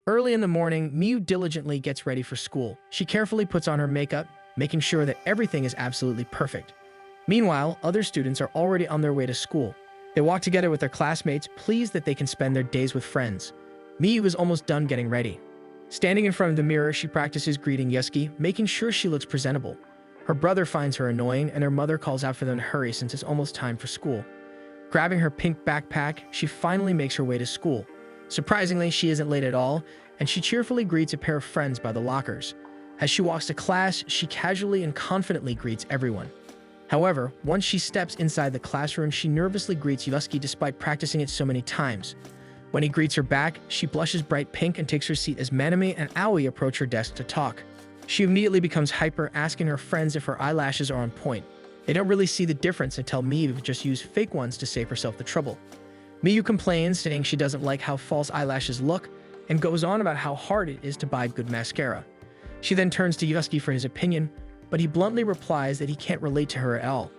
Early in the morning, Miyu diligently gets ready for school. She carefully puts on her makeup, making sure that everything is absolutely perfect. Meanwhile, other students are already on their way to school. They walk together with their classmates, pleased that they can spend their days with friends. Miyu is almost done getting ready. Standing in front of the mirror, she practices greeting Yusuke, making sure she looks presentable. Her brother finds her annoying, and her mother calls out for them to hurry since it's almost time for school. Grabbing her pink backpack, she finally makes her way to school. Surprisingly, she isn't late at all, and she cheerfully greets a pair of friends by the lockers. As she walks to class, she casually and confidently greets everyone. However, once she steps inside the classroom, she nervously greets Yusuke despite practicing it so many times. When he greets her back, she blushes bright pink and takes her seat as Manami and Aoi approach her desk to talk. She immediately becomes hyper, asking her friends if her eyelashes are on point. They don't really see the difference and tell Miyu to just use fake ones to save herself the trouble. Miyu complains, saying she doesn't like how false eyelashes look, and goes on about how hard it is to buy good mascara. She then turns to Yusuke for his opinion, but he bluntly replies that he can't relate to her at all.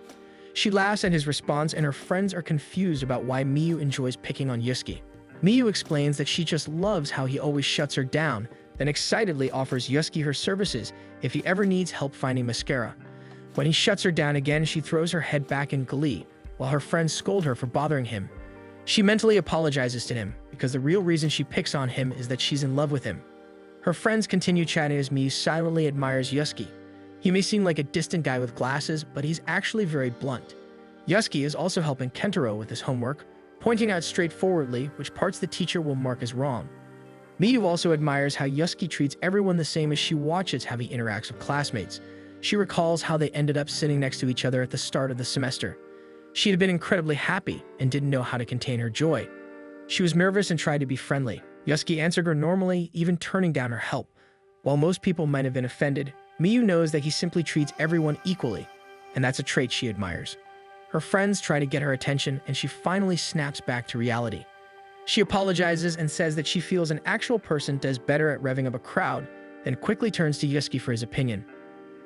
She laughs at his response, and her friends are confused about why Miyu enjoys picking on Yusuke. Miyu explains that she just loves how he always shuts her down, then excitedly offers Yusuke her services if he ever needs help finding mascara. When he shuts her down again, she throws her head back in glee, while her friends scold her for bothering him. She mentally apologizes to him, because the real reason she picks on him is that she's in love with him. Her friends continue chatting as Miyu silently admires Yusuke. He may seem like a distant guy with glasses, but he's actually very blunt. Yusuke is also helping Kentaro with his homework, pointing out straightforwardly which parts the teacher will mark as wrong. Miyu also admires how Yusuke treats everyone the same as she watches how he interacts with classmates. She recalls how they ended up sitting next to each other at the start of the semester. She had been incredibly happy and didn't know how to contain her joy. She was nervous and tried to be friendly. Yusuke answered her normally, even turning down her help. While most people might have been offended, Miyu knows that he simply treats everyone equally, and that's a trait she admires. Her friends try to get her attention, and she finally snaps back to reality. She apologizes and says that she feels an actual person does better at revving up a crowd, then quickly turns to Yusuke for his opinion.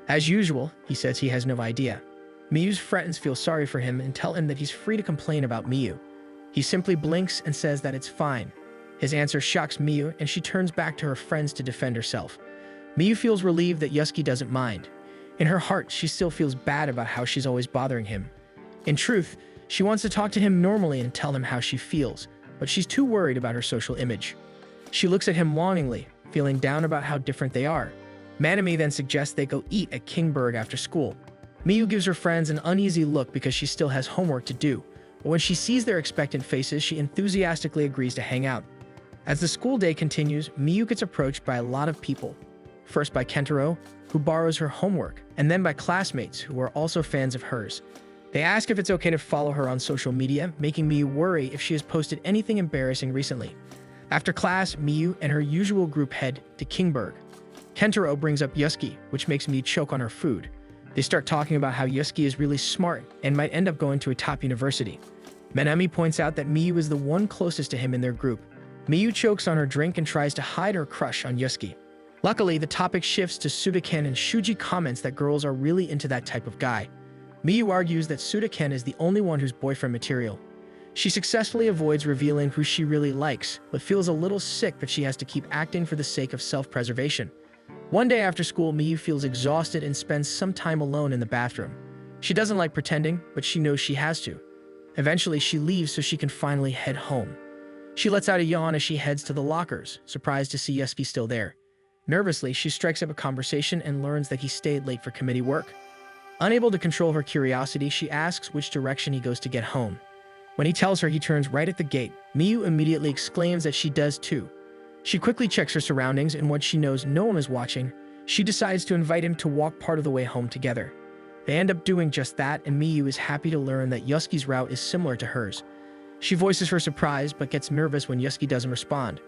As usual, he says he has no idea. Miyu's friends feel sorry for him and tell him that he's free to complain about Miyu. He simply blinks and says that it's fine. His answer shocks Miyu, and she turns back to her friends to defend herself. Miyu feels relieved that Yusuke doesn't mind. In her heart, she still feels bad about how she's always bothering him. In truth, she wants to talk to him normally and tell him how she feels, but she's too worried about her social image. She looks at him longingly, feeling down about how different they are. Manami then suggests they go eat at Kingberg after school. Miyu gives her friends an uneasy look because she still has homework to do, but when she sees their expectant faces, she enthusiastically agrees to hang out. As the school day continues, Miyu gets approached by a lot of people. First by Kentaro, who borrows her homework, and then by classmates who are also fans of hers. They ask if it's okay to follow her on social media, making Miyu worry if she has posted anything embarrassing recently. After class, Miyu and her usual group head to Kingberg. Kentaro brings up Yusuke, which makes Miyu choke on her food. They start talking about how Yusuke is really smart and might end up going to a top university. Manami points out that Miyu is the one closest to him in their group. Miyu chokes on her drink and tries to hide her crush on Yusuke. Luckily, the topic shifts to Sudaken, and Shuji comments that girls are really into that type of guy. Miyu argues that Sudaken is the only one who's boyfriend material. She successfully avoids revealing who she really likes, but feels a little sick that she has to keep acting for the sake of self-preservation. One day after school, Miyu feels exhausted and spends some time alone in the bathroom. She doesn't like pretending, but she knows she has to. Eventually, she leaves so she can finally head home. She lets out a yawn as she heads to the lockers, surprised to see Yusuke still there. Nervously, she strikes up a conversation and learns that he stayed late for committee work. Unable to control her curiosity, she asks which direction he goes to get home. When he tells her he turns right at the gate, Miyu immediately exclaims that she does too. She quickly checks her surroundings, and once she knows no one is watching, she decides to invite him to walk part of the way home together. They end up doing just that, and Miyu is happy to learn that Yusuke's route is similar to hers. She voices her surprise, but gets nervous when Yusuke doesn't respond.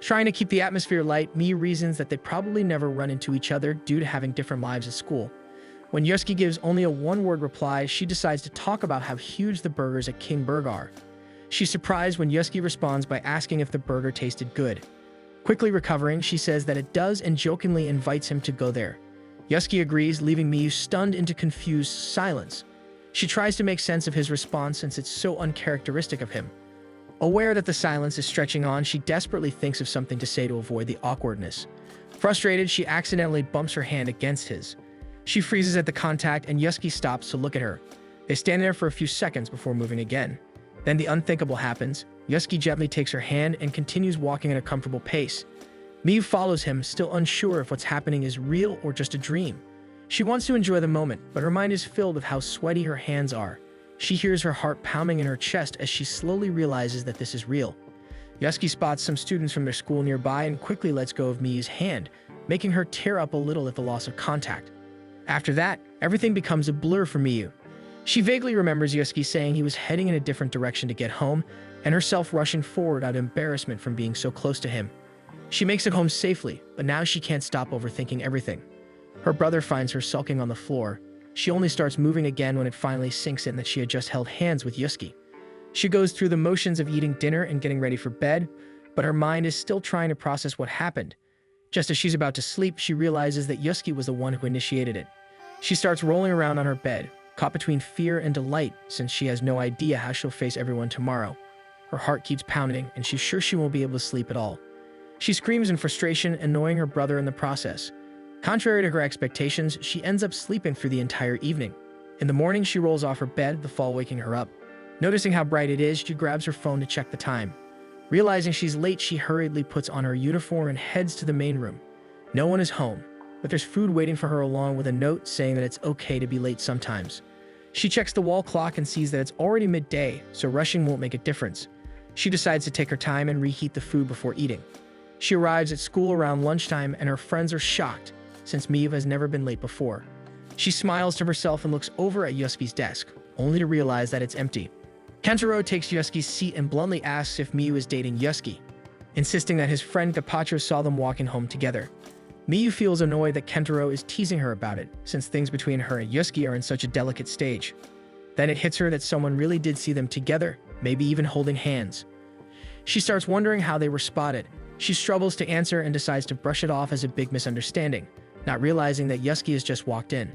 Trying to keep the atmosphere light, Miyu reasons that they probably never run into each other due to having different lives at school. When Yusuke gives only a one-word reply, she decides to talk about how huge the burgers at Kingberg are. She's surprised when Yusuke responds by asking if the burger tasted good. Quickly recovering, she says that it does and jokingly invites him to go there. Yusuke agrees, leaving Miyu stunned into confused silence. She tries to make sense of his response since it's so uncharacteristic of him. Aware that the silence is stretching on, she desperately thinks of something to say to avoid the awkwardness. Frustrated, she accidentally bumps her hand against his. She freezes at the contact, and Yusuke stops to look at her. They stand there for a few seconds before moving again. Then the unthinkable happens. Yusuke gently takes her hand and continues walking at a comfortable pace. Miyu follows him, still unsure if what's happening is real or just a dream. She wants to enjoy the moment, but her mind is filled with how sweaty her hands are. She hears her heart pounding in her chest as she slowly realizes that this is real. Yusuke spots some students from their school nearby and quickly lets go of Miyu's hand, making her tear up a little at the loss of contact. After that, everything becomes a blur for Miyu. She vaguely remembers Yusuke saying he was heading in a different direction to get home, and herself rushing forward out of embarrassment from being so close to him. She makes it home safely, but now she can't stop overthinking everything. Her brother finds her sulking on the floor. She only starts moving again when it finally sinks in that she had just held hands with Yusuke. She goes through the motions of eating dinner and getting ready for bed, but her mind is still trying to process what happened. Just as she's about to sleep, she realizes that Yusuke was the one who initiated it. She starts rolling around on her bed, caught between fear and delight since she has no idea how she'll face everyone tomorrow. Her heart keeps pounding, and she's sure she won't be able to sleep at all. She screams in frustration, annoying her brother in the process. Contrary to her expectations, she ends up sleeping through the entire evening. In the morning, she rolls off her bed, the fall waking her up. Noticing how bright it is, she grabs her phone to check the time. Realizing she's late, she hurriedly puts on her uniform and heads to the main room. No one is home, but there's food waiting for her along with a note saying that it's okay to be late sometimes. She checks the wall clock and sees that it's already midday, so rushing won't make a difference. She decides to take her time and reheat the food before eating. She arrives at school around lunchtime, and her friends are shocked, since Miyu has never been late before. She smiles to herself and looks over at Yusuke's desk, only to realize that it's empty. Kentaro takes Yusuke's seat and bluntly asks if Miyu is dating Yusuke, insisting that his friend Gapachiro saw them walking home together. Miyu feels annoyed that Kentaro is teasing her about it, since things between her and Yusuke are in such a delicate stage. Then it hits her that someone really did see them together, maybe even holding hands. She starts wondering how they were spotted. She struggles to answer and decides to brush it off as a big misunderstanding, not realizing that Yusuke has just walked in.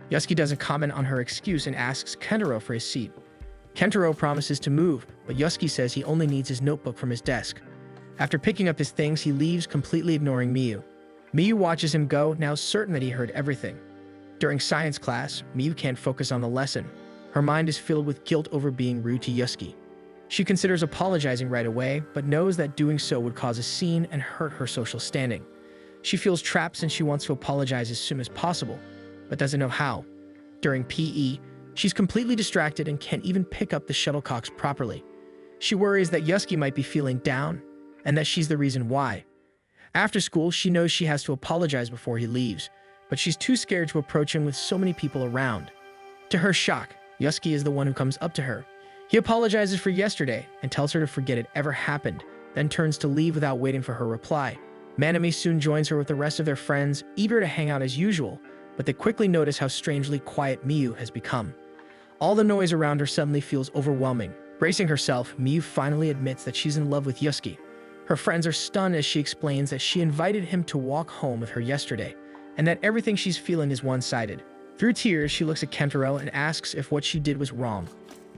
Yusuke doesn't comment on her excuse and asks Kentaro for his seat. Kentaro promises to move, but Yusuke says he only needs his notebook from his desk. After picking up his things, he leaves, completely ignoring Miyu. Miyu watches him go, now certain that he heard everything. During science class, Miyu can't focus on the lesson. Her mind is filled with guilt over being rude to Yusuke. She considers apologizing right away, but knows that doing so would cause a scene and hurt her social standing. She feels trapped since she wants to apologize as soon as possible, but doesn't know how. During PE, she's completely distracted and can't even pick up the shuttlecocks properly. She worries that Yusuke might be feeling down, and that she's the reason why. After school, she knows she has to apologize before he leaves, but she's too scared to approach him with so many people around. To her shock, Yusuke is the one who comes up to her. He apologizes for yesterday and tells her to forget it ever happened, then turns to leave without waiting for her reply. Manami soon joins her with the rest of their friends, eager to hang out as usual, but they quickly notice how strangely quiet Miyu has become. All the noise around her suddenly feels overwhelming. Bracing herself, Miyu finally admits that she's in love with Yusuke. Her friends are stunned as she explains that she invited him to walk home with her yesterday, and that everything she's feeling is one-sided. Through tears, she looks at Kentaro and asks if what she did was wrong.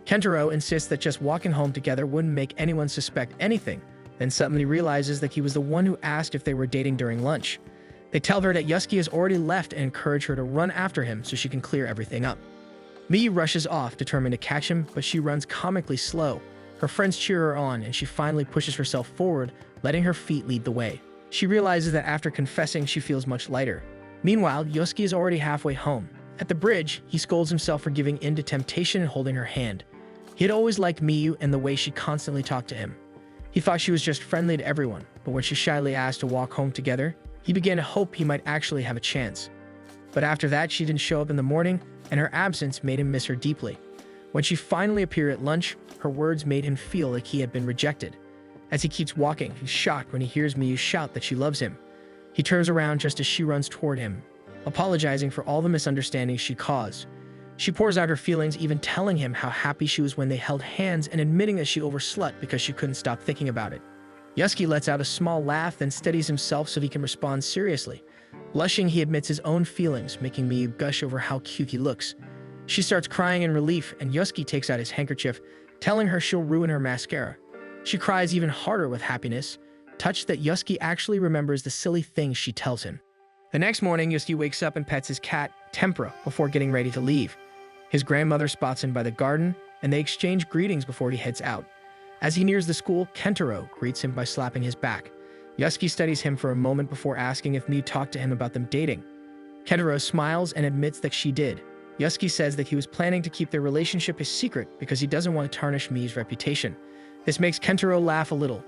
Kentaro insists that just walking home together wouldn't make anyone suspect anything, then suddenly realizes that he was the one who asked if they were dating during lunch. They tell her that Yusuke has already left and encourage her to run after him so she can clear everything up. Miyu rushes off, determined to catch him, but she runs comically slow. Her friends cheer her on, and she finally pushes herself forward, letting her feet lead the way. She realizes that after confessing, she feels much lighter. Meanwhile, Yusuke is already halfway home. At the bridge, he scolds himself for giving in to temptation and holding her hand. He had always liked Miyu and the way she constantly talked to him. He thought she was just friendly to everyone, but when she shyly asked to walk home together, he began to hope he might actually have a chance. But after that, she didn't show up in the morning, and her absence made him miss her deeply. When she finally appeared at lunch, her words made him feel like he had been rejected. As he keeps walking, he's shocked when he hears Miyu shout that she loves him. He turns around just as she runs toward him, apologizing for all the misunderstandings she caused. She pours out her feelings, even telling him how happy she was when they held hands and admitting that she overslept because she couldn't stop thinking about it. Yusuke lets out a small laugh, then steadies himself so he can respond seriously. Blushing, he admits his own feelings, making Miyu gush over how cute he looks. She starts crying in relief, and Yusuke takes out his handkerchief, telling her she'll ruin her mascara. She cries even harder with happiness, touched that Yusuke actually remembers the silly things she tells him. The next morning, Yusuke wakes up and pets his cat, Tempura, before getting ready to leave. His grandmother spots him by the garden, and they exchange greetings before he heads out. As he nears the school, Kentaro greets him by slapping his back. Yusuke studies him for a moment before asking if Miyu talked to him about them dating. Kentaro smiles and admits that she did. Yusuke says that he was planning to keep their relationship a secret because he doesn't want to tarnish Miyu's reputation. This makes Kentaro laugh a little.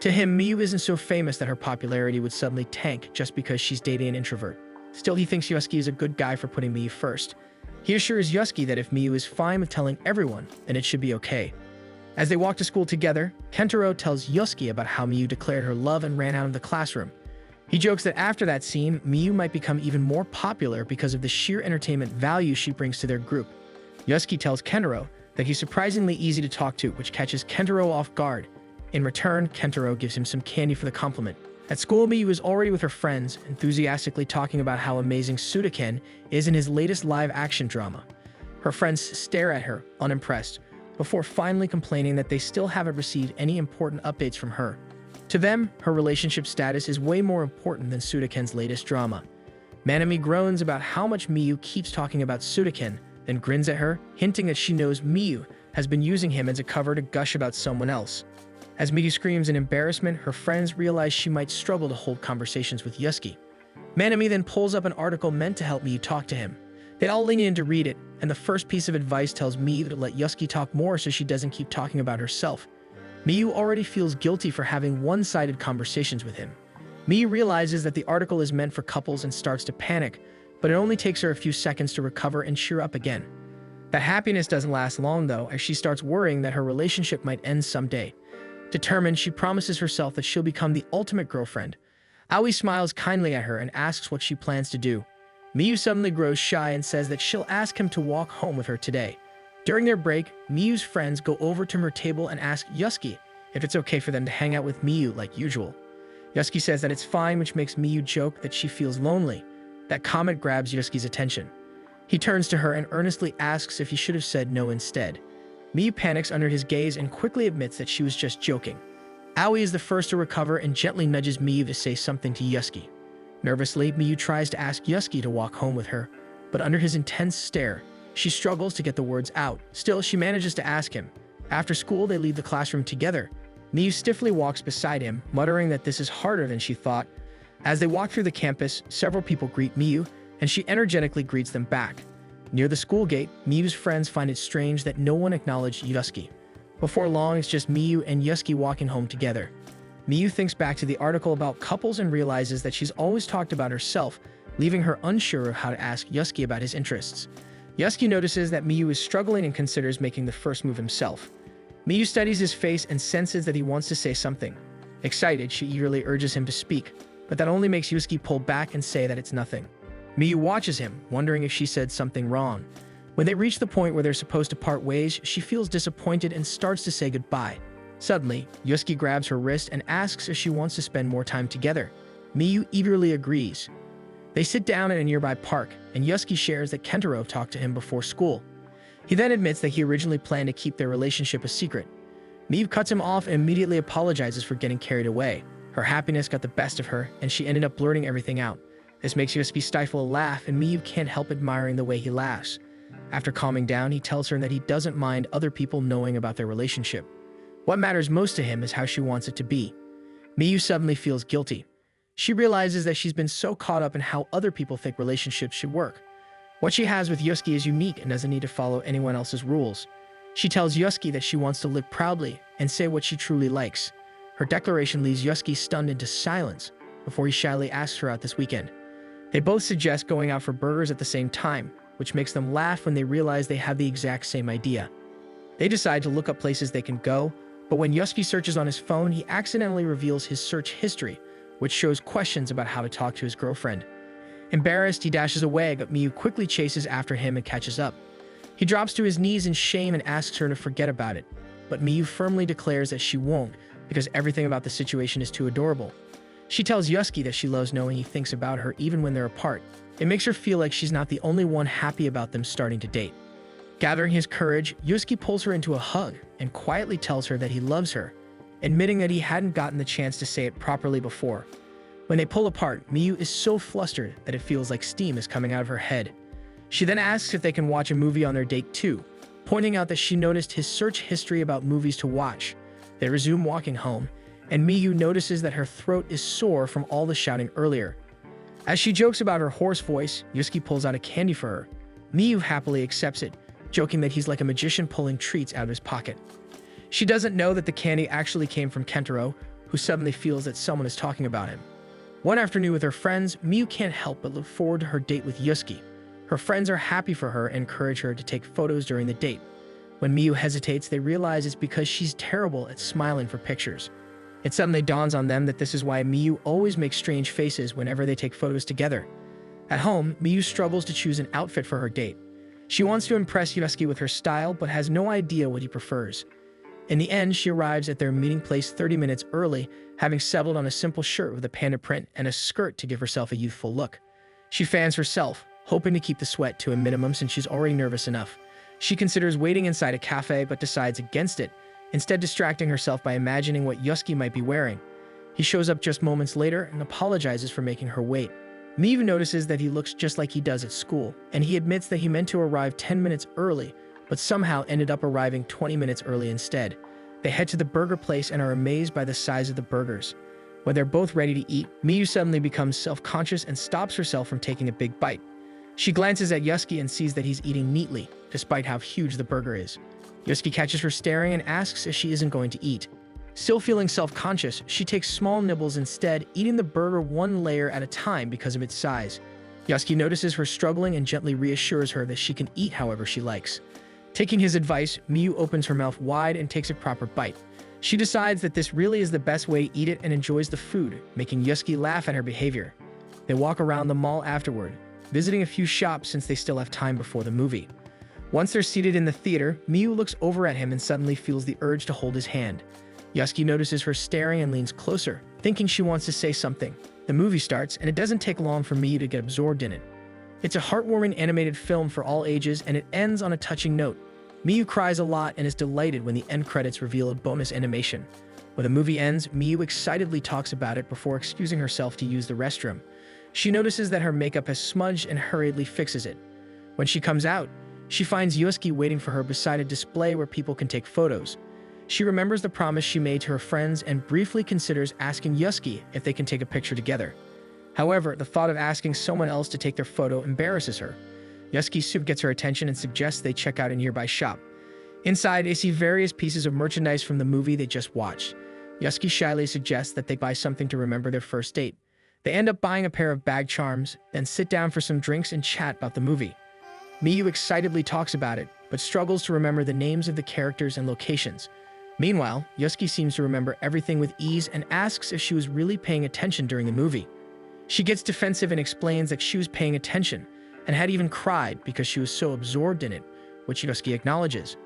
To him, Miyu isn't so famous that her popularity would suddenly tank just because she's dating an introvert. Still, he thinks Yusuke is a good guy for putting Miyu first. He assures Yusuke that if Miyu is fine with telling everyone, then it should be okay. As they walk to school together, Kentaro tells Yusuke about how Miyu declared her love and ran out of the classroom. He jokes that after that scene, Miyu might become even more popular because of the sheer entertainment value she brings to their group. Yusuke tells Kentaro that he's surprisingly easy to talk to, which catches Kentaro off guard. In return, Kentaro gives him some candy for the compliment. At school, Miyu is already with her friends, enthusiastically talking about how amazing Sudaken is in his latest live-action drama. Her friends stare at her, unimpressed, before finally complaining that they still haven't received any important updates from her. To them, her relationship status is way more important than Sudaken's latest drama. Manami groans about how much Miyu keeps talking about Sudaken, then grins at her, hinting that she knows Miyu has been using him as a cover to gush about someone else. As Miyu screams in embarrassment, her friends realize she might struggle to hold conversations with Yusuke. Manami then pulls up an article meant to help Miyu talk to him. They all lean in to read it, and the first piece of advice tells Miyu to let Yusuke talk more so she doesn't keep talking about herself. Miyu already feels guilty for having one-sided conversations with him. Miyu realizes that the article is meant for couples and starts to panic, but it only takes her a few seconds to recover and cheer up again. That happiness doesn't last long, though, as she starts worrying that her relationship might end someday. Determined, she promises herself that she'll become the ultimate girlfriend. Aoi smiles kindly at her and asks what she plans to do. Miyu suddenly grows shy and says that she'll ask him to walk home with her today. During their break, Miyu's friends go over to her table and ask Yusuke if it's okay for them to hang out with Miyu like usual. Yusuke says that it's fine, which makes Miyu joke that she feels lonely. That comment grabs Yusuke's attention. He turns to her and earnestly asks if he should have said no instead. Miyu panics under his gaze and quickly admits that she was just joking. Aoi is the first to recover and gently nudges Miyu to say something to Yusuke. Nervously, Miyu tries to ask Yusuke to walk home with her, but under his intense stare, she struggles to get the words out. Still, she manages to ask him. After school, they leave the classroom together. Miyu stiffly walks beside him, muttering that this is harder than she thought. As they walk through the campus, several people greet Miyu, and she energetically greets them back. Near the school gate, Miyu's friends find it strange that no one acknowledged Yusuke. Before long, it's just Miyu and Yusuke walking home together. Miyu thinks back to the article about couples and realizes that she's always talked about herself, leaving her unsure of how to ask Yusuke about his interests. Yusuke notices that Miyu is struggling and considers making the first move himself. Miyu studies his face and senses that he wants to say something. Excited, she eagerly urges him to speak, but that only makes Yusuke pull back and say that it's nothing. Miyu watches him, wondering if she said something wrong. When they reach the point where they're supposed to part ways, she feels disappointed and starts to say goodbye. Suddenly, Yusuke grabs her wrist and asks if she wants to spend more time together. Miyu eagerly agrees. They sit down at a nearby park, and Yusuke shares that Kentaro talked to him before school. He then admits that he originally planned to keep their relationship a secret. Miyu cuts him off and immediately apologizes for getting carried away. Her happiness got the best of her, and she ended up blurting everything out. This makes Yusuke stifle a laugh, and Miyu can't help admiring the way he laughs. After calming down, he tells her that he doesn't mind other people knowing about their relationship. What matters most to him is how she wants it to be. Miyu suddenly feels guilty. She realizes that she's been so caught up in how other people think relationships should work. What she has with Yusuke is unique and doesn't need to follow anyone else's rules. She tells Yusuke that she wants to live proudly and say what she truly likes. Her declaration leaves Yusuke stunned into silence before he shyly asks her out this weekend. They both suggest going out for burgers at the same time, which makes them laugh when they realize they have the exact same idea. They decide to look up places they can go, but when Yusuke searches on his phone, he accidentally reveals his search history, which shows questions about how to talk to his girlfriend. Embarrassed, he dashes away, but Miyu quickly chases after him and catches up. He drops to his knees in shame and asks her to forget about it, but Miyu firmly declares that she won't because everything about the situation is too adorable. She tells Yusuke that she loves knowing he thinks about her even when they're apart. It makes her feel like she's not the only one happy about them starting to date. Gathering his courage, Yusuke pulls her into a hug and quietly tells her that he loves her. admitting that he hadn't gotten the chance to say it properly before. When they pull apart, Miyu is so flustered that it feels like steam is coming out of her head. She then asks if they can watch a movie on their date too, pointing out that she noticed his search history about movies to watch. They resume walking home, and Miyu notices that her throat is sore from all the shouting earlier. As she jokes about her hoarse voice, Yusuke pulls out a candy for her. Miyu happily accepts it, joking that he's like a magician pulling treats out of his pocket. She doesn't know that the candy actually came from Kentaro, who suddenly feels that someone is talking about him. One afternoon with her friends, Miyu can't help but look forward to her date with Yusuke. Her friends are happy for her and encourage her to take photos during the date. When Miyu hesitates, they realize it's because she's terrible at smiling for pictures. It suddenly dawns on them that this is why Miyu always makes strange faces whenever they take photos together. At home, Miyu struggles to choose an outfit for her date. She wants to impress Yusuke with her style, but has no idea what he prefers. In the end, she arrives at their meeting place 30 minutes early, having settled on a simple shirt with a panda print and a skirt to give herself a youthful look. She fans herself, hoping to keep the sweat to a minimum since she's already nervous enough. She considers waiting inside a cafe but decides against it, instead distracting herself by imagining what Yusuke might be wearing. He shows up just moments later and apologizes for making her wait. Miyu notices that he looks just like he does at school, and he admits that he meant to arrive 10 minutes early, but somehow ended up arriving 20 minutes early instead. They head to the burger place and are amazed by the size of the burgers. When they're both ready to eat, Miyu suddenly becomes self-conscious and stops herself from taking a big bite. She glances at Yusuke and sees that he's eating neatly, despite how huge the burger is. Yusuke catches her staring and asks if she isn't going to eat. Still feeling self-conscious, she takes small nibbles instead, eating the burger one layer at a time because of its size. Yusuke notices her struggling and gently reassures her that she can eat however she likes. Taking his advice, Miyu opens her mouth wide and takes a proper bite. She decides that this really is the best way to eat it and enjoys the food, making Yusuke laugh at her behavior. They walk around the mall afterward, visiting a few shops since they still have time before the movie. Once they're seated in the theater, Miyu looks over at him and suddenly feels the urge to hold his hand. Yusuke notices her staring and leans closer, thinking she wants to say something. The movie starts, and it doesn't take long for Miyu to get absorbed in it. It's a heartwarming animated film for all ages, and it ends on a touching note. Miyu cries a lot and is delighted when the end credits reveal a bonus animation. When the movie ends, Miyu excitedly talks about it before excusing herself to use the restroom. She notices that her makeup has smudged and hurriedly fixes it. When she comes out, she finds Yusuke waiting for her beside a display where people can take photos. She remembers the promise she made to her friends and briefly considers asking Yusuke if they can take a picture together. However, the thought of asking someone else to take their photo embarrasses her. Yusuke's soup gets her attention and suggests they check out a nearby shop. Inside, they see various pieces of merchandise from the movie they just watched. Yusuke shyly suggests that they buy something to remember their first date. They end up buying a pair of bag charms, then sit down for some drinks and chat about the movie. Miyu excitedly talks about it, but struggles to remember the names of the characters and locations. Meanwhile, Yusuke seems to remember everything with ease and asks if she was really paying attention during the movie. She gets defensive and explains that she was paying attention, and had even cried because she was so absorbed in it, which Yusuke acknowledges.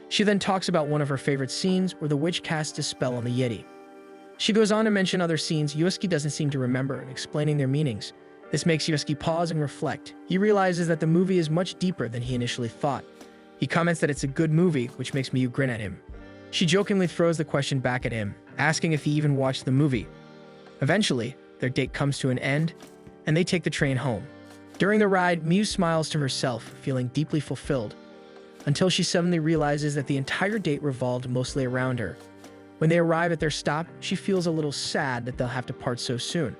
She then talks about one of her favorite scenes where the witch casts a spell on the Yeti. She goes on to mention other scenes Yusuke doesn't seem to remember and explaining their meanings. This makes Yusuke pause and reflect. He realizes that the movie is much deeper than he initially thought. He comments that it's a good movie, which makes Miyu grin at him. She jokingly throws the question back at him, asking if he even watched the movie. Eventually, their date comes to an end, and they take the train home. During the ride, Miyu smiles to herself, feeling deeply fulfilled, until she suddenly realizes that the entire date revolved mostly around her. When they arrive at their stop, she feels a little sad that they'll have to part so soon.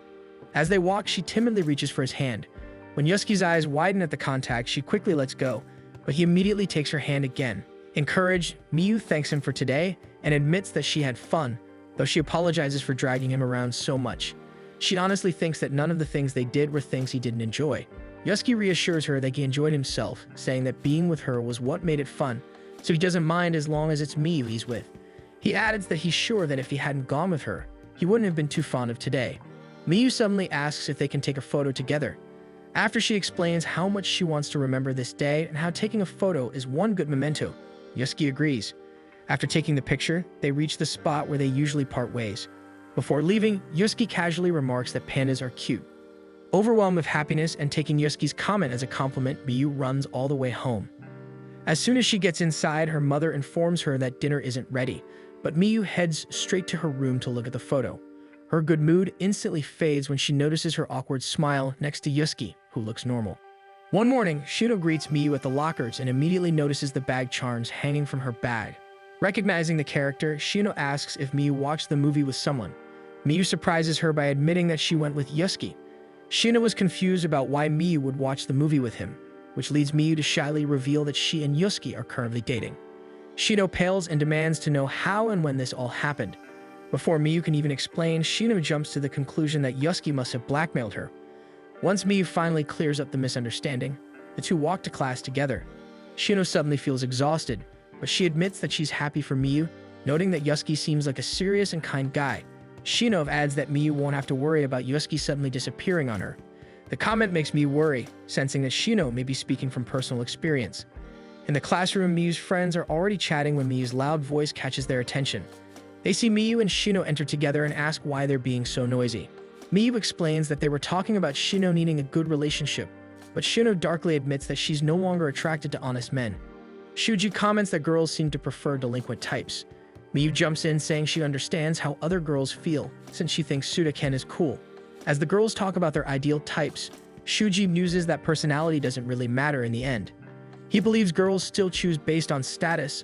As they walk, she timidly reaches for his hand. When Yusuke's eyes widen at the contact, she quickly lets go, but he immediately takes her hand again. Encouraged, Miyu thanks him for today and admits that she had fun, though she apologizes for dragging him around so much. She honestly thinks that none of the things they did were things he didn't enjoy. Yusuke reassures her that he enjoyed himself, saying that being with her was what made it fun, so he doesn't mind as long as it's Miyu he's with. He adds that he's sure that if he hadn't gone with her, he wouldn't have been too fond of today. Miyu suddenly asks if they can take a photo together. After she explains how much she wants to remember this day and how taking a photo is one good memento, Yusuke agrees. After taking the picture, they reach the spot where they usually part ways. Before leaving, Yusuke casually remarks that pandas are cute. Overwhelmed with happiness and taking Yusuke's comment as a compliment, Miyu runs all the way home. As soon as she gets inside, her mother informs her that dinner isn't ready, but Miyu heads straight to her room to look at the photo. Her good mood instantly fades when she notices her awkward smile next to Yusuke, who looks normal. One morning, Shino greets Miyu at the lockers and immediately notices the bag charms hanging from her bag. Recognizing the character, Shino asks if Miyu watched the movie with someone. Miyu surprises her by admitting that she went with Yusuke. Shino was confused about why Miyu would watch the movie with him, which leads Miyu to shyly reveal that she and Yusuke are currently dating. Shino pales and demands to know how and when this all happened. Before Miyu can even explain, Shino jumps to the conclusion that Yusuke must have blackmailed her. Once Miyu finally clears up the misunderstanding, the two walk to class together. Shino suddenly feels exhausted, but she admits that she's happy for Miyu, noting that Yusuke seems like a serious and kind guy. Shino adds that Miyu won't have to worry about Yusuke suddenly disappearing on her. The comment makes Miyu worry, sensing that Shino may be speaking from personal experience. In the classroom, Miyu's friends are already chatting when Miyu's loud voice catches their attention. They see Miyu and Shino enter together and ask why they're being so noisy. Miyu explains that they were talking about Shino needing a good relationship, but Shino darkly admits that she's no longer attracted to honest men. Shuji comments that girls seem to prefer delinquent types. Miyu jumps in saying she understands how other girls feel, since she thinks Suda-ken is cool. As the girls talk about their ideal types, Shuji muses that personality doesn't really matter in the end. He believes girls still choose based on status.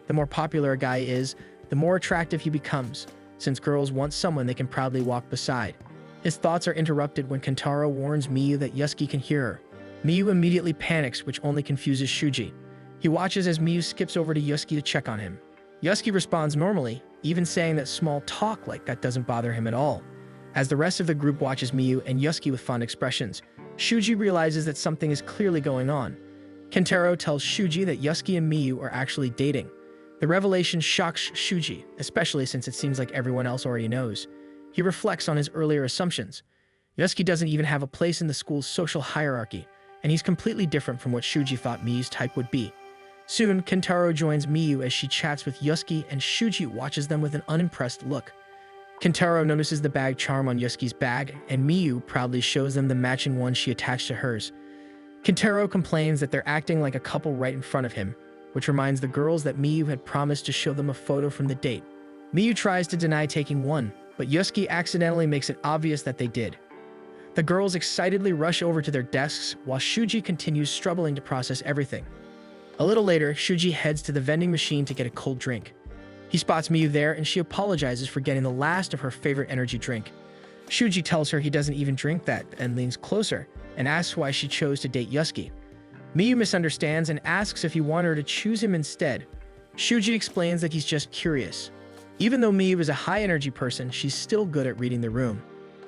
The more popular a guy is, the more attractive he becomes, since girls want someone they can proudly walk beside. His thoughts are interrupted when Kentaro warns Miyu that Yusuke can hear her. Miyu immediately panics, which only confuses Shuji. He watches as Miyu skips over to Yusuke to check on him. Yusuke responds normally, even saying that small talk like that doesn't bother him at all. As the rest of the group watches Miyu and Yusuke with fond expressions, Shuji realizes that something is clearly going on. Kentaro tells Shuji that Yusuke and Miyu are actually dating. The revelation shocks Shuji, especially since it seems like everyone else already knows. He reflects on his earlier assumptions. Yusuke doesn't even have a place in the school's social hierarchy, and he's completely different from what Shuji thought Miyu's type would be. Soon, Kentaro joins Miyu as she chats with Yusuke, and Shuji watches them with an unimpressed look. Kentaro notices the bag charm on Yusuke's bag, and Miyu proudly shows them the matching one she attached to hers. Kentaro complains that they're acting like a couple right in front of him, which reminds the girls that Miyu had promised to show them a photo from the date. Miyu tries to deny taking one, but Yusuke accidentally makes it obvious that they did. The girls excitedly rush over to their desks, while Shuji continues struggling to process everything. A little later, Shuji heads to the vending machine to get a cold drink. He spots Miyu there, and she apologizes for getting the last of her favorite energy drink. Shuji tells her he doesn't even drink that and leans closer and asks why she chose to date Yusuke. Miyu misunderstands and asks if he wanted her to choose him instead. Shuji explains that he's just curious. Even though Miyu is a high-energy person, she's still good at reading the room.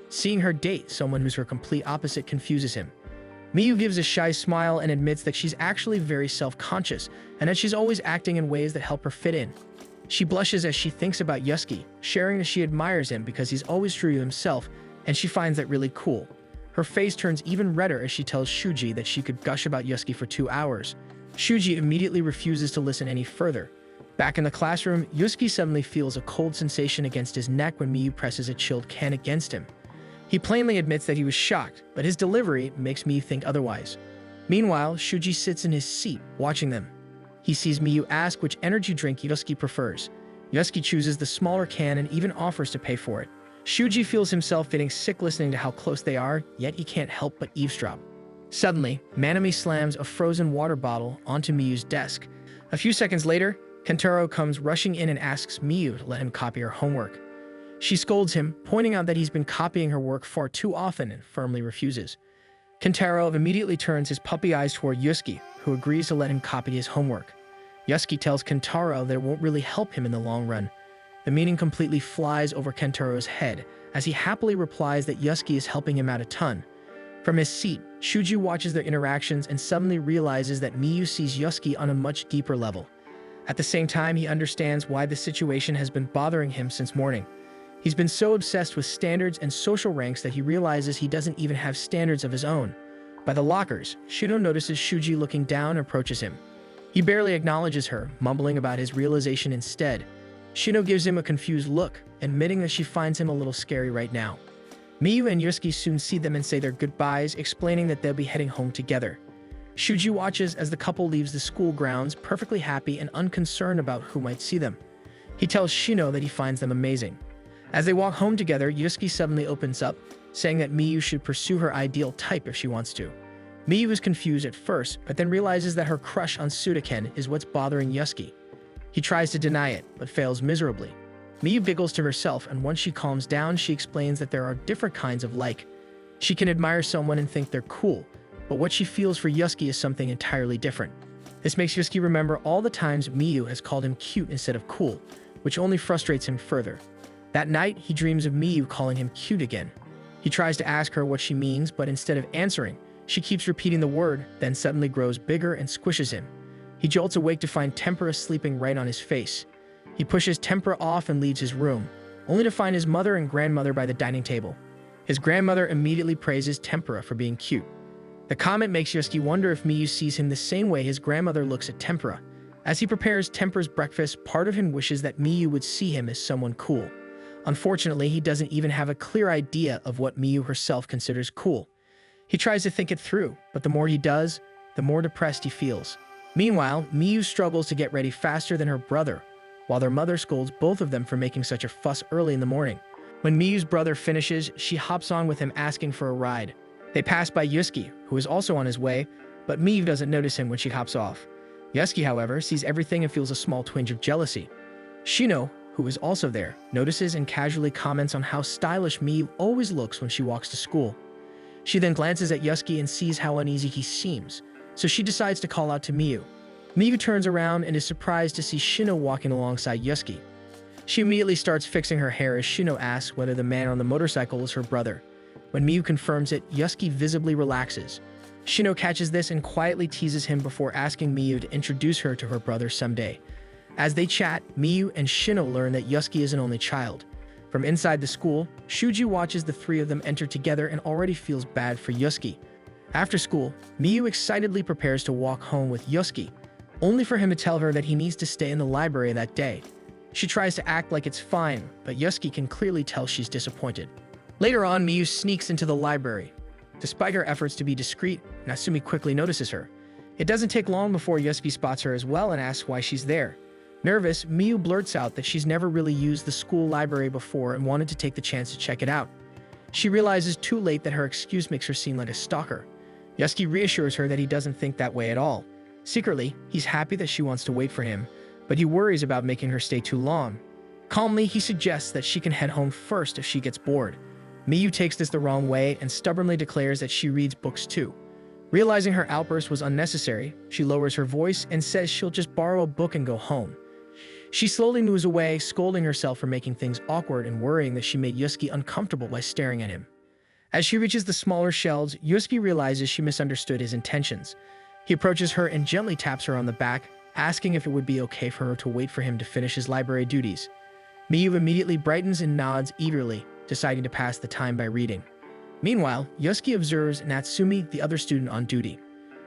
Seeing her date someone who's her complete opposite confuses him. Miyu gives a shy smile and admits that she's actually very self-conscious and that she's always acting in ways that help her fit in. She blushes as she thinks about Yusuke, sharing that she admires him because he's always true to himself, and she finds that really cool. Her face turns even redder as she tells Shuji that she could gush about Yusuke for 2 hours. Shuji immediately refuses to listen any further. Back in the classroom, Yusuke suddenly feels a cold sensation against his neck when Miyu presses a chilled can against him. He plainly admits that he was shocked, but his delivery makes Miyu think otherwise. Meanwhile, Shuji sits in his seat, watching them. He sees Miyu ask which energy drink Yusuke prefers. Yusuke chooses the smaller can and even offers to pay for it. Shuji feels himself getting sick listening to how close they are, yet he can't help but eavesdrop. Suddenly, Manami slams a frozen water bottle onto Miyu's desk. A few seconds later, Kentaro comes rushing in and asks Miyu to let him copy her homework. She scolds him, pointing out that he's been copying her work far too often and firmly refuses. Kentaro immediately turns his puppy eyes toward Yusuke, who agrees to let him copy his homework. Yusuke tells Kentaro that it won't really help him in the long run. The meaning completely flies over Kentaro's head, as he happily replies that Yusuke is helping him out a ton. From his seat, Shuji watches their interactions and suddenly realizes that Miyu sees Yusuke on a much deeper level. At the same time, he understands why the situation has been bothering him since morning. He's been so obsessed with standards and social ranks that he realizes he doesn't even have standards of his own. By the lockers, Shino notices Shuji looking down and approaches him. He barely acknowledges her, mumbling about his realization instead. Shino gives him a confused look, admitting that she finds him a little scary right now. Miyu and Yusuke soon see them and say their goodbyes, explaining that they'll be heading home together. Shuji watches as the couple leaves the school grounds, perfectly happy and unconcerned about who might see them. He tells Shino that he finds them amazing. As they walk home together, Yusuke suddenly opens up, saying that Miyu should pursue her ideal type if she wants to. Miyu is confused at first, but then realizes that her crush on Sudaken is what's bothering Yusuke. He tries to deny it, but fails miserably. Miyu giggles to herself, and once she calms down, she explains that there are different kinds of like. She can admire someone and think they're cool, but what she feels for Yusuke is something entirely different. This makes Yusuke remember all the times Miyu has called him cute instead of cool, which only frustrates him further. That night, he dreams of Miyu calling him cute again. He tries to ask her what she means, but instead of answering, she keeps repeating the word, then suddenly grows bigger and squishes him. He jolts awake to find Tempura sleeping right on his face. He pushes Tempura off and leaves his room, only to find his mother and grandmother by the dining table. His grandmother immediately praises Tempura for being cute. The comment makes Yusuke wonder if Miyu sees him the same way his grandmother looks at Tempura. As he prepares Tempura's breakfast, part of him wishes that Miyu would see him as someone cool. Unfortunately, he doesn't even have a clear idea of what Miyu herself considers cool. He tries to think it through, but the more he does, the more depressed he feels. Meanwhile, Miyu struggles to get ready faster than her brother, while their mother scolds both of them for making such a fuss early in the morning. When Miyu's brother finishes, she hops on with him asking for a ride. They pass by Yusuke, who is also on his way, but Miyu doesn't notice him when she hops off. Yusuke, however, sees everything and feels a small twinge of jealousy. Shino, who is also there, notices and casually comments on how stylish Miyu always looks when she walks to school. She then glances at Yusuke and sees how uneasy he seems, so she decides to call out to Miyu. Miyu turns around and is surprised to see Shino walking alongside Yusuke. She immediately starts fixing her hair as Shino asks whether the man on the motorcycle is her brother. When Miyu confirms it, Yusuke visibly relaxes. Shino catches this and quietly teases him before asking Miyu to introduce her to her brother someday. As they chat, Miyu and Shino learn that Yusuke is an only child. From inside the school, Shuji watches the three of them enter together and already feels bad for Yusuke. After school, Miyu excitedly prepares to walk home with Yusuke, only for him to tell her that he needs to stay in the library that day. She tries to act like it's fine, but Yusuke can clearly tell she's disappointed. Later on, Miyu sneaks into the library. Despite her efforts to be discreet, Natsumi quickly notices her. It doesn't take long before Yusuke spots her as well and asks why she's there. Nervous, Miyu blurts out that she's never really used the school library before and wanted to take the chance to check it out. She realizes too late that her excuse makes her seem like a stalker. Yusuke reassures her that he doesn't think that way at all. Secretly, he's happy that she wants to wait for him, but he worries about making her stay too long. Calmly, he suggests that she can head home first if she gets bored. Miyu takes this the wrong way and stubbornly declares that she reads books too. Realizing her outburst was unnecessary, she lowers her voice and says she'll just borrow a book and go home. She slowly moves away, scolding herself for making things awkward and worrying that she made Yusuke uncomfortable by staring at him. As she reaches the smaller shelves, Yusuke realizes she misunderstood his intentions. He approaches her and gently taps her on the back, asking if it would be okay for her to wait for him to finish his library duties. Miyu immediately brightens and nods eagerly, deciding to pass the time by reading. Meanwhile, Yusuke observes Natsumi, the other student on duty.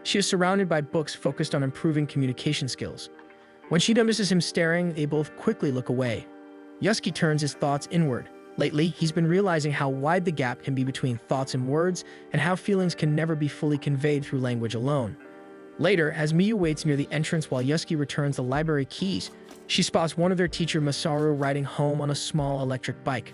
She is surrounded by books focused on improving communication skills. When she notices him staring, they both quickly look away. Yusuke turns his thoughts inward. Lately, he's been realizing how wide the gap can be between thoughts and words, and how feelings can never be fully conveyed through language alone. Later, as Miyu waits near the entrance while Yusuke returns the library keys, she spots one of their teacher, Masaru, riding home on a small electric bike.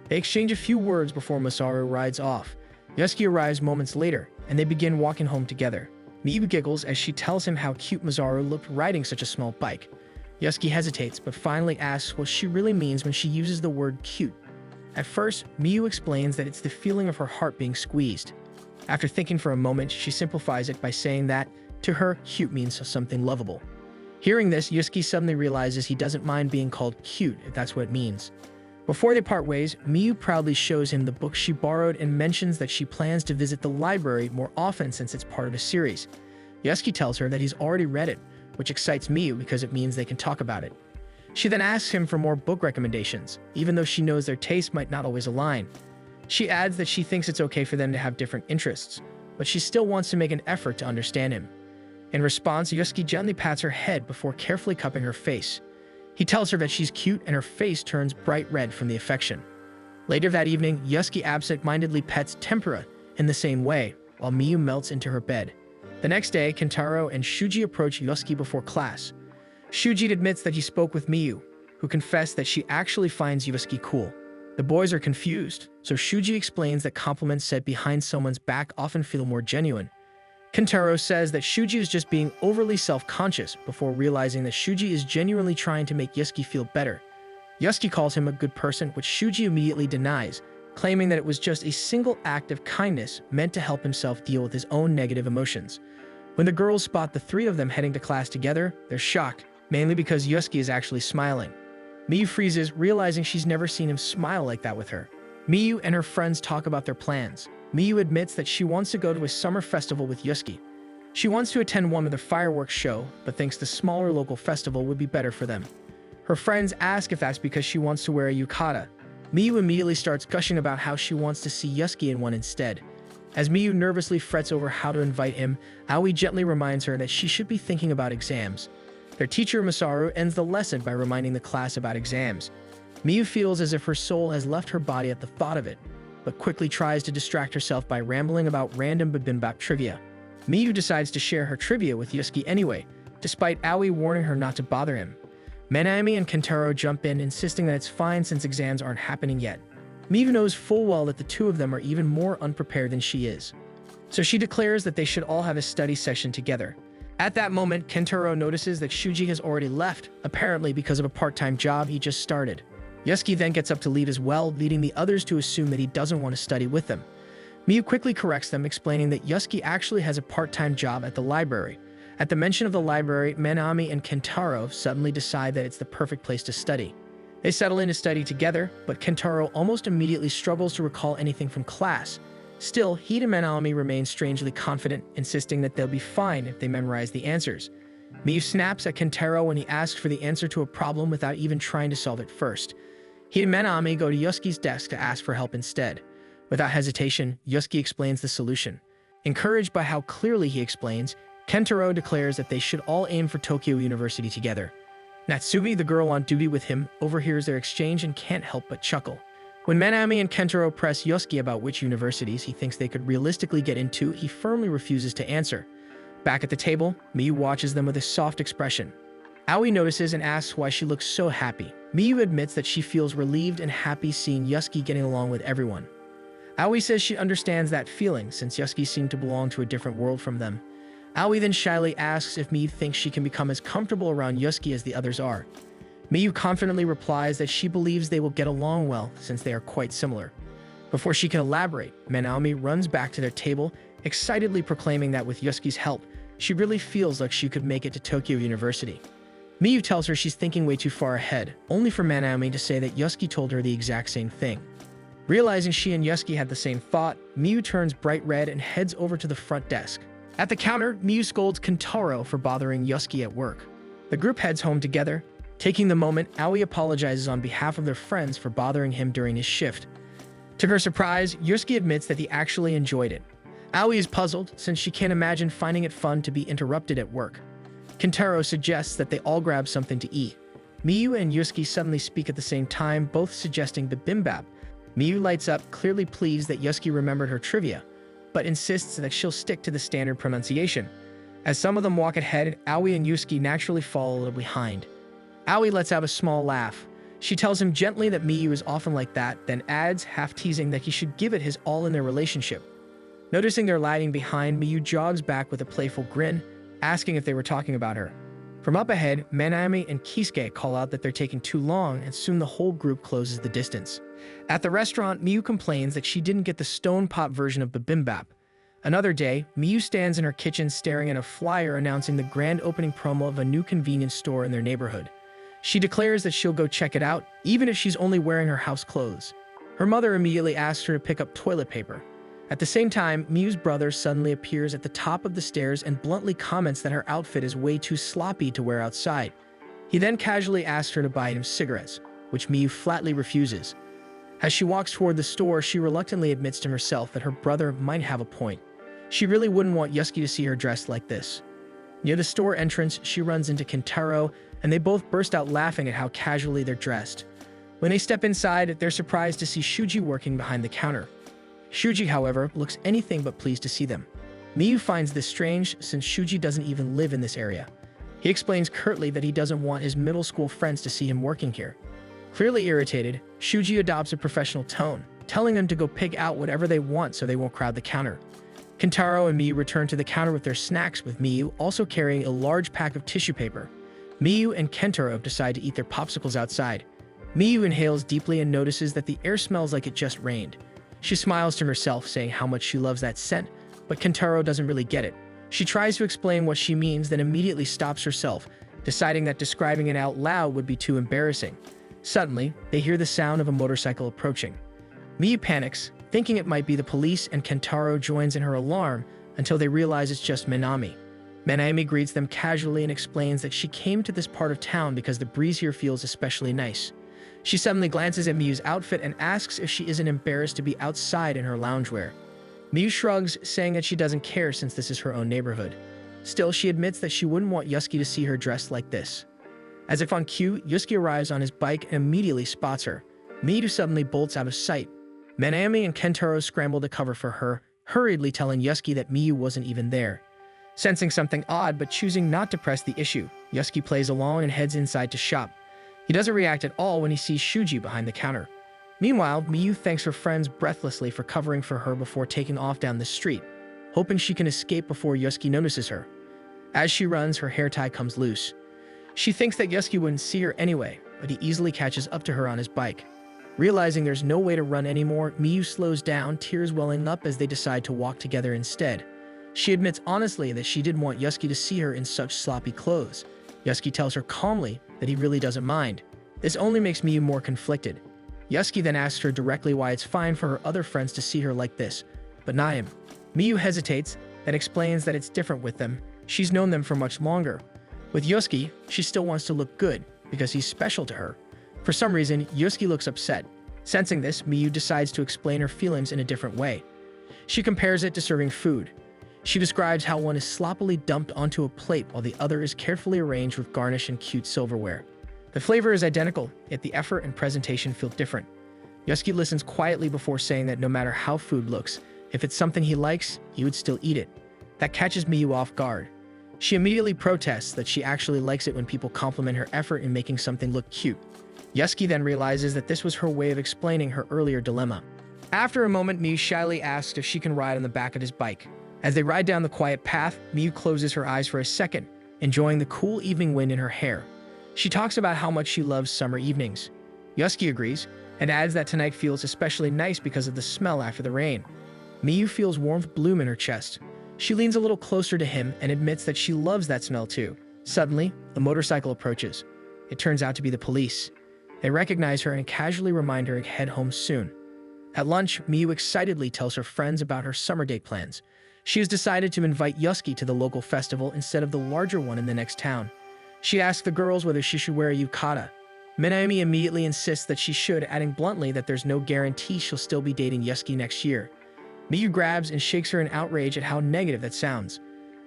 They exchange a few words before Masaru rides off. Yusuke arrives moments later, and they begin walking home together. Miyu giggles as she tells him how cute Masaru looked riding such a small bike. Yusuke hesitates, but finally asks what she really means when she uses the word cute. At first, Miyu explains that it's the feeling of her heart being squeezed. After thinking for a moment, she simplifies it by saying that, to her, cute means something lovable. Hearing this, Yusuke suddenly realizes he doesn't mind being called cute if that's what it means. Before they part ways, Miyu proudly shows him the book she borrowed and mentions that she plans to visit the library more often since it's part of a series. Yusuke tells her that he's already read it, which excites Miyu because it means they can talk about it. She then asks him for more book recommendations, even though she knows their tastes might not always align. She adds that she thinks it's okay for them to have different interests, but she still wants to make an effort to understand him. In response, Yusuke gently pats her head before carefully cupping her face. He tells her that she's cute and her face turns bright red from the affection. Later that evening, Yusuke absent-mindedly pets Tempura in the same way, while Miyu melts into her bed. The next day, Kentaro and Shuji approach Yusuke before class. Shuji admits that he spoke with Miyu. who confessed that she actually finds Yusuke cool. The boys are confused, so Shuji explains that compliments said behind someone's back often feel more genuine. Kentaro says that Shuji is just being overly self-conscious before realizing that Shuji is genuinely trying to make Yusuke feel better. Yusuke calls him a good person, which Shuji immediately denies, claiming that it was just a single act of kindness meant to help himself deal with his own negative emotions. When the girls spot the three of them heading to class together, they're shocked, mainly because Yusuke is actually smiling. Miyu freezes, realizing she's never seen him smile like that with her. Miyu and her friends talk about their plans. Miyu admits that she wants to go to a summer festival with Yusuke. She wants to attend one with a fireworks show, but thinks the smaller local festival would be better for them. Her friends ask if that's because she wants to wear a yukata. Miyu immediately starts gushing about how she wants to see Yusuke in one instead. As Miyu nervously frets over how to invite him, Aoi gently reminds her that she should be thinking about exams. Their teacher Masaru ends the lesson by reminding the class about exams. Miyu feels as if her soul has left her body at the thought of it, but quickly tries to distract herself by rambling about random bibimbap trivia. Miyu decides to share her trivia with Yusuke anyway, despite Aoi warning her not to bother him. Manami and Kentaro jump in, insisting that it's fine since exams aren't happening yet. Miyu knows full well that the two of them are even more unprepared than she is, so she declares that they should all have a study session together. At that moment, Kentaro notices that Shuji has already left, apparently because of a part-time job he just started. Yusuke then gets up to leave as well, leading the others to assume that he doesn't want to study with them. Miyu quickly corrects them, explaining that Yusuke actually has a part-time job at the library. At the mention of the library, Manami and Kentaro suddenly decide that it's the perfect place to study. They settle in to study together, but Kentaro almost immediately struggles to recall anything from class. Still, he and Manami remain strangely confident, insisting that they'll be fine if they memorize the answers. Miyu snaps at Kentaro when he asks for the answer to a problem without even trying to solve it first. He and Manami go to Yusuke's desk to ask for help instead. Without hesitation, Yusuke explains the solution. Encouraged by how clearly he explains, Kentaro declares that they should all aim for Tokyo University together. Natsume, the girl on duty with him, overhears their exchange and can't help but chuckle. When Manami and Kentaro press Yusuke about which universities he thinks they could realistically get into, he firmly refuses to answer. Back at the table, Miyu watches them with a soft expression. Aoi notices and asks why she looks so happy. Miyu admits that she feels relieved and happy seeing Yusuke getting along with everyone. Aoi says she understands that feeling since Yusuke seemed to belong to a different world from them. Aoi then shyly asks if Miyu thinks she can become as comfortable around Yusuke as the others are. Miyu confidently replies that she believes they will get along well since they are quite similar. Before she can elaborate, Manami runs back to their table, excitedly proclaiming that with Yusuke's help, she really feels like she could make it to Tokyo University. Miyu tells her she's thinking way too far ahead, only for Manami to say that Yusuke told her the exact same thing. Realizing she and Yusuke had the same thought, Miyu turns bright red and heads over to the front desk. At the counter, Miyu scolds Kentaro for bothering Yusuke at work. The group heads home together. Taking the moment, Aoi apologizes on behalf of their friends for bothering him during his shift. To her surprise, Yusuke admits that he actually enjoyed it. Aoi is puzzled since she can't imagine finding it fun to be interrupted at work. Kentaro suggests that they all grab something to eat. Miyu and Yusuke suddenly speak at the same time, both suggesting bibimbap. Miyu lights up, clearly pleased that Yusuke remembered her trivia, but insists that she'll stick to the standard pronunciation. As some of them walk ahead, Aoi and Yusuke naturally fall a little behind. Aoi lets out a small laugh. She tells him gently that Miyu is often like that, then adds, half teasing, that he should give it his all in their relationship. Noticing they're lagging behind, Miyu jogs back with a playful grin, asking if they were talking about her. From up ahead, Manami and Kisuke call out that they're taking too long, and soon the whole group closes the distance. At the restaurant, Miyu complains that she didn't get the stone pot version of bibimbap. Another day, Miyu stands in her kitchen staring at a flyer announcing the grand opening promo of a new convenience store in their neighborhood. She declares that she'll go check it out, even if she's only wearing her house clothes. Her mother immediately asks her to pick up toilet paper. At the same time, Miyu's brother suddenly appears at the top of the stairs and bluntly comments that her outfit is way too sloppy to wear outside. He then casually asks her to buy him cigarettes, which Miyu flatly refuses. As she walks toward the store, she reluctantly admits to herself that her brother might have a point. She really wouldn't want Yusuke to see her dressed like this. Near the store entrance, she runs into Kentaro, and they both burst out laughing at how casually they're dressed. When they step inside, they're surprised to see Shuji working behind the counter. Shuji, however, looks anything but pleased to see them. Miyu finds this strange since Shuji doesn't even live in this area. He explains curtly that he doesn't want his middle school friends to see him working here. Clearly irritated, Shuji adopts a professional tone, telling them to go pick out whatever they want so they won't crowd the counter. Kentaro and Miyu return to the counter with their snacks, with Miyu also carrying a large pack of tissue paper. Miyu and Kentaro decide to eat their popsicles outside. Miyu inhales deeply and notices that the air smells like it just rained. She smiles to herself, saying how much she loves that scent, but Kentaro doesn't really get it. She tries to explain what she means, then immediately stops herself, deciding that describing it out loud would be too embarrassing. Suddenly, they hear the sound of a motorcycle approaching. Miyu panics, thinking it might be the police, and Kentaro joins in her alarm until they realize it's just Minami. Minami greets them casually and explains that she came to this part of town because the breeze here feels especially nice. She suddenly glances at Miyu's outfit and asks if she isn't embarrassed to be outside in her loungewear. Miyu shrugs, saying that she doesn't care since this is her own neighborhood. Still, she admits that she wouldn't want Yusuke to see her dressed like this. As if on cue, Yusuke arrives on his bike and immediately spots her. Miyu suddenly bolts out of sight. Minami and Kentaro scramble to cover for her, hurriedly telling Yusuke that Miyu wasn't even there. Sensing something odd but choosing not to press the issue, Yusuke plays along and heads inside to shop. He doesn't react at all when he sees Shuji behind the counter. Meanwhile, Miyu thanks her friends breathlessly for covering for her before taking off down the street, hoping she can escape before Yusuke notices her. As she runs, her hair tie comes loose. She thinks that Yusuke wouldn't see her anyway, but he easily catches up to her on his bike. Realizing there's no way to run anymore, Miyu slows down, tears welling up as they decide to walk together instead. She admits honestly that she didn't want Yusuke to see her in such sloppy clothes. Yusuke tells her calmly that he really doesn't mind. This only makes Miyu more conflicted. Yusuke then asks her directly why it's fine for her other friends to see her like this, but not him. Miyu hesitates, then explains that it's different with them. She's known them for much longer. With Yusuke, she still wants to look good, because he's special to her. For some reason, Yusuke looks upset. Sensing this, Miyu decides to explain her feelings in a different way. She compares it to serving food. She describes how one is sloppily dumped onto a plate while the other is carefully arranged with garnish and cute silverware. The flavor is identical, yet the effort and presentation feel different. Yusuke listens quietly before saying that no matter how food looks, if it's something he likes, he would still eat it. That catches Miyu off guard. She immediately protests that she actually likes it when people compliment her effort in making something look cute. Yusuke then realizes that this was her way of explaining her earlier dilemma. After a moment, Miyu shyly asks if she can ride on the back of his bike. As they ride down the quiet path, Miyu closes her eyes for a second, enjoying the cool evening wind in her hair. She talks about how much she loves summer evenings. Yusuke agrees, and adds that tonight feels especially nice because of the smell after the rain. Miyu feels warmth bloom in her chest. She leans a little closer to him and admits that she loves that smell too. Suddenly, a motorcycle approaches. It turns out to be the police. They recognize her and casually remind her to head home soon. At lunch, Miyu excitedly tells her friends about her summer date plans. She has decided to invite Yusuke to the local festival instead of the larger one in the next town. She asks the girls whether she should wear a yukata. Minami immediately insists that she should, adding bluntly that there's no guarantee she'll still be dating Yusuke next year. Miyu grabs and shakes her in outrage at how negative that sounds.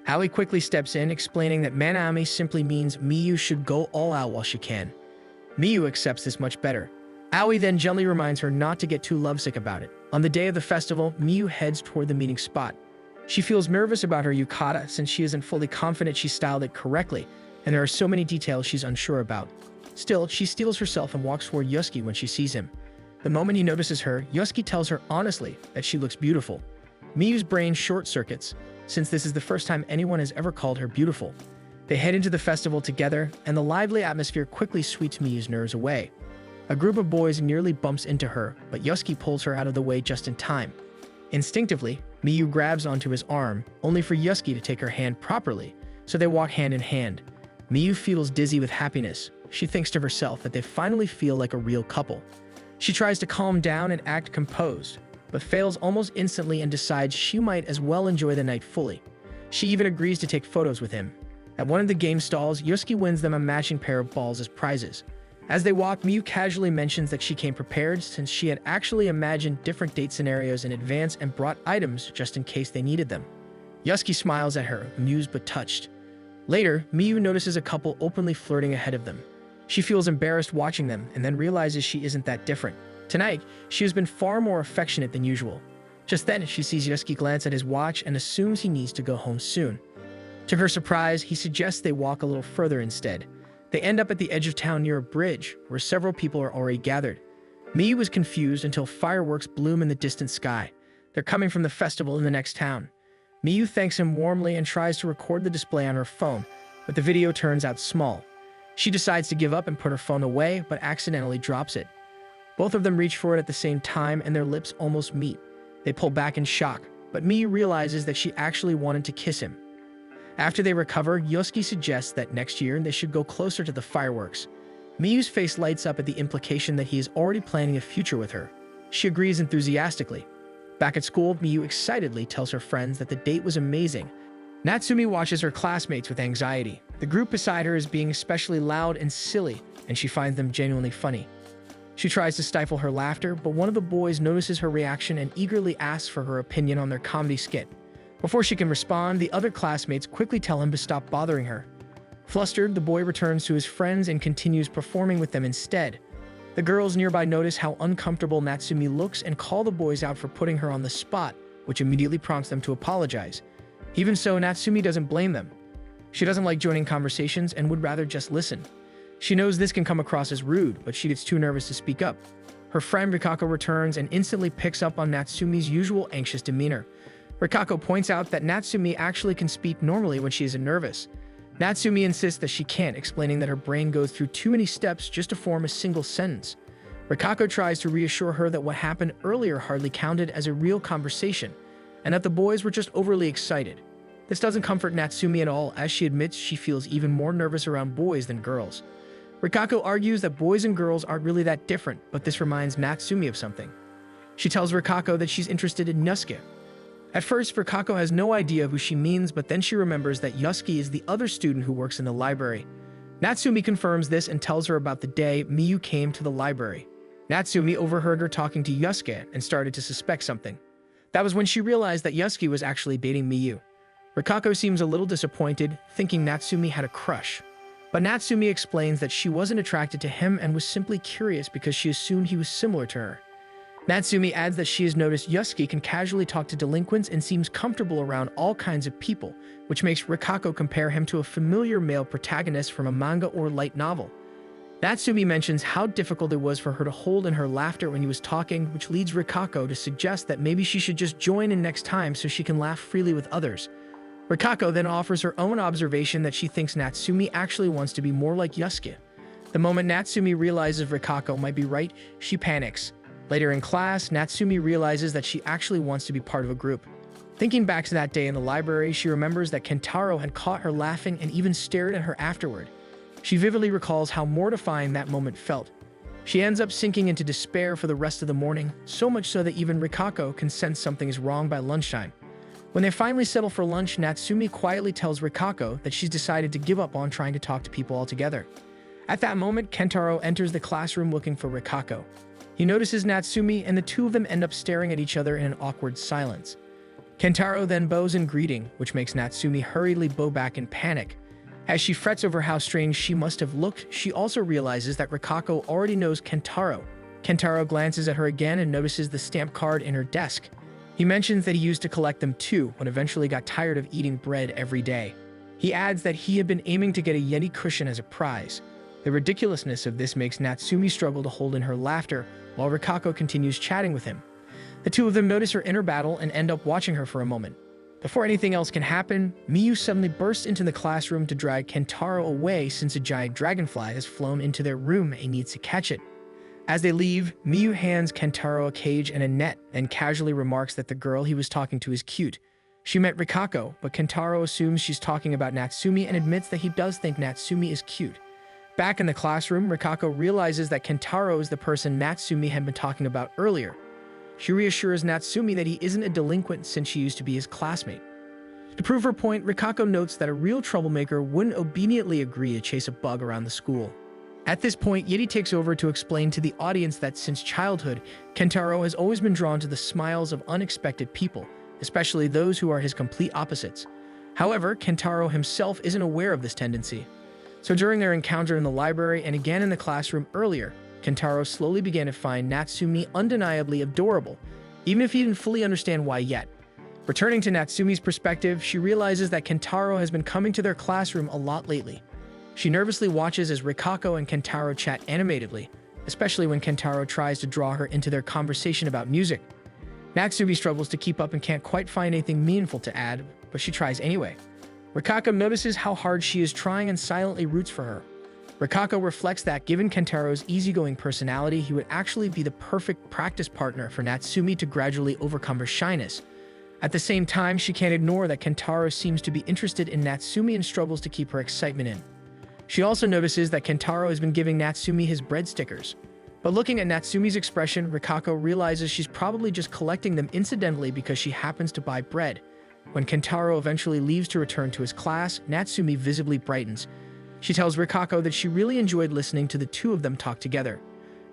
Aoi quickly steps in, explaining that Minami simply means Miyu should go all out while she can. Miyu accepts this much better. Aoi then gently reminds her not to get too lovesick about it. On the day of the festival, Miyu heads toward the meeting spot. She feels nervous about her yukata since she isn't fully confident she styled it correctly, and there are so many details she's unsure about. Still, she steels herself and walks toward Yusuke when she sees him. The moment he notices her, Yusuke tells her honestly that she looks beautiful. Miyu's brain short-circuits, since this is the first time anyone has ever called her beautiful. They head into the festival together, and the lively atmosphere quickly sweeps Miyu's nerves away. A group of boys nearly bumps into her, but Yusuke pulls her out of the way just in time. Instinctively, Miyu grabs onto his arm, only for Yusuke to take her hand properly, so they walk hand in hand. Miyu feels dizzy with happiness. She thinks to herself that they finally feel like a real couple. She tries to calm down and act composed, but fails almost instantly and decides she might as well enjoy the night fully. She even agrees to take photos with him. At one of the game stalls, Yusuke wins them a matching pair of balls as prizes. As they walk, Miyu casually mentions that she came prepared since she had actually imagined different date scenarios in advance and brought items just in case they needed them. Yusuke smiles at her, amused but touched. Later, Miyu notices a couple openly flirting ahead of them. She feels embarrassed watching them and then realizes she isn't that different. Tonight, she has been far more affectionate than usual. Just then, she sees Yusuke glance at his watch and assumes he needs to go home soon. To her surprise, he suggests they walk a little further instead. They end up at the edge of town near a bridge, where several people are already gathered. Miyu is confused until fireworks bloom in the distant sky. They're coming from the festival in the next town. Miyu thanks him warmly and tries to record the display on her phone, but the video turns out small. She decides to give up and put her phone away, but accidentally drops it. Both of them reach for it at the same time and their lips almost meet. They pull back in shock, but Miyu realizes that she actually wanted to kiss him. After they recover, Yosuke suggests that next year they should go closer to the fireworks. Miyu's face lights up at the implication that he is already planning a future with her. She agrees enthusiastically. Back at school, Miyu excitedly tells her friends that the date was amazing. Natsumi watches her classmates with anxiety. The group beside her is being especially loud and silly, and she finds them genuinely funny. She tries to stifle her laughter, but one of the boys notices her reaction and eagerly asks for her opinion on their comedy skit. Before she can respond, the other classmates quickly tell him to stop bothering her. Flustered, the boy returns to his friends and continues performing with them instead. The girls nearby notice how uncomfortable Natsumi looks and call the boys out for putting her on the spot, which immediately prompts them to apologize. Even so, Natsumi doesn't blame them. She doesn't like joining conversations and would rather just listen. She knows this can come across as rude, but she gets too nervous to speak up. Her friend Rikako returns and instantly picks up on Natsumi's usual anxious demeanor. Rikako points out that Natsumi actually can speak normally when she isn't nervous. Natsumi insists that she can't, explaining that her brain goes through too many steps just to form a single sentence. Rikako tries to reassure her that what happened earlier hardly counted as a real conversation, and that the boys were just overly excited. This doesn't comfort Natsumi at all, as she admits she feels even more nervous around boys than girls. Rikako argues that boys and girls aren't really that different, but this reminds Natsumi of something. She tells Rikako that she's interested in Yosuke. At first, Rikako has no idea who she means, but then she remembers that Yosuke is the other student who works in the library. Natsumi confirms this and tells her about the day Miyu came to the library. Natsumi overheard her talking to Yosuke and started to suspect something. That was when she realized that Yosuke was actually dating Miyu. Rikako seems a little disappointed, thinking Natsumi had a crush. But Natsumi explains that she wasn't attracted to him and was simply curious because she assumed he was similar to her. Natsumi adds that she has noticed Yosuke can casually talk to delinquents and seems comfortable around all kinds of people, which makes Rikako compare him to a familiar male protagonist from a manga or light novel. Natsumi mentions how difficult it was for her to hold in her laughter when he was talking, which leads Rikako to suggest that maybe she should just join in next time so she can laugh freely with others. Rikako then offers her own observation that she thinks Natsumi actually wants to be more like Yosuke. The moment Natsumi realizes Rikako might be right, she panics. Later in class, Natsumi realizes that she actually wants to be part of a group. Thinking back to that day in the library, she remembers that Kentaro had caught her laughing and even stared at her afterward. She vividly recalls how mortifying that moment felt. She ends up sinking into despair for the rest of the morning, so much so that even Rikako can sense something is wrong by lunchtime. When they finally settle for lunch, Natsumi quietly tells Rikako that she's decided to give up on trying to talk to people altogether. At that moment, Kentaro enters the classroom looking for Rikako. He notices Natsumi, and the two of them end up staring at each other in an awkward silence. Kentaro then bows in greeting, which makes Natsumi hurriedly bow back in panic. As she frets over how strange she must have looked, she also realizes that Rikako already knows Kentaro. Kentaro glances at her again and notices the stamp card in her desk. He mentions that he used to collect them too, when eventually got tired of eating bread every day. He adds that he had been aiming to get a Yeti cushion as a prize. The ridiculousness of this makes Natsumi struggle to hold in her laughter, while Rikako continues chatting with him. The two of them notice her inner battle and end up watching her for a moment. Before anything else can happen, Miyu suddenly bursts into the classroom to drag Kentaro away since a giant dragonfly has flown into their room and needs to catch it. As they leave, Miyu hands Kentaro a cage and a net and casually remarks that the girl he was talking to is cute. She meant Rikako, but Kentaro assumes she's talking about Natsumi and admits that he does think Natsumi is cute. Back in the classroom, Rikako realizes that Kentaro is the person Natsumi had been talking about earlier. She reassures Natsumi that he isn't a delinquent since she used to be his classmate. To prove her point, Rikako notes that a real troublemaker wouldn't obediently agree to chase a bug around the school. At this point, Yeti takes over to explain to the audience that since childhood, Kentaro has always been drawn to the smiles of unexpected people, especially those who are his complete opposites. However, Kentaro himself isn't aware of this tendency. So during their encounter in the library and again in the classroom earlier, Kentaro slowly began to find Natsumi undeniably adorable, even if he didn't fully understand why yet. Returning to Natsumi's perspective, she realizes that Kentaro has been coming to their classroom a lot lately. She nervously watches as Rikako and Kentaro chat animatedly, especially when Kentaro tries to draw her into their conversation about music. Natsumi struggles to keep up and can't quite find anything meaningful to add, but she tries anyway. Rikako notices how hard she is trying and silently roots for her. Rikako reflects that given Kentaro's easygoing personality, he would actually be the perfect practice partner for Natsumi to gradually overcome her shyness. At the same time, she can't ignore that Kentaro seems to be interested in Natsumi and struggles to keep her excitement in. She also notices that Kentaro has been giving Natsumi his bread stickers. But looking at Natsumi's expression, Rikako realizes she's probably just collecting them incidentally because she happens to buy bread. When Kentaro eventually leaves to return to his class, Natsumi visibly brightens. She tells Rikako that she really enjoyed listening to the two of them talk together.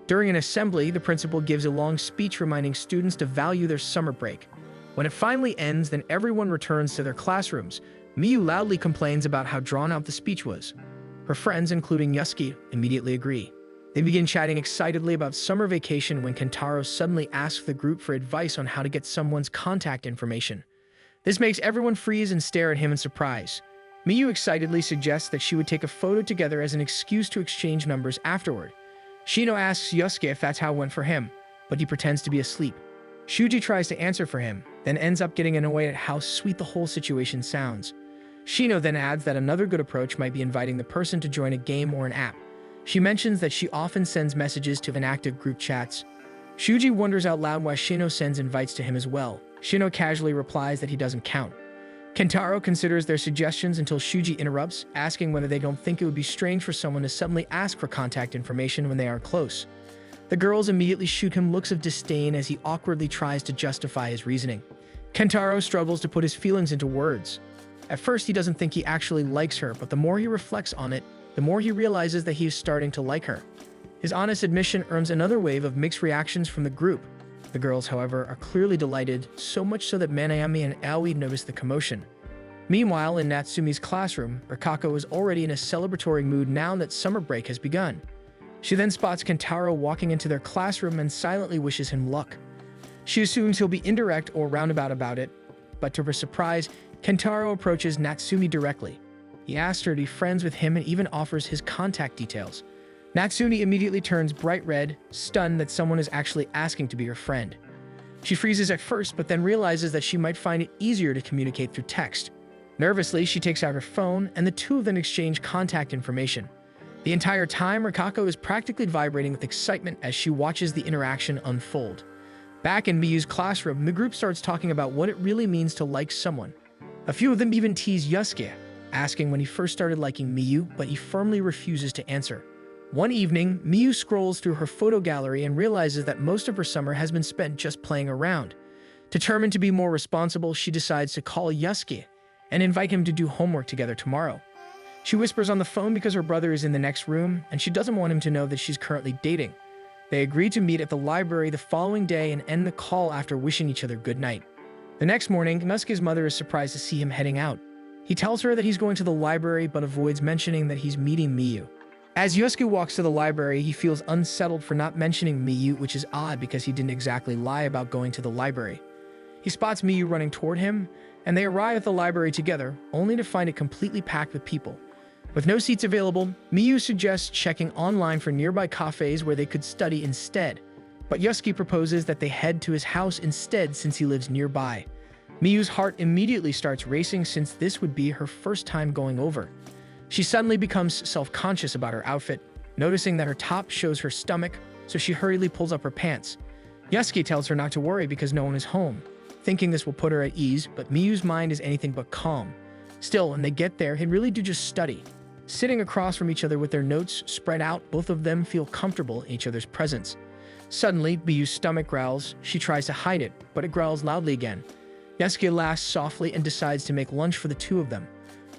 During an assembly, the principal gives a long speech reminding students to value their summer break. When it finally ends, then everyone returns to their classrooms. Miyu loudly complains about how drawn out the speech was. Her friends, including Yusuke, immediately agree. They begin chatting excitedly about summer vacation when Kentaro suddenly asks the group for advice on how to get someone's contact information. This makes everyone freeze and stare at him in surprise. Miyu excitedly suggests that she would take a photo together as an excuse to exchange numbers afterward. Shino asks Yusuke if that's how it went for him, but he pretends to be asleep. Shuji tries to answer for him, then ends up getting annoyed at how sweet the whole situation sounds. Shino then adds that another good approach might be inviting the person to join a game or an app. She mentions that she often sends messages to inactive group chats. Shuji wonders out loud why Shino sends invites to him as well. Shino casually replies that he doesn't count. Kentaro considers their suggestions until Shuji interrupts, asking whether they don't think it would be strange for someone to suddenly ask for contact information when they are close. The girls immediately shoot him looks of disdain as he awkwardly tries to justify his reasoning. Kentaro struggles to put his feelings into words. At first, he doesn't think he actually likes her, but the more he reflects on it, the more he realizes that he is starting to like her. His honest admission earns another wave of mixed reactions from the group. The girls, however, are clearly delighted, so much so that Manayami and Aoi notice the commotion. Meanwhile, in Natsumi's classroom, Rikako is already in a celebratory mood now that summer break has begun. She then spots Kentaro walking into their classroom and silently wishes him luck. She assumes he'll be indirect or roundabout about it, but to her surprise, Kentaro approaches Natsumi directly. He asks her to be friends with him and even offers his contact details. Natsumi immediately turns bright red, stunned that someone is actually asking to be her friend. She freezes at first, but then realizes that she might find it easier to communicate through text. Nervously, she takes out her phone, and the two of them exchange contact information. The entire time, Rikako is practically vibrating with excitement as she watches the interaction unfold. Back in Miyu's classroom, the group starts talking about what it really means to like someone. A few of them even tease Yusuke, asking when he first started liking Miyu, but he firmly refuses to answer. One evening, Miyu scrolls through her photo gallery and realizes that most of her summer has been spent just playing around. Determined to be more responsible, she decides to call Yusuke and invite him to do homework together tomorrow. She whispers on the phone because her brother is in the next room, and she doesn't want him to know that she's currently dating. They agree to meet at the library the following day and end the call after wishing each other good night. The next morning, Yusuke's mother is surprised to see him heading out. He tells her that he's going to the library but avoids mentioning that he's meeting Miyu. As Yusuke walks to the library, he feels unsettled for not mentioning Miyu, which is odd because he didn't exactly lie about going to the library. He spots Miyu running toward him, and they arrive at the library together, only to find it completely packed with people. With no seats available, Miyu suggests checking online for nearby cafes where they could study instead. But Yusuke proposes that they head to his house instead since he lives nearby. Miyu's heart immediately starts racing since this would be her first time going over. She suddenly becomes self-conscious about her outfit, noticing that her top shows her stomach, so she hurriedly pulls up her pants. Yusuke tells her not to worry because no one is home, thinking this will put her at ease, but Miyu's mind is anything but calm. Still, when they get there, they really do just study. Sitting across from each other with their notes spread out, both of them feel comfortable in each other's presence. Suddenly, Miyu's stomach growls. She tries to hide it, but it growls loudly again. Yusuke laughs softly and decides to make lunch for the two of them.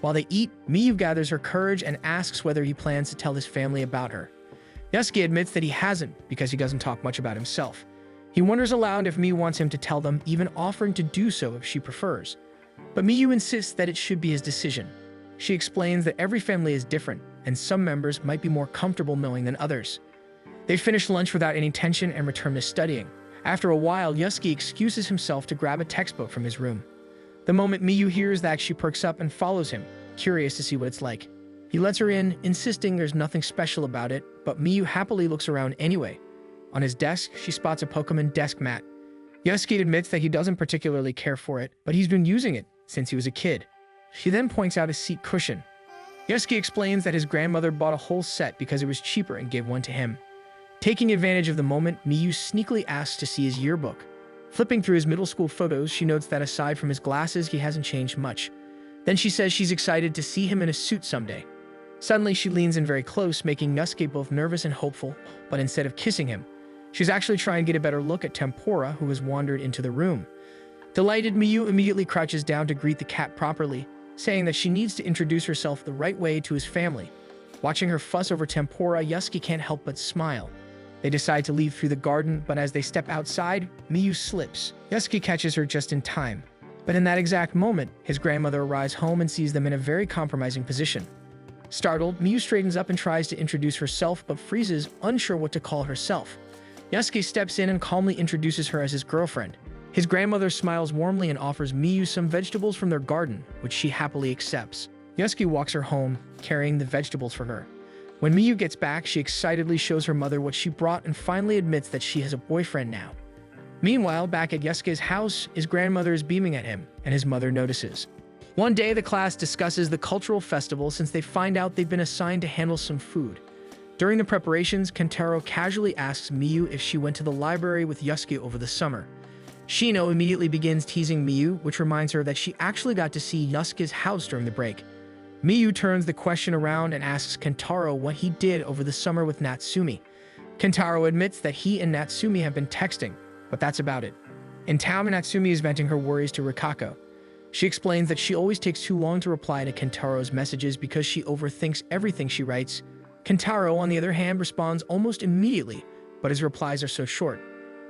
While they eat, Miyu gathers her courage and asks whether he plans to tell his family about her. Yusuke admits that he hasn't because he doesn't talk much about himself. He wonders aloud if Miyu wants him to tell them, even offering to do so if she prefers. But Miyu insists that it should be his decision. She explains that every family is different, and some members might be more comfortable knowing than others. They finish lunch without any tension and return to studying. After a while, Yusuke excuses himself to grab a textbook from his room. The moment Miyu hears that, she perks up and follows him, curious to see what it's like. He lets her in, insisting there's nothing special about it, but Miyu happily looks around anyway. On his desk, she spots a Pokemon desk mat. Yasuke admits that he doesn't particularly care for it, but he's been using it since he was a kid. She then points out a seat cushion. Yasuke explains that his grandmother bought a whole set because it was cheaper and gave one to him. Taking advantage of the moment, Miyu sneakily asks to see his yearbook. Flipping through his middle school photos, she notes that aside from his glasses, he hasn't changed much. Then she says she's excited to see him in a suit someday. Suddenly, she leans in very close, making Yasuke both nervous and hopeful, but instead of kissing him, she's actually trying to get a better look at Tempura, who has wandered into the room. Delighted, Miyu immediately crouches down to greet the cat properly, saying that she needs to introduce herself the right way to his family. Watching her fuss over Tempura, Yasuke can't help but smile. They decide to leave through the garden, but as they step outside, Miyu slips. Yasuke catches her just in time. But in that exact moment, his grandmother arrives home and sees them in a very compromising position. Startled, Miyu straightens up and tries to introduce herself, but freezes, unsure what to call herself. Yasuke steps in and calmly introduces her as his girlfriend. His grandmother smiles warmly and offers Miyu some vegetables from their garden, which she happily accepts. Yasuke walks her home, carrying the vegetables for her. When Miyu gets back, she excitedly shows her mother what she brought and finally admits that she has a boyfriend now. Meanwhile, back at Yasuke's house, his grandmother is beaming at him, and his mother notices. One day, the class discusses the cultural festival since they find out they've been assigned to handle some food. During the preparations, Kentaro casually asks Miyu if she went to the library with Yasuke over the summer. Shino immediately begins teasing Miyu, which reminds her that she actually got to see Yasuke's house during the break. Miyu turns the question around and asks Kentaro what he did over the summer with Natsumi. Kentaro admits that he and Natsumi have been texting, but that's about it. In town, Natsumi is venting her worries to Rikako. She explains that she always takes too long to reply to Kentaro's messages because she overthinks everything she writes. Kentaro, on the other hand, responds almost immediately, but his replies are so short.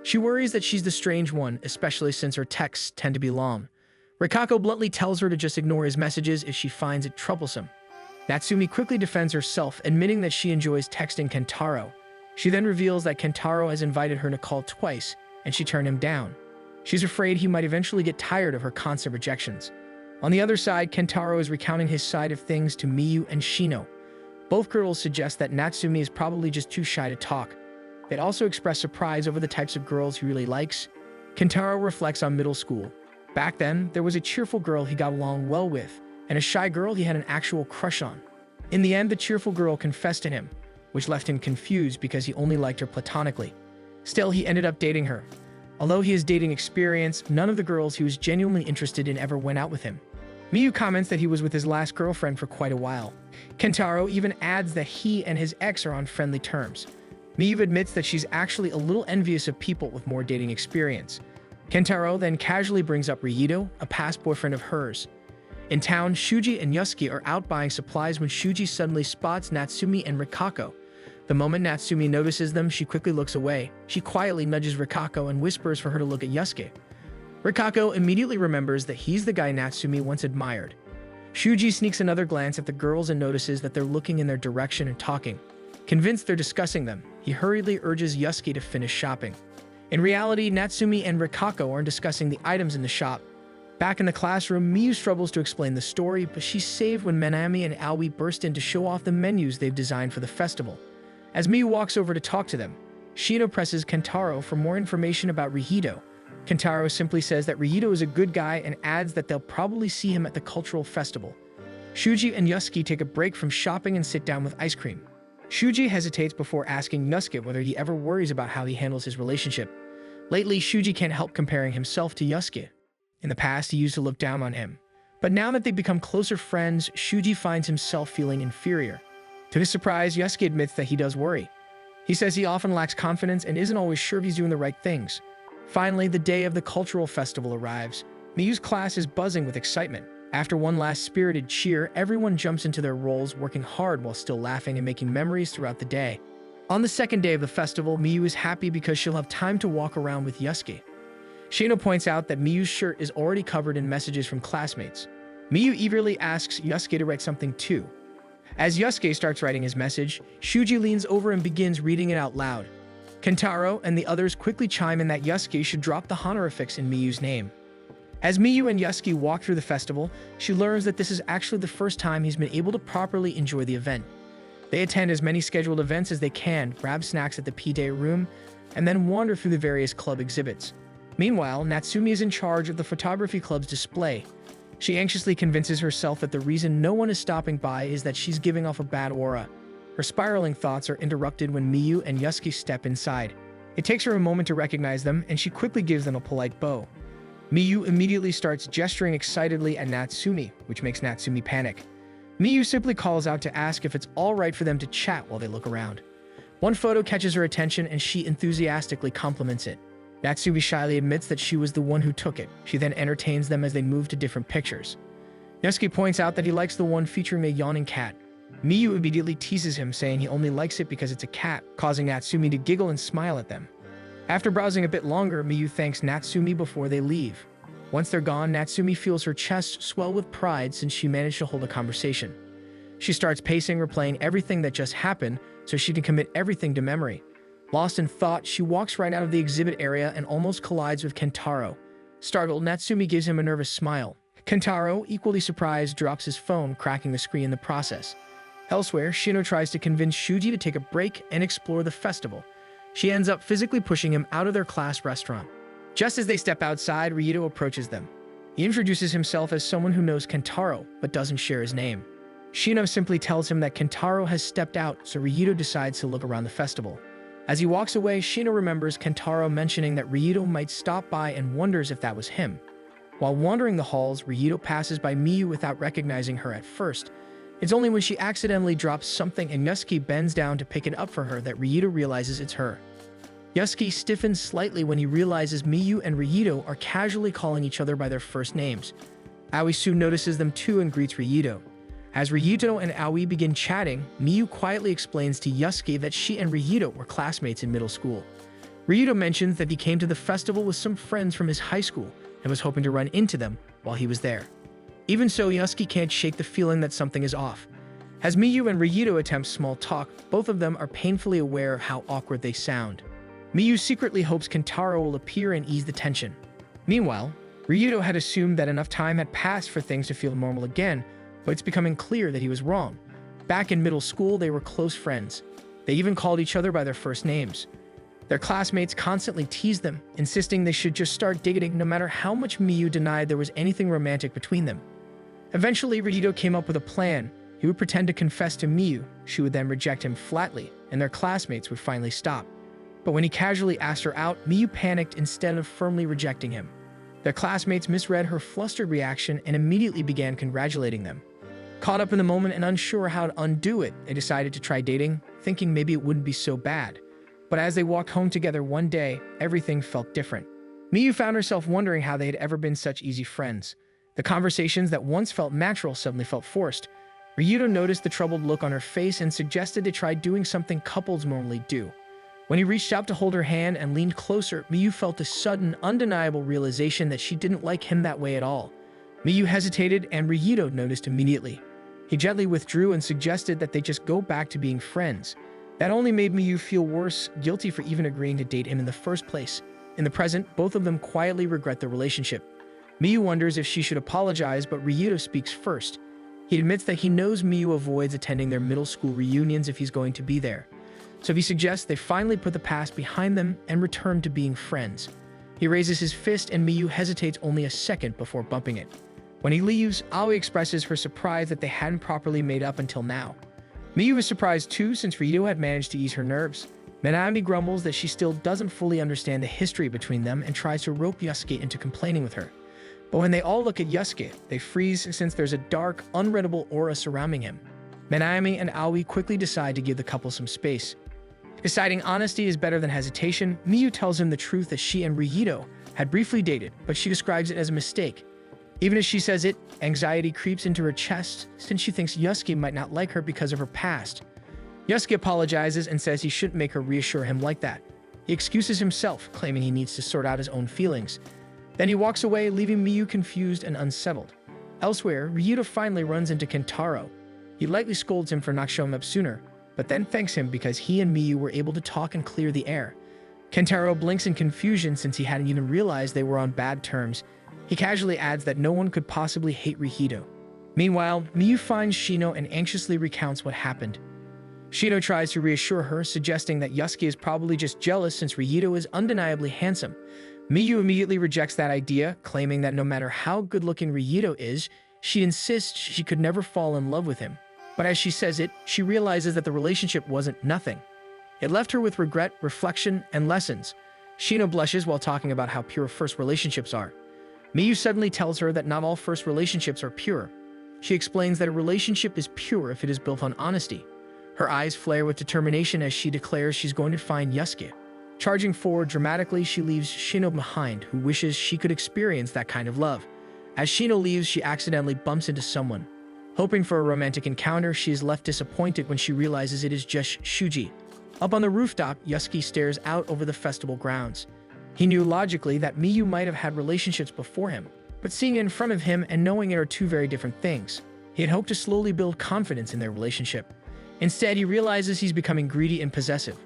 She worries that she's the strange one, especially since her texts tend to be long. Rikako bluntly tells her to just ignore his messages if she finds it troublesome. Natsumi quickly defends herself, admitting that she enjoys texting Kentaro. She then reveals that Kentaro has invited her to call twice, and she turned him down. She's afraid he might eventually get tired of her constant rejections. On the other side, Kentaro is recounting his side of things to Miyu and Shino. Both girls suggest that Natsumi is probably just too shy to talk. They also express surprise over the types of girls he really likes. Kentaro reflects on middle school. Back then, there was a cheerful girl he got along well with, and a shy girl he had an actual crush on. In the end, the cheerful girl confessed to him, which left him confused because he only liked her platonically. Still, he ended up dating her. Although he has dating experience, none of the girls he was genuinely interested in ever went out with him. Miyu comments that he was with his last girlfriend for quite a while. Kentaro even adds that he and his ex are on friendly terms. Miyu admits that she's actually a little envious of people with more dating experience. Kentaro then casually brings up Ryudo, a past boyfriend of hers. In town, Shuji and Yasuke are out buying supplies when Shuji suddenly spots Natsumi and Rikako. The moment Natsumi notices them, she quickly looks away. She quietly nudges Rikako and whispers for her to look at Yasuke. Rikako immediately remembers that he's the guy Natsumi once admired. Shuji sneaks another glance at the girls and notices that they're looking in their direction and talking. Convinced they're discussing them, he hurriedly urges Yasuke to finish shopping. In reality, Natsumi and Rikako are discussing the items in the shop. Back in the classroom, Miyu struggles to explain the story, but she's saved when Manami and Aoi burst in to show off the menus they've designed for the festival. As Miyu walks over to talk to them, Shino presses Kentaro for more information about Rihido. Kentaro simply says that Rihido is a good guy and adds that they'll probably see him at the cultural festival. Shuji and Yasuke take a break from shopping and sit down with ice cream. Shuji hesitates before asking Yasuke whether he ever worries about how he handles his relationship. Lately, Shuji can't help comparing himself to Yasuke. In the past, he used to look down on him. But now that they've become closer friends, Shuji finds himself feeling inferior. To his surprise, Yasuke admits that he does worry. He says he often lacks confidence and isn't always sure if he's doing the right things. Finally, the day of the cultural festival arrives. Miyu's class is buzzing with excitement. After one last spirited cheer, everyone jumps into their roles, working hard while still laughing and making memories throughout the day. On the second day of the festival, Miyu is happy because she'll have time to walk around with Yasuke. Shino points out that Miyu's shirt is already covered in messages from classmates. Miyu eagerly asks Yasuke to write something too. As Yasuke starts writing his message, Shuji leans over and begins reading it out loud. Kentaro and the others quickly chime in that Yasuke should drop the honorifics in Miyu's name. As Miyu and Yusuke walk through the festival, she learns that this is actually the first time he's been able to properly enjoy the event. They attend as many scheduled events as they can, grab snacks at the P-Day room, and then wander through the various club exhibits. Meanwhile, Natsumi is in charge of the photography club's display. She anxiously convinces herself that the reason no one is stopping by is that she's giving off a bad aura. Her spiraling thoughts are interrupted when Miyu and Yusuke step inside. It takes her a moment to recognize them, and she quickly gives them a polite bow. Miyu immediately starts gesturing excitedly at Natsumi, which makes Natsumi panic. Miyu simply calls out to ask if it's all right for them to chat while they look around. One photo catches her attention and she enthusiastically compliments it. Natsumi shyly admits that she was the one who took it. She then entertains them as they move to different pictures. Yusuke points out that he likes the one featuring a yawning cat. Miyu immediately teases him, saying he only likes it because it's a cat, causing Natsumi to giggle and smile at them. After browsing a bit longer, Miyu thanks Natsumi before they leave. Once they're gone, Natsumi feels her chest swell with pride since she managed to hold a conversation. She starts pacing, replaying everything that just happened so she can commit everything to memory. Lost in thought, she walks right out of the exhibit area and almost collides with Kentaro. Startled, Natsumi gives him a nervous smile. Kentaro, equally surprised, drops his phone, cracking the screen in the process. Elsewhere, Shino tries to convince Shuji to take a break and explore the festival. She ends up physically pushing him out of their class restaurant. Just as they step outside, Ryuto approaches them. He introduces himself as someone who knows Kentaro, but doesn't share his name. Shino simply tells him that Kentaro has stepped out, so Ryuto decides to look around the festival. As he walks away, Shino remembers Kentaro mentioning that Ryuto might stop by and wonders if that was him. While wandering the halls, Ryuto passes by Miyu without recognizing her at first. It's only when she accidentally drops something and Yusuke bends down to pick it up for her that Ryuto realizes it's her. Yusuke stiffens slightly when he realizes Miyu and Ryuto are casually calling each other by their first names. Aoi soon notices them too and greets Ryuto. As Ryuto and Aoi begin chatting, Miyu quietly explains to Yusuke that she and Ryuto were classmates in middle school. Ryuto mentions that he came to the festival with some friends from his high school and was hoping to run into them while he was there. Even so, Yusuke can't shake the feeling that something is off. As Miyu and Ryuto attempt small talk, both of them are painfully aware how awkward they sound. Miyu secretly hopes Kentaro will appear and ease the tension. Meanwhile, Ryuto had assumed that enough time had passed for things to feel normal again, but it's becoming clear that he was wrong. Back in middle school, they were close friends. They even called each other by their first names. Their classmates constantly teased them, insisting they should just start dating no matter how much Miyu denied there was anything romantic between them. Eventually, Ryuto came up with a plan. He would pretend to confess to Miyu, she would then reject him flatly, and their classmates would finally stop. But when he casually asked her out, Miyu panicked instead of firmly rejecting him. Their classmates misread her flustered reaction and immediately began congratulating them. Caught up in the moment and unsure how to undo it, they decided to try dating, thinking maybe it wouldn't be so bad. But as they walked home together one day, everything felt different. Miyu found herself wondering how they had ever been such easy friends. The conversations that once felt natural suddenly felt forced. Ryuto noticed the troubled look on her face and suggested they try doing something couples normally do. When he reached out to hold her hand and leaned closer, Miyu felt a sudden, undeniable realization that she didn't like him that way at all. Miyu hesitated, and Ryuto noticed immediately. He gently withdrew and suggested that they just go back to being friends. That only made Miyu feel worse, guilty for even agreeing to date him in the first place. In the present, both of them quietly regret their relationship. Miyu wonders if she should apologize, but Ryuto speaks first. He admits that he knows Miyu avoids attending their middle school reunions if he's going to be there. So he suggests they finally put the past behind them and return to being friends. He raises his fist and Miyu hesitates only a second before bumping it. When he leaves, Aoi expresses her surprise that they hadn't properly made up until now. Miyu is surprised too since Ryuto had managed to ease her nerves. Minami grumbles that she still doesn't fully understand the history between them and tries to rope Yusuke into complaining with her. But when they all look at Yusuke, they freeze since there's a dark, unreadable aura surrounding him. Minami and Aoi quickly decide to give the couple some space. Deciding honesty is better than hesitation, Miyu tells him the truth that she and Ryuto had briefly dated, but she describes it as a mistake. Even as she says it, anxiety creeps into her chest since she thinks Yusuke might not like her because of her past. Yusuke apologizes and says he shouldn't make her reassure him like that. He excuses himself, claiming he needs to sort out his own feelings. Then he walks away, leaving Miyu confused and unsettled. Elsewhere, Ryuto finally runs into Kentaro. He lightly scolds him for not showing up sooner, but then thanks him because he and Miyu were able to talk and clear the air. Kentaro blinks in confusion since he hadn't even realized they were on bad terms. He casually adds that no one could possibly hate Rihito. Meanwhile, Miyu finds Shino and anxiously recounts what happened. Shino tries to reassure her, suggesting that Yasuke is probably just jealous since Rihito is undeniably handsome. Miyu immediately rejects that idea, claiming that no matter how good-looking Rihito is, she insists she could never fall in love with him. But as she says it, she realizes that the relationship wasn't nothing. It left her with regret, reflection, and lessons. Shino blushes while talking about how pure first relationships are. Miyu suddenly tells her that not all first relationships are pure. She explains that a relationship is pure if it is built on honesty. Her eyes flare with determination as she declares she's going to find Yasuke. Charging forward dramatically, she leaves Shino behind, who wishes she could experience that kind of love. As Shino leaves, she accidentally bumps into someone. Hoping for a romantic encounter, she is left disappointed when she realizes it is just Shuji. Up on the rooftop, Yasuke stares out over the festival grounds. He knew logically that Miyu might have had relationships before him, but seeing it in front of him and knowing it are two very different things. He had hoped to slowly build confidence in their relationship. Instead, he realizes he's becoming greedy and possessive.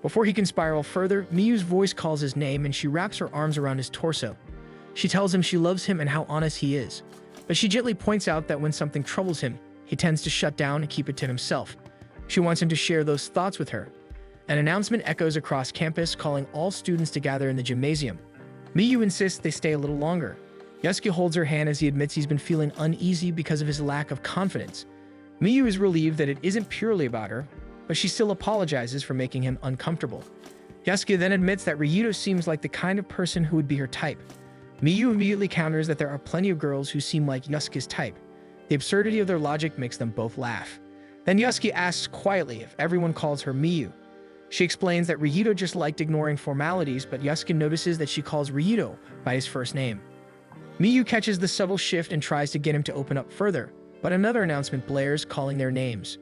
Before he can spiral further, Miyu's voice calls his name and she wraps her arms around his torso. She tells him she loves him and how honest he is. But she gently points out that when something troubles him, he tends to shut down and keep it to himself. She wants him to share those thoughts with her. An announcement echoes across campus, calling all students to gather in the gymnasium. Miyu insists they stay a little longer. Yasuke holds her hand as he admits he's been feeling uneasy because of his lack of confidence. Miyu is relieved that it isn't purely about her, but she still apologizes for making him uncomfortable. Yasuke then admits that Ryuto seems like the kind of person who would be her type. Miyu immediately counters that there are plenty of girls who seem like Yasuke's type. The absurdity of their logic makes them both laugh. Then Yasuke asks quietly if everyone calls her Miyu. She explains that Ryuto just liked ignoring formalities, but Yasuke notices that she calls Ryuto by his first name. Miyu catches the subtle shift and tries to get him to open up further, but another announcement blares, calling their names.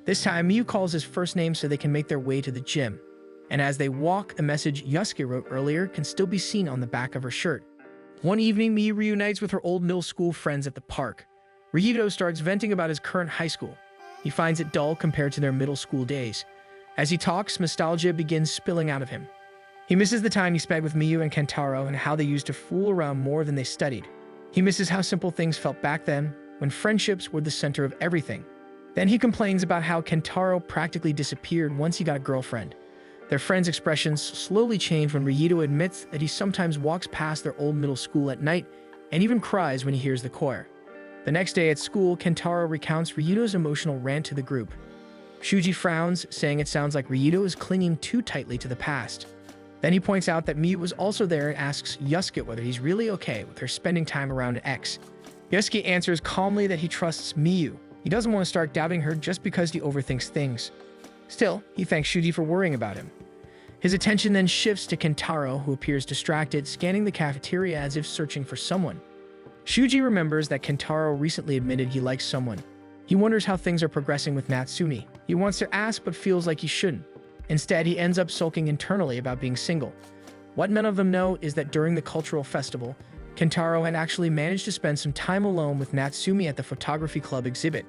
This time, Miyu calls his first name so they can make their way to the gym. And as they walk, a message Yasuke wrote earlier can still be seen on the back of her shirt. One evening, Miyu reunites with her old middle school friends at the park. Ryuto starts venting about his current high school. He finds it dull compared to their middle school days. As he talks, nostalgia begins spilling out of him. He misses the time he spent with Miyu and Kentaro and how they used to fool around more than they studied. He misses how simple things felt back then, when friendships were the center of everything. Then he complains about how Kentaro practically disappeared once he got a girlfriend. Their friends' expressions slowly change when Ryuto admits that he sometimes walks past their old middle school at night and even cries when he hears the choir. The next day at school, Kentaro recounts Ryuto's emotional rant to the group. Shuji frowns, saying it sounds like Ryuto is clinging too tightly to the past. Then he points out that Miyu was also there and asks Yasuke whether he's really okay with her spending time around X. Yasuke answers calmly that he trusts Miyu. He doesn't want to start doubting her just because he overthinks things. Still, he thanks Shuji for worrying about him. His attention then shifts to Kentaro, who appears distracted, scanning the cafeteria as if searching for someone. Shuji remembers that Kentaro recently admitted he likes someone. He wonders how things are progressing with Natsumi. He wants to ask but feels like he shouldn't. Instead, he ends up sulking internally about being single. What none of them know is that during the cultural festival, Kentaro had actually managed to spend some time alone with Natsumi at the photography club exhibit.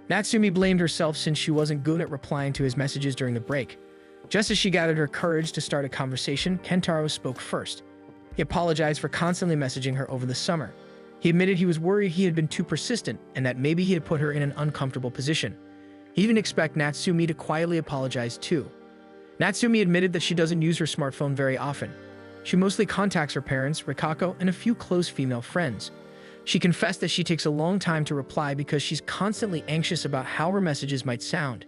Natsumi blamed herself since she wasn't good at replying to his messages during the break. Just as she gathered her courage to start a conversation, Kentaro spoke first. He apologized for constantly messaging her over the summer. He admitted he was worried he had been too persistent and that maybe he had put her in an uncomfortable position. He even expected Natsumi to quietly apologize too. Natsumi admitted that she doesn't use her smartphone very often. She mostly contacts her parents, Rikako, and a few close female friends. She confessed that she takes a long time to reply because she's constantly anxious about how her messages might sound.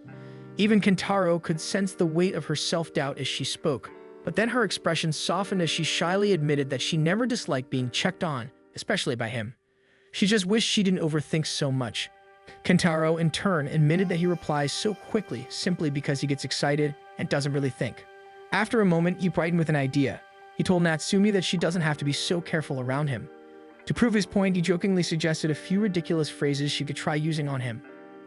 Even Kentaro could sense the weight of her self-doubt as she spoke, but then her expression softened as she shyly admitted that she never disliked being checked on, especially by him. She just wished she didn't overthink so much. Kentaro, in turn, admitted that he replies so quickly simply because he gets excited and doesn't really think. After a moment, he brightened with an idea. He told Natsumi that she doesn't have to be so careful around him. To prove his point, he jokingly suggested a few ridiculous phrases she could try using on him.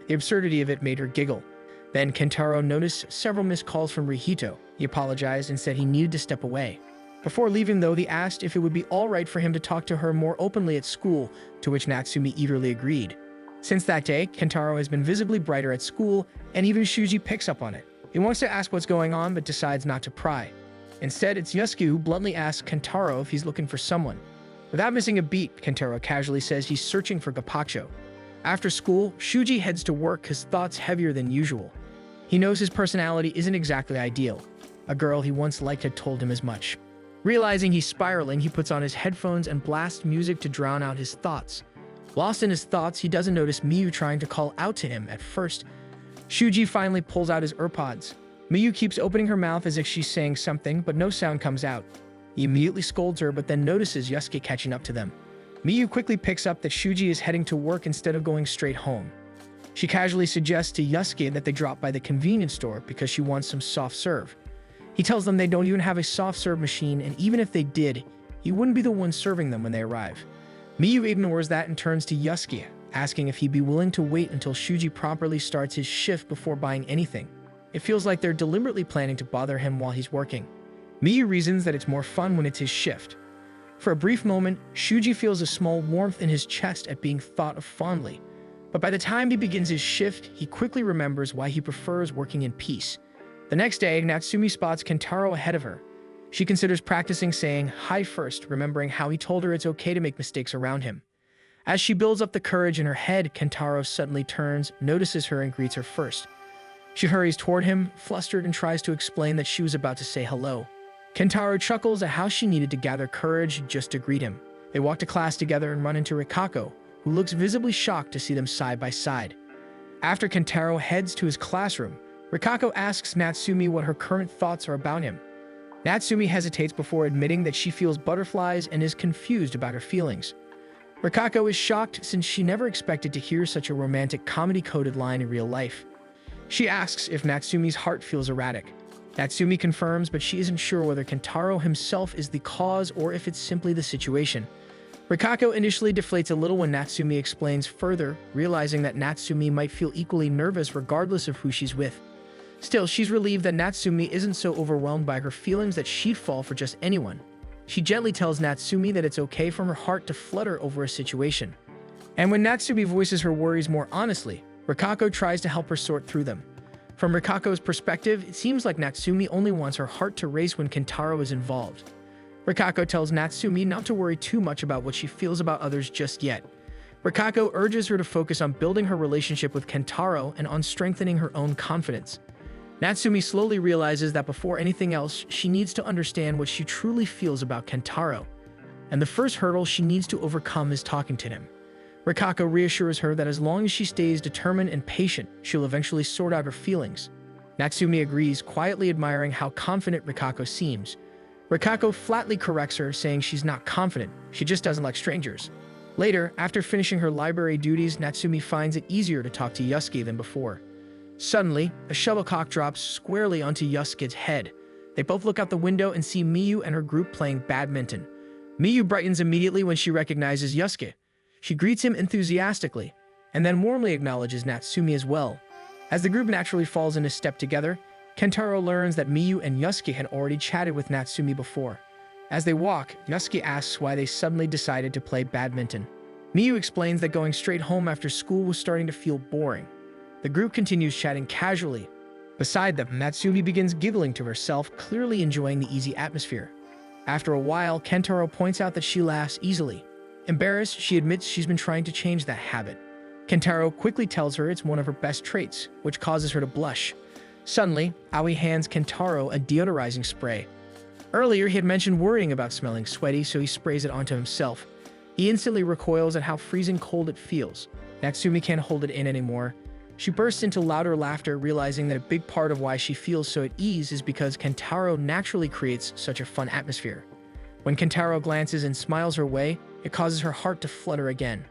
The absurdity of it made her giggle. Then Kentaro noticed several missed calls from Rihito. He apologized and said he needed to step away. Before leaving, though, he asked if it would be all right for him to talk to her more openly at school, to which Natsumi eagerly agreed. Since that day, Kentaro has been visibly brighter at school, and even Shuji picks up on it. He wants to ask what's going on, but decides not to pry. Instead, it's Yasuke who bluntly asks Kentaro if he's looking for someone. Without missing a beat, Kentaro casually says he's searching for gazpacho. After school, Shuji heads to work, his thoughts heavier than usual. He knows his personality isn't exactly ideal. A girl he once liked had told him as much. Realizing he's spiraling, he puts on his headphones and blasts music to drown out his thoughts. Lost in his thoughts, he doesn't notice Miyu trying to call out to him at first. Shuji finally pulls out his AirPods. Miyu keeps opening her mouth as if she's saying something, but no sound comes out. He immediately scolds her, but then notices Yusuke catching up to them. Miyu quickly picks up that Shuji is heading to work instead of going straight home. She casually suggests to Yusuke that they drop by the convenience store because she wants some soft serve. He tells them they don't even have a soft serve machine, and even if they did, he wouldn't be the one serving them when they arrive. Miyu ignores that and turns to Yusuke, asking if he'd be willing to wait until Shuji properly starts his shift before buying anything. It feels like they're deliberately planning to bother him while he's working. Miyu reasons that it's more fun when it's his shift. For a brief moment, Shuji feels a small warmth in his chest at being thought of fondly. But by the time he begins his shift, he quickly remembers why he prefers working in peace. The next day, Natsumi spots Kentaro ahead of her. She considers practicing saying hi first, remembering how he told her it's okay to make mistakes around him. As she builds up the courage in her head, Kentaro suddenly turns, notices her, and greets her first. She hurries toward him, flustered, and tries to explain that she was about to say hello. Kentaro chuckles at how she needed to gather courage just to greet him. They walk to class together and run into Rikako, who looks visibly shocked to see them side by side. After Kentaro heads to his classroom, Rikako asks Natsumi what her current thoughts are about him. Natsumi hesitates before admitting that she feels butterflies and is confused about her feelings. Rikako is shocked since she never expected to hear such a romantic comedy-coded line in real life. She asks if Natsumi's heart feels erratic. Natsumi confirms, but she isn't sure whether Kentaro himself is the cause or if it's simply the situation. Rikako initially deflates a little when Natsumi explains further, realizing that Natsumi might feel equally nervous regardless of who she's with. Still, she's relieved that Natsumi isn't so overwhelmed by her feelings that she'd fall for just anyone. She gently tells Natsumi that it's okay for her heart to flutter over a situation. And when Natsumi voices her worries more honestly, Rikako tries to help her sort through them. From Rikako's perspective, it seems like Natsumi only wants her heart to race when Kentaro is involved. Rikako tells Natsumi not to worry too much about what she feels about others just yet. Rikako urges her to focus on building her relationship with Kentaro and on strengthening her own confidence. Natsumi slowly realizes that before anything else, she needs to understand what she truly feels about Kentaro. And the first hurdle she needs to overcome is talking to him. Rikako reassures her that as long as she stays determined and patient, she'll eventually sort out her feelings. Natsumi agrees, quietly admiring how confident Rikako seems. Rikako flatly corrects her, saying she's not confident, she just doesn't like strangers. Later, after finishing her library duties, Natsumi finds it easier to talk to Yusuke than before. Suddenly, a shuttlecock drops squarely onto Yusuke's head. They both look out the window and see Miyu and her group playing badminton. Miyu brightens immediately when she recognizes Yusuke. She greets him enthusiastically, and then warmly acknowledges Natsumi as well. As the group naturally falls into step together, Kentaro learns that Miyu and Yusuke had already chatted with Natsumi before. As they walk, Yusuke asks why they suddenly decided to play badminton. Miyu explains that going straight home after school was starting to feel boring. The group continues chatting casually. Beside them, Natsumi begins giggling to herself, clearly enjoying the easy atmosphere. After a while, Kentaro points out that she laughs easily. Embarrassed, she admits she's been trying to change that habit. Kentaro quickly tells her it's one of her best traits, which causes her to blush. Suddenly, Aoi hands Kentaro a deodorizing spray. Earlier, he had mentioned worrying about smelling sweaty, so he sprays it onto himself. He instantly recoils at how freezing cold it feels. Natsumi can't hold it in anymore. She bursts into louder laughter, realizing that a big part of why she feels so at ease is because Kentaro naturally creates such a fun atmosphere. When Kentaro glances and smiles her way, it causes her heart to flutter again.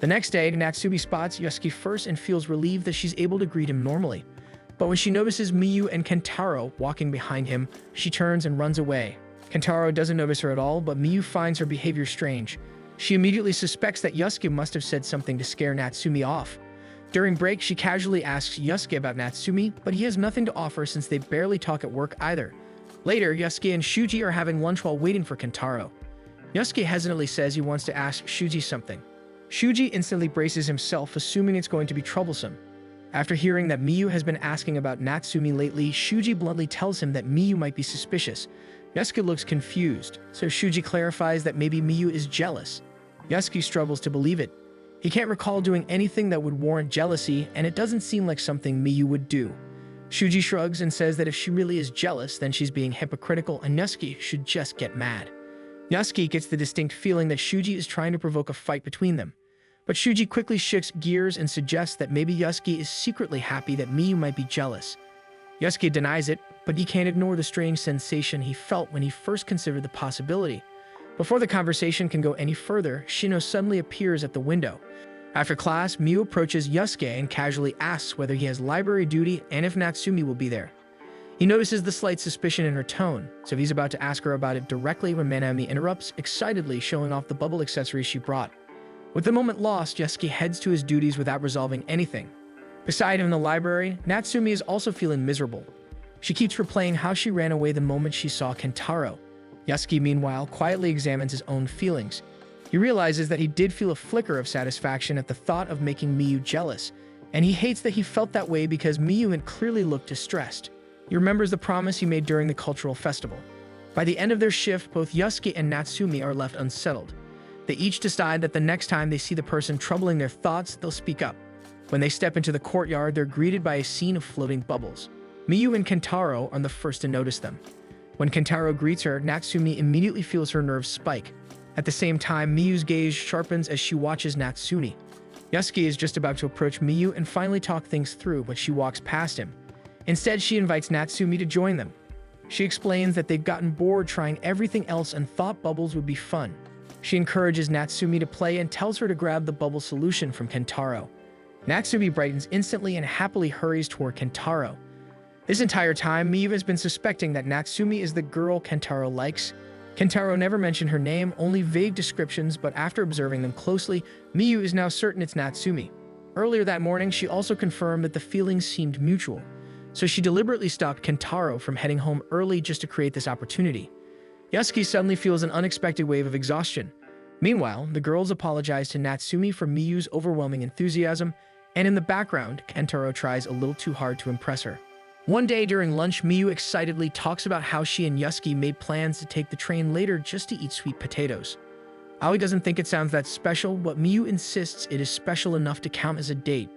The next day, Natsumi spots Yusuke first and feels relieved that she's able to greet him normally. But when she notices Miyu and Kentaro walking behind him, she turns and runs away. Kentaro doesn't notice her at all, but Miyu finds her behavior strange. She immediately suspects that Yusuke must have said something to scare Natsumi off. During break, she casually asks Yusuke about Natsumi, but he has nothing to offer since they barely talk at work either. Later, Yusuke and Shuji are having lunch while waiting for Kentaro. Yusuke hesitantly says he wants to ask Shuji something. Shuji instantly braces himself, assuming it's going to be troublesome. After hearing that Miyu has been asking about Natsumi lately, Shuji bluntly tells him that Miyu might be suspicious. Yasuke looks confused, so Shuji clarifies that maybe Miyu is jealous. Yasuke struggles to believe it. He can't recall doing anything that would warrant jealousy, and it doesn't seem like something Miyu would do. Shuji shrugs and says that if she really is jealous, then she's being hypocritical and Yasuke should just get mad. Yasuke gets the distinct feeling that Shuji is trying to provoke a fight between them. But Shuji quickly shifts gears and suggests that maybe Yasuke is secretly happy that Miyu might be jealous. Yasuke denies it, but he can't ignore the strange sensation he felt when he first considered the possibility. Before the conversation can go any further, Shino suddenly appears at the window. After class, Miyu approaches Yasuke and casually asks whether he has library duty and if Natsumi will be there. He notices the slight suspicion in her tone, so he's about to ask her about it directly when Manami interrupts, excitedly showing off the bubble accessories she brought. With the moment lost, Yasuke heads to his duties without resolving anything. Beside him in the library, Natsumi is also feeling miserable. She keeps replaying how she ran away the moment she saw Kentaro. Yasuke, meanwhile, quietly examines his own feelings. He realizes that he did feel a flicker of satisfaction at the thought of making Miyu jealous, and he hates that he felt that way because Miyu had clearly looked distressed. He remembers the promise he made during the cultural festival. By the end of their shift, both Yasuke and Natsumi are left unsettled. They each decide that the next time they see the person troubling their thoughts, they'll speak up. When they step into the courtyard, they're greeted by a scene of floating bubbles. Miyu and Kentaro are the first to notice them. When Kentaro greets her, Natsumi immediately feels her nerves spike. At the same time, Miyu's gaze sharpens as she watches Natsumi. Yasuke is just about to approach Miyu and finally talk things through when she walks past him. Instead, she invites Natsumi to join them. She explains that they've gotten bored trying everything else and thought bubbles would be fun. She encourages Natsumi to play and tells her to grab the bubble solution from Kentaro. Natsumi brightens instantly and happily hurries toward Kentaro. This entire time, Miyu has been suspecting that Natsumi is the girl Kentaro likes. Kentaro never mentioned her name, only vague descriptions, but after observing them closely, Miyu is now certain it's Natsumi. Earlier that morning, she also confirmed that the feelings seemed mutual, so she deliberately stopped Kentaro from heading home early just to create this opportunity. Yasuke suddenly feels an unexpected wave of exhaustion. Meanwhile, the girls apologize to Natsumi for Miyu's overwhelming enthusiasm, and in the background, Kentaro tries a little too hard to impress her. One day during lunch, Miyu excitedly talks about how she and Yasuke made plans to take the train later just to eat sweet potatoes. Aoi doesn't think it sounds that special, but Miyu insists it is special enough to count as a date.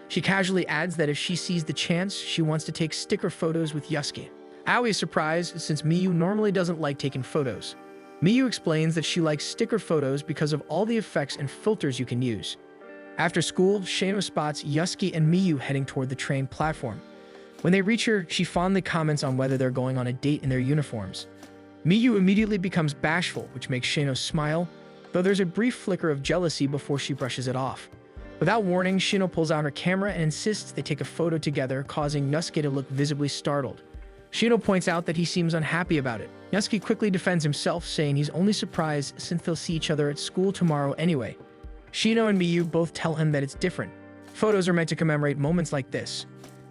She casually adds that if she sees the chance, she wants to take sticker photos with Yasuke. Aoi is surprised since Miyu normally doesn't like taking photos. Miyu explains that she likes sticker photos because of all the effects and filters you can use. After school, Shino spots Yasuke and Miyu heading toward the train platform. When they reach her, she fondly comments on whether they're going on a date in their uniforms. Miyu immediately becomes bashful, which makes Shino smile, though there's a brief flicker of jealousy before she brushes it off. Without warning, Shino pulls out her camera and insists they take a photo together, causing Yasuke to look visibly startled. Shino points out that he seems unhappy about it. Yasuke quickly defends himself, saying he's only surprised since they'll see each other at school tomorrow anyway. Shino and Miyu both tell him that it's different. Photos are meant to commemorate moments like this.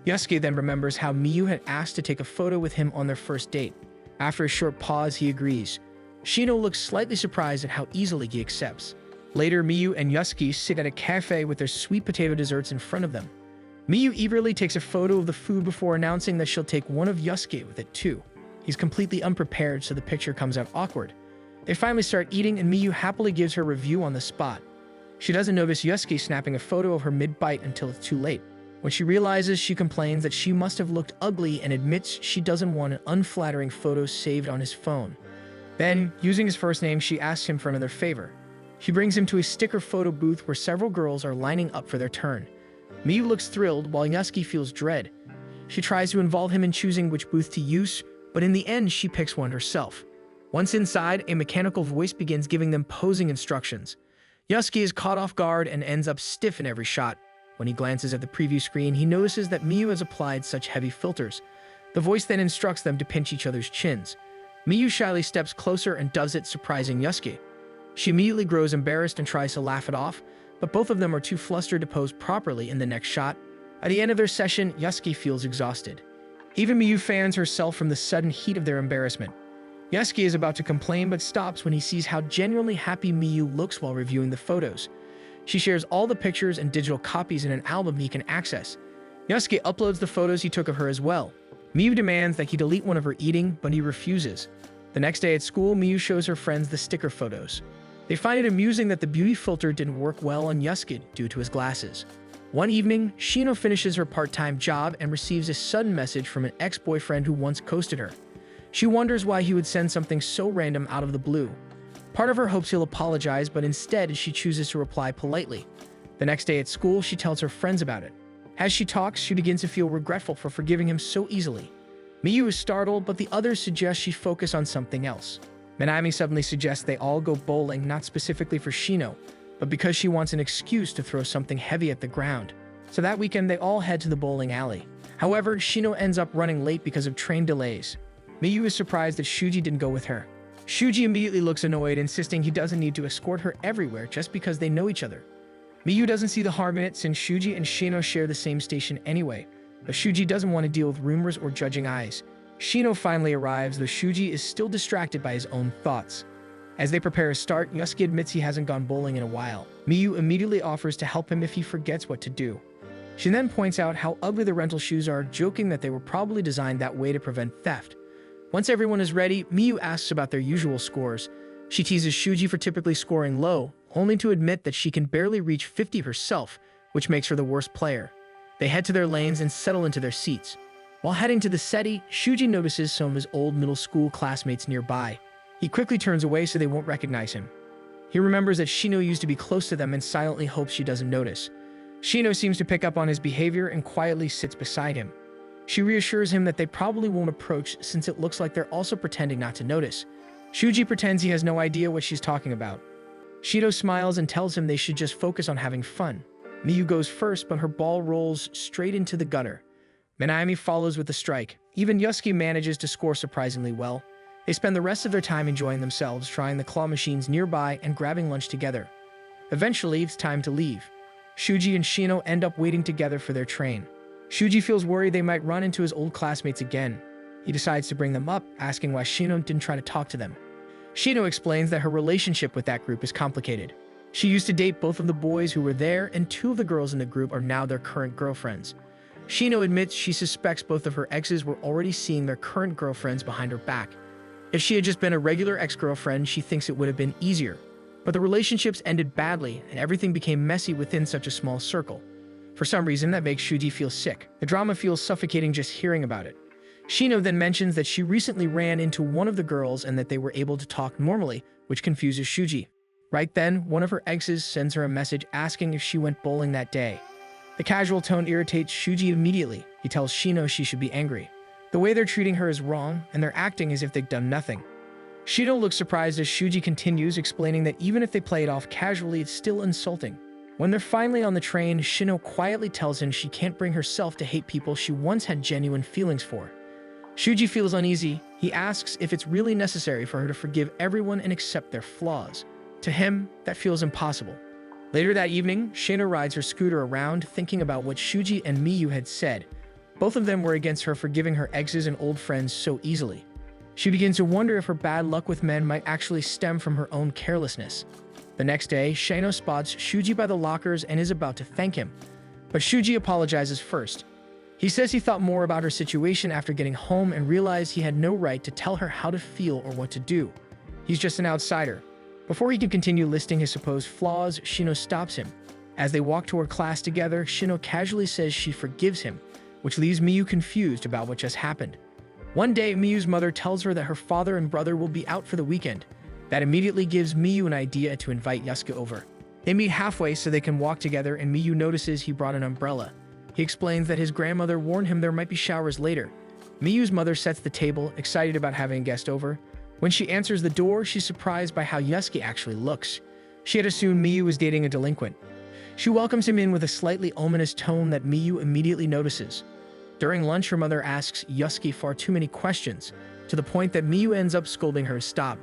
Yasuke then remembers how Miyu had asked to take a photo with him on their first date. After a short pause, he agrees. Shino looks slightly surprised at how easily he accepts. Later, Miyu and Yasuke sit at a cafe with their sweet potato desserts in front of them. Miyu eagerly takes a photo of the food before announcing that she'll take one of Yasuke with it too. He's completely unprepared, so the picture comes out awkward. They finally start eating, and Miyu happily gives her review on the spot. She doesn't notice Yasuke snapping a photo of her mid-bite until it's too late. When she realizes, she complains that she must have looked ugly and admits she doesn't want an unflattering photo saved on his phone. Then, using his first name, she asks him for another favor. She brings him to a sticker photo booth where several girls are lining up for their turn. Miyu looks thrilled while Yasuke feels dread. She tries to involve him in choosing which booth to use, but in the end, she picks one herself. Once inside, a mechanical voice begins giving them posing instructions. Yasuke is caught off guard and ends up stiff in every shot. When he glances at the preview screen, he notices that Miyu has applied such heavy filters. The voice then instructs them to pinch each other's chins. Miyu shyly steps closer and does it, surprising Yasuke. She immediately grows embarrassed and tries to laugh it off, but both of them are too flustered to pose properly in the next shot. At the end of their session, Yasuke feels exhausted. Even Miyu fans herself from the sudden heat of their embarrassment. Yasuke is about to complain but stops when he sees how genuinely happy Miyu looks while reviewing the photos. She shares all the pictures and digital copies in an album he can access. Yasuke uploads the photos he took of her as well. Miyu demands that he delete one of her eating, but he refuses. The next day at school, Miyu shows her friends the sticker photos. They find it amusing that the beauty filter didn't work well on Yusuke due to his glasses. One evening, Shino finishes her part-time job and receives a sudden message from an ex-boyfriend who once ghosted her. She wonders why he would send something so random out of the blue. Part of her hopes he'll apologize, but instead she chooses to reply politely. The next day at school, she tells her friends about it. As she talks, she begins to feel regretful for forgiving him so easily. Miyu is startled, but the others suggest she focus on something else. Minami suddenly suggests they all go bowling, not specifically for Shino, but because she wants an excuse to throw something heavy at the ground. So that weekend, they all head to the bowling alley. However, Shino ends up running late because of train delays. Miyu is surprised that Shuji didn't go with her. Shuji immediately looks annoyed, insisting he doesn't need to escort her everywhere just because they know each other. Miyu doesn't see the harm in it since Shuji and Shino share the same station anyway, but Shuji doesn't want to deal with rumors or judging eyes. Shino finally arrives, though Shuji is still distracted by his own thoughts. As they prepare to start, Yusuke admits he hasn't gone bowling in a while. Miyu immediately offers to help him if he forgets what to do. She then points out how ugly the rental shoes are, joking that they were probably designed that way to prevent theft. Once everyone is ready, Miyu asks about their usual scores. She teases Shuji for typically scoring low, only to admit that she can barely reach 50 herself, which makes her the worst player. They head to their lanes and settle into their seats. While heading to the seti, Shuji notices some of his old middle school classmates nearby. He quickly turns away so they won't recognize him. He remembers that Shino used to be close to them and silently hopes she doesn't notice. Shino seems to pick up on his behavior and quietly sits beside him. She reassures him that they probably won't approach since it looks like they're also pretending not to notice. Shuji pretends he has no idea what she's talking about. Shino smiles and tells him they should just focus on having fun. Miyu goes first, but her ball rolls straight into the gutter. Minami follows with a strike. Even Yusuke manages to score surprisingly well. They spend the rest of their time enjoying themselves, trying the claw machines nearby and grabbing lunch together. Eventually, it's time to leave. Shuji and Shino end up waiting together for their train. Shuji feels worried they might run into his old classmates again. He decides to bring them up, asking why Shino didn't try to talk to them. Shino explains that her relationship with that group is complicated. She used to date both of the boys who were there, and two of the girls in the group are now their current girlfriends. Shino admits she suspects both of her exes were already seeing their current girlfriends behind her back. If she had just been a regular ex-girlfriend, she thinks it would have been easier. But the relationships ended badly, and everything became messy within such a small circle. For some reason, that makes Shuji feel sick. The drama feels suffocating just hearing about it. Shino then mentions that she recently ran into one of the girls and that they were able to talk normally, which confuses Shuji. Right then, one of her exes sends her a message asking if she went bowling that day. The casual tone irritates Shuji immediately. He tells Shino she should be angry. The way they're treating her is wrong, and they're acting as if they've done nothing. Shino looks surprised as Shuji continues, explaining that even if they play it off casually, it's still insulting. When they're finally on the train, Shino quietly tells him she can't bring herself to hate people she once had genuine feelings for. Shuji feels uneasy. He asks if it's really necessary for her to forgive everyone and accept their flaws. To him, that feels impossible. Later that evening, Shino rides her scooter around, thinking about what Shuji and Miyu had said. Both of them were against her forgiving her exes and old friends so easily. She begins to wonder if her bad luck with men might actually stem from her own carelessness. The next day, Shino spots Shuji by the lockers and is about to thank him. But Shuji apologizes first. He says he thought more about her situation after getting home and realized he had no right to tell her how to feel or what to do. He's just an outsider. Before he can continue listing his supposed flaws, Shino stops him. As they walk toward class together, Shino casually says she forgives him, which leaves Miyu confused about what just happened. One day, Miyu's mother tells her that her father and brother will be out for the weekend. That immediately gives Miyu an idea to invite Yusuke over. They meet halfway so they can walk together, and Miyu notices he brought an umbrella. He explains that his grandmother warned him there might be showers later. Miyu's mother sets the table, excited about having a guest over. When she answers the door, she's surprised by how Yusuke actually looks. She had assumed Miyu was dating a delinquent. She welcomes him in with a slightly ominous tone that Miyu immediately notices. During lunch, her mother asks Yusuke far too many questions, to the point that Miyu ends up scolding her to stop.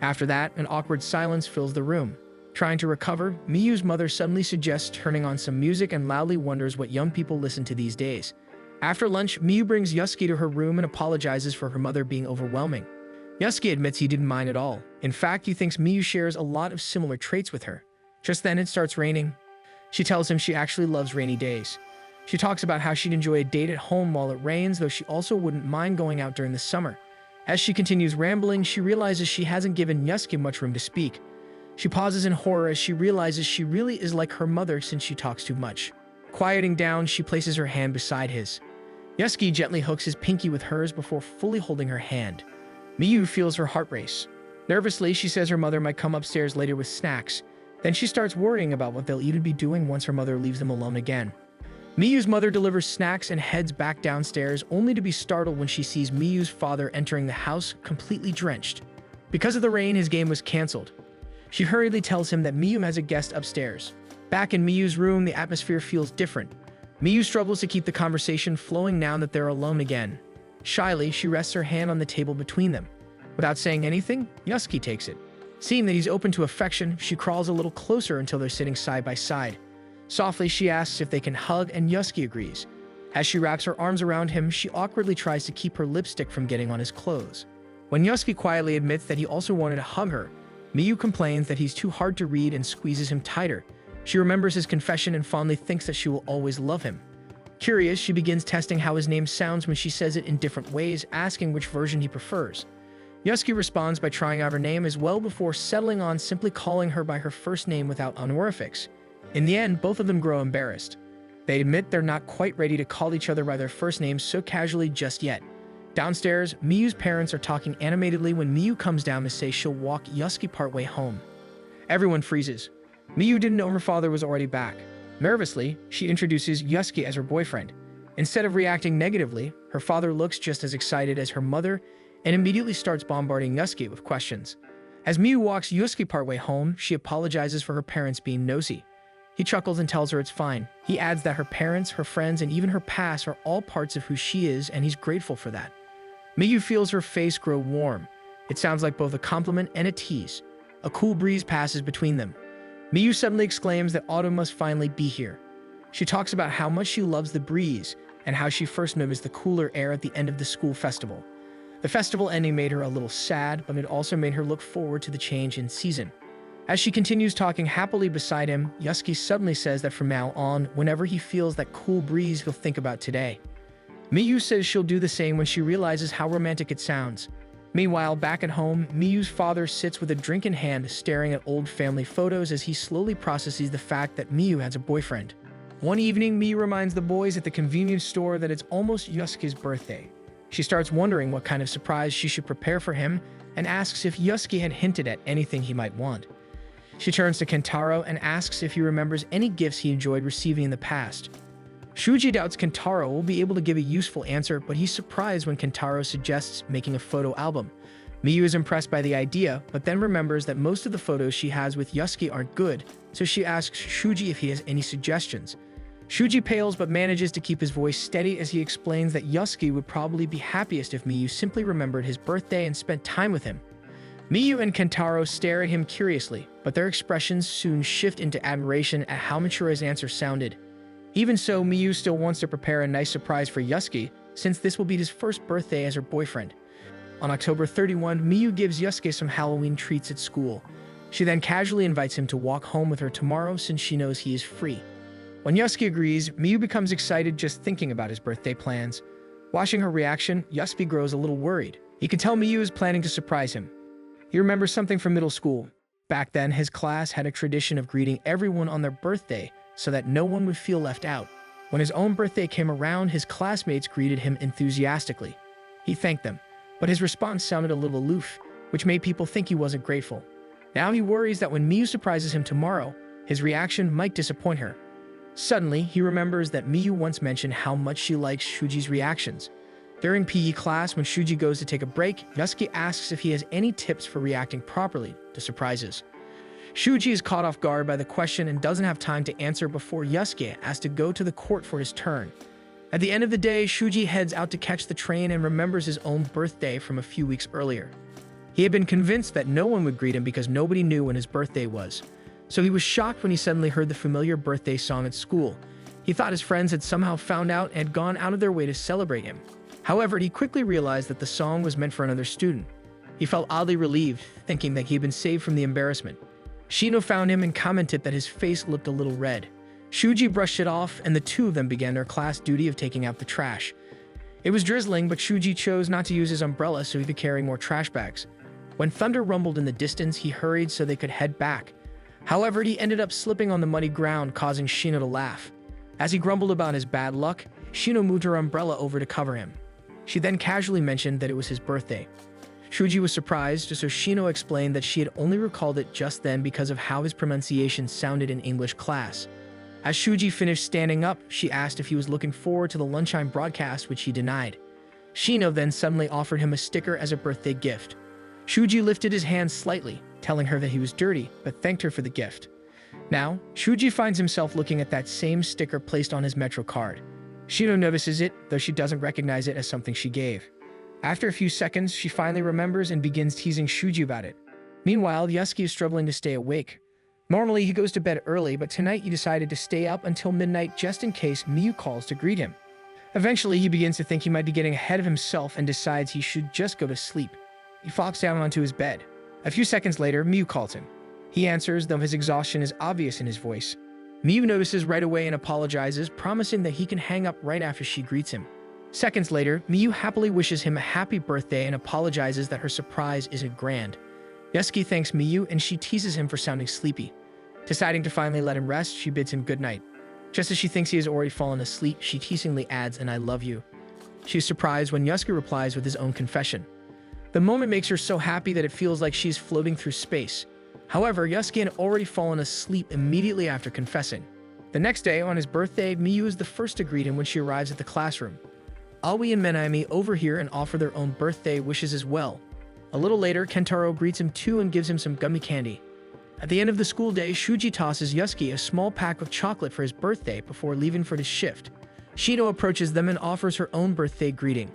After that, an awkward silence fills the room. Trying to recover, Miyu's mother suddenly suggests turning on some music and loudly wonders what young people listen to these days. After lunch, Miyu brings Yusuke to her room and apologizes for her mother being overwhelming. Yusuke admits he didn't mind at all. In fact, he thinks Miyu shares a lot of similar traits with her. Just then, it starts raining. She tells him she actually loves rainy days. She talks about how she'd enjoy a date at home while it rains, though she also wouldn't mind going out during the summer. As she continues rambling, she realizes she hasn't given Yusuke much room to speak. She pauses in horror as she realizes she really is like her mother since she talks too much. Quieting down, she places her hand beside his. Yusuke gently hooks his pinky with hers before fully holding her hand. Miyu feels her heart race. Nervously, she says her mother might come upstairs later with snacks. Then she starts worrying about what they'll even be doing once her mother leaves them alone again. Miyu's mother delivers snacks and heads back downstairs, only to be startled when she sees Miyu's father entering the house completely drenched. Because of the rain, his game was cancelled. She hurriedly tells him that Miyu has a guest upstairs. Back in Miyu's room, the atmosphere feels different. Miyu struggles to keep the conversation flowing now that they're alone again. Shyly, she rests her hand on the table between them. Without saying anything, Yusuke takes it. Seeing that he's open to affection, she crawls a little closer until they're sitting side by side. Softly, she asks if they can hug, and Yusuke agrees. As she wraps her arms around him, she awkwardly tries to keep her lipstick from getting on his clothes. When Yusuke quietly admits that he also wanted to hug her, Miyu complains that he's too hard to read and squeezes him tighter. She remembers his confession and fondly thinks that she will always love him. Curious, she begins testing how his name sounds when she says it in different ways, asking which version he prefers. Yusuke responds by trying out her name as well before settling on simply calling her by her first name without honorifics. In the end, both of them grow embarrassed. They admit they're not quite ready to call each other by their first names so casually just yet. Downstairs, Miyu's parents are talking animatedly when Miyu comes down to say she'll walk Yusuke partway home. Everyone freezes. Miyu didn't know her father was already back. Nervously, she introduces Yusuke as her boyfriend. Instead of reacting negatively, her father looks just as excited as her mother and immediately starts bombarding Yusuke with questions. As Miyu walks Yusuke partway home, she apologizes for her parents being nosy. He chuckles and tells her it's fine. He adds that her parents, her friends, and even her past are all parts of who she is, and he's grateful for that. Miyu feels her face grow warm. It sounds like both a compliment and a tease. A cool breeze passes between them. Miyu suddenly exclaims that autumn must finally be here. She talks about how much she loves the breeze and how she first noticed the cooler air at the end of the school festival. The festival ending made her a little sad, but it also made her look forward to the change in season. As she continues talking happily beside him, Yusuke suddenly says that from now on, whenever he feels that cool breeze, he'll think about today. Miyu says she'll do the same when she realizes how romantic it sounds. Meanwhile, back at home, Miyu's father sits with a drink in hand, staring at old family photos as he slowly processes the fact that Miyu has a boyfriend. One evening, Miyu reminds the boys at the convenience store that it's almost Yusuke's birthday. She starts wondering what kind of surprise she should prepare for him and asks if Yusuke had hinted at anything he might want. She turns to Kentaro and asks if he remembers any gifts he enjoyed receiving in the past. Shuji doubts Kentaro will be able to give a useful answer, but he's surprised when Kentaro suggests making a photo album. Miyu is impressed by the idea, but then remembers that most of the photos she has with Yusuke aren't good, so she asks Shuji if he has any suggestions. Shuji pales but manages to keep his voice steady as he explains that Yusuke would probably be happiest if Miyu simply remembered his birthday and spent time with him. Miyu and Kentaro stare at him curiously, but their expressions soon shift into admiration at how mature his answer sounded. Even so, Miyu still wants to prepare a nice surprise for Yusuke, since this will be his first birthday as her boyfriend. On October 31, Miyu gives Yusuke some Halloween treats at school. She then casually invites him to walk home with her tomorrow since she knows he is free. When Yusuke agrees, Miyu becomes excited just thinking about his birthday plans. Watching her reaction, Yusuke grows a little worried. He can tell Miyu is planning to surprise him. He remembers something from middle school. Back then, his class had a tradition of greeting everyone on their birthday so that no one would feel left out. When his own birthday came around, his classmates greeted him enthusiastically. He thanked them, but his response sounded a little aloof, which made people think he wasn't grateful. Now he worries that when Miyu surprises him tomorrow, his reaction might disappoint her. Suddenly, he remembers that Miyu once mentioned how much she likes Shuji's reactions. During PE class, when Shuji goes to take a break, Yusuke asks if he has any tips for reacting properly to surprises. Shuji is caught off guard by the question and doesn't have time to answer before Yusuke has to go to the court for his turn. At the end of the day, Shuji heads out to catch the train and remembers his own birthday from a few weeks earlier. He had been convinced that no one would greet him because nobody knew when his birthday was. So he was shocked when he suddenly heard the familiar birthday song at school. He thought his friends had somehow found out and had gone out of their way to celebrate him. However, he quickly realized that the song was meant for another student. He felt oddly relieved, thinking that he had been saved from the embarrassment. Shino found him and commented that his face looked a little red. Shuji brushed it off, and the two of them began their class duty of taking out the trash. It was drizzling, but Shuji chose not to use his umbrella so he could carry more trash bags. When thunder rumbled in the distance, he hurried so they could head back. However, he ended up slipping on the muddy ground, causing Shino to laugh. As he grumbled about his bad luck, Shino moved her umbrella over to cover him. She then casually mentioned that it was his birthday. Shuji was surprised, so Shino explained that she had only recalled it just then because of how his pronunciation sounded in English class. As Shuji finished standing up, she asked if he was looking forward to the lunchtime broadcast, which he denied. Shino then suddenly offered him a sticker as a birthday gift. Shuji lifted his hand slightly, telling her that he was dirty, but thanked her for the gift. Now, Shuji finds himself looking at that same sticker placed on his Metro card. Shino notices it, though she doesn't recognize it as something she gave. After a few seconds, she finally remembers and begins teasing Shuji about it. Meanwhile, Yasuki is struggling to stay awake. Normally, he goes to bed early, but tonight he decided to stay up until midnight just in case Miyu calls to greet him. Eventually, he begins to think he might be getting ahead of himself and decides he should just go to sleep. He flops down onto his bed. A few seconds later, Miyu calls him. He answers, though his exhaustion is obvious in his voice. Miyu notices right away and apologizes, promising that he can hang up right after she greets him. Seconds later, Miyu happily wishes him a happy birthday and apologizes that her surprise isn't grand. Yasuki thanks Miyu and she teases him for sounding sleepy. Deciding to finally let him rest, she bids him good night. Just as she thinks he has already fallen asleep, she teasingly adds, "And I love you." She is surprised when Yasuki replies with his own confession. The moment makes her so happy that it feels like she's floating through space. However, Yasuki had already fallen asleep immediately after confessing. The next day, on his birthday, Miyu is the first to greet him when she arrives at the classroom. Aoi and Menami overhear and offer their own birthday wishes as well. A little later, Kentaro greets him too and gives him some gummy candy. At the end of the school day, Shuji tosses Yasuki a small pack of chocolate for his birthday before leaving for his shift. Shino approaches them and offers her own birthday greeting.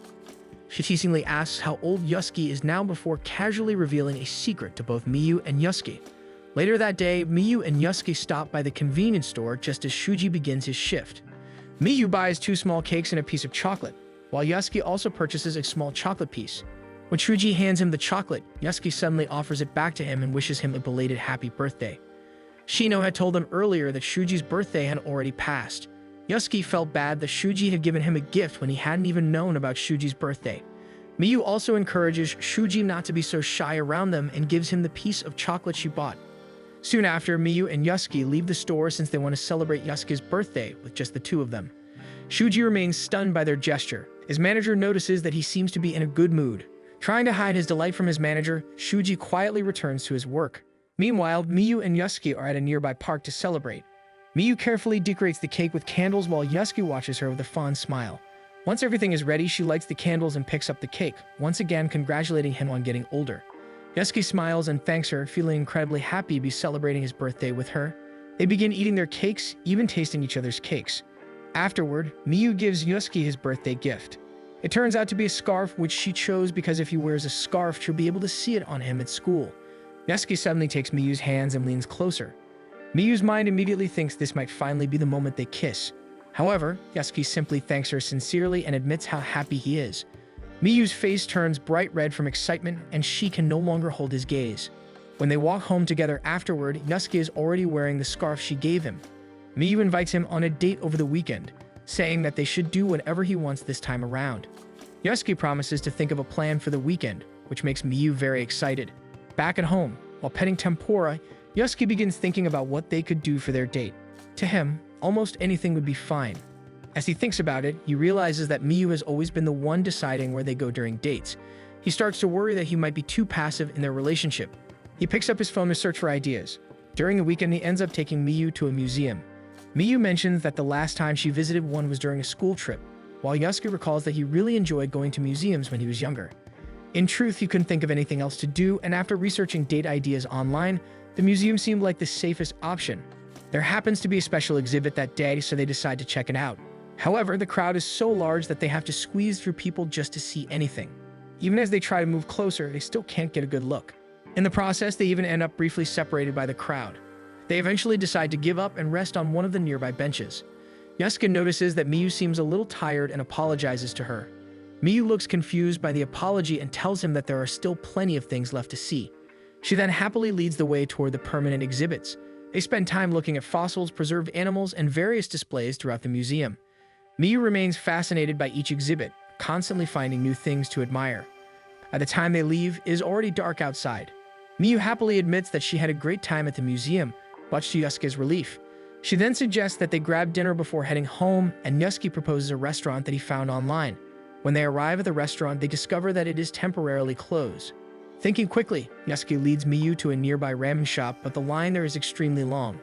She teasingly asks how old Yasuki is now before casually revealing a secret to both Miyu and Yasuki. Later that day, Miyu and Yasuki stop by the convenience store just as Shuji begins his shift. Miyu buys 2 small cakes and a piece of chocolate, while Yasuki also purchases a small chocolate piece. When Shuji hands him the chocolate, Yasuki suddenly offers it back to him and wishes him a belated happy birthday. Shino had told them earlier that Shuji's birthday had already passed. Yasuki felt bad that Shuji had given him a gift when he hadn't even known about Shuji's birthday. Miyu also encourages Shuji not to be so shy around them and gives him the piece of chocolate she bought. Soon after, Miyu and Yasuki leave the store since they want to celebrate Yasuki's birthday with just the 2 of them. Shuji remains stunned by their gesture. His manager notices that he seems to be in a good mood. Trying to hide his delight from his manager, Shuji quietly returns to his work. Meanwhile, Miyu and Yasuki are at a nearby park to celebrate. Miyu carefully decorates the cake with candles while Yasuki watches her with a fond smile. Once everything is ready, she lights the candles and picks up the cake, once again congratulating him on getting older. Yasuki smiles and thanks her, feeling incredibly happy to be celebrating his birthday with her. They begin eating their cakes, even tasting each other's cakes. Afterward, Miyu gives Yasuki his birthday gift. It turns out to be a scarf, which she chose because if he wears a scarf, she'll be able to see it on him at school. Yasuki suddenly takes Miyu's hands and leans closer. Miyu's mind immediately thinks this might finally be the moment they kiss. However, Yasuki simply thanks her sincerely and admits how happy he is. Miyu's face turns bright red from excitement, and she can no longer hold his gaze. When they walk home together afterward, Yasuki is already wearing the scarf she gave him. Miyu invites him on a date over the weekend, saying that they should do whatever he wants this time around. Yasuki promises to think of a plan for the weekend, which makes Miyu very excited. Back at home, while petting Tempura, Yasuki begins thinking about what they could do for their date. To him, almost anything would be fine. As he thinks about it, he realizes that Miyu has always been the one deciding where they go during dates. He starts to worry that he might be too passive in their relationship. He picks up his phone to search for ideas. During the weekend, he ends up taking Miyu to a museum. Miyu mentions that the last time she visited one was during a school trip, while Yasuki recalls that he really enjoyed going to museums when he was younger. In truth, he couldn't think of anything else to do, and after researching date ideas online, the museum seemed like the safest option. There happens to be a special exhibit that day, so they decide to check it out. However, the crowd is so large that they have to squeeze through people just to see anything. Even as they try to move closer, they still can't get a good look. In the process, they even end up briefly separated by the crowd. They eventually decide to give up and rest on one of the nearby benches. Yasuki notices that Miyu seems a little tired and apologizes to her. Miyu looks confused by the apology and tells him that there are still plenty of things left to see. She then happily leads the way toward the permanent exhibits. They spend time looking at fossils, preserved animals, and various displays throughout the museum. Miyu remains fascinated by each exhibit, constantly finding new things to admire. By the time they leave, it is already dark outside. Miyu happily admits that she had a great time at the museum, much to Yusuke's relief. She then suggests that they grab dinner before heading home, and Yusuke proposes a restaurant that he found online. When they arrive at the restaurant, they discover that it is temporarily closed. Thinking quickly, Yusuke leads Miyu to a nearby ramen shop, but the line there is extremely long.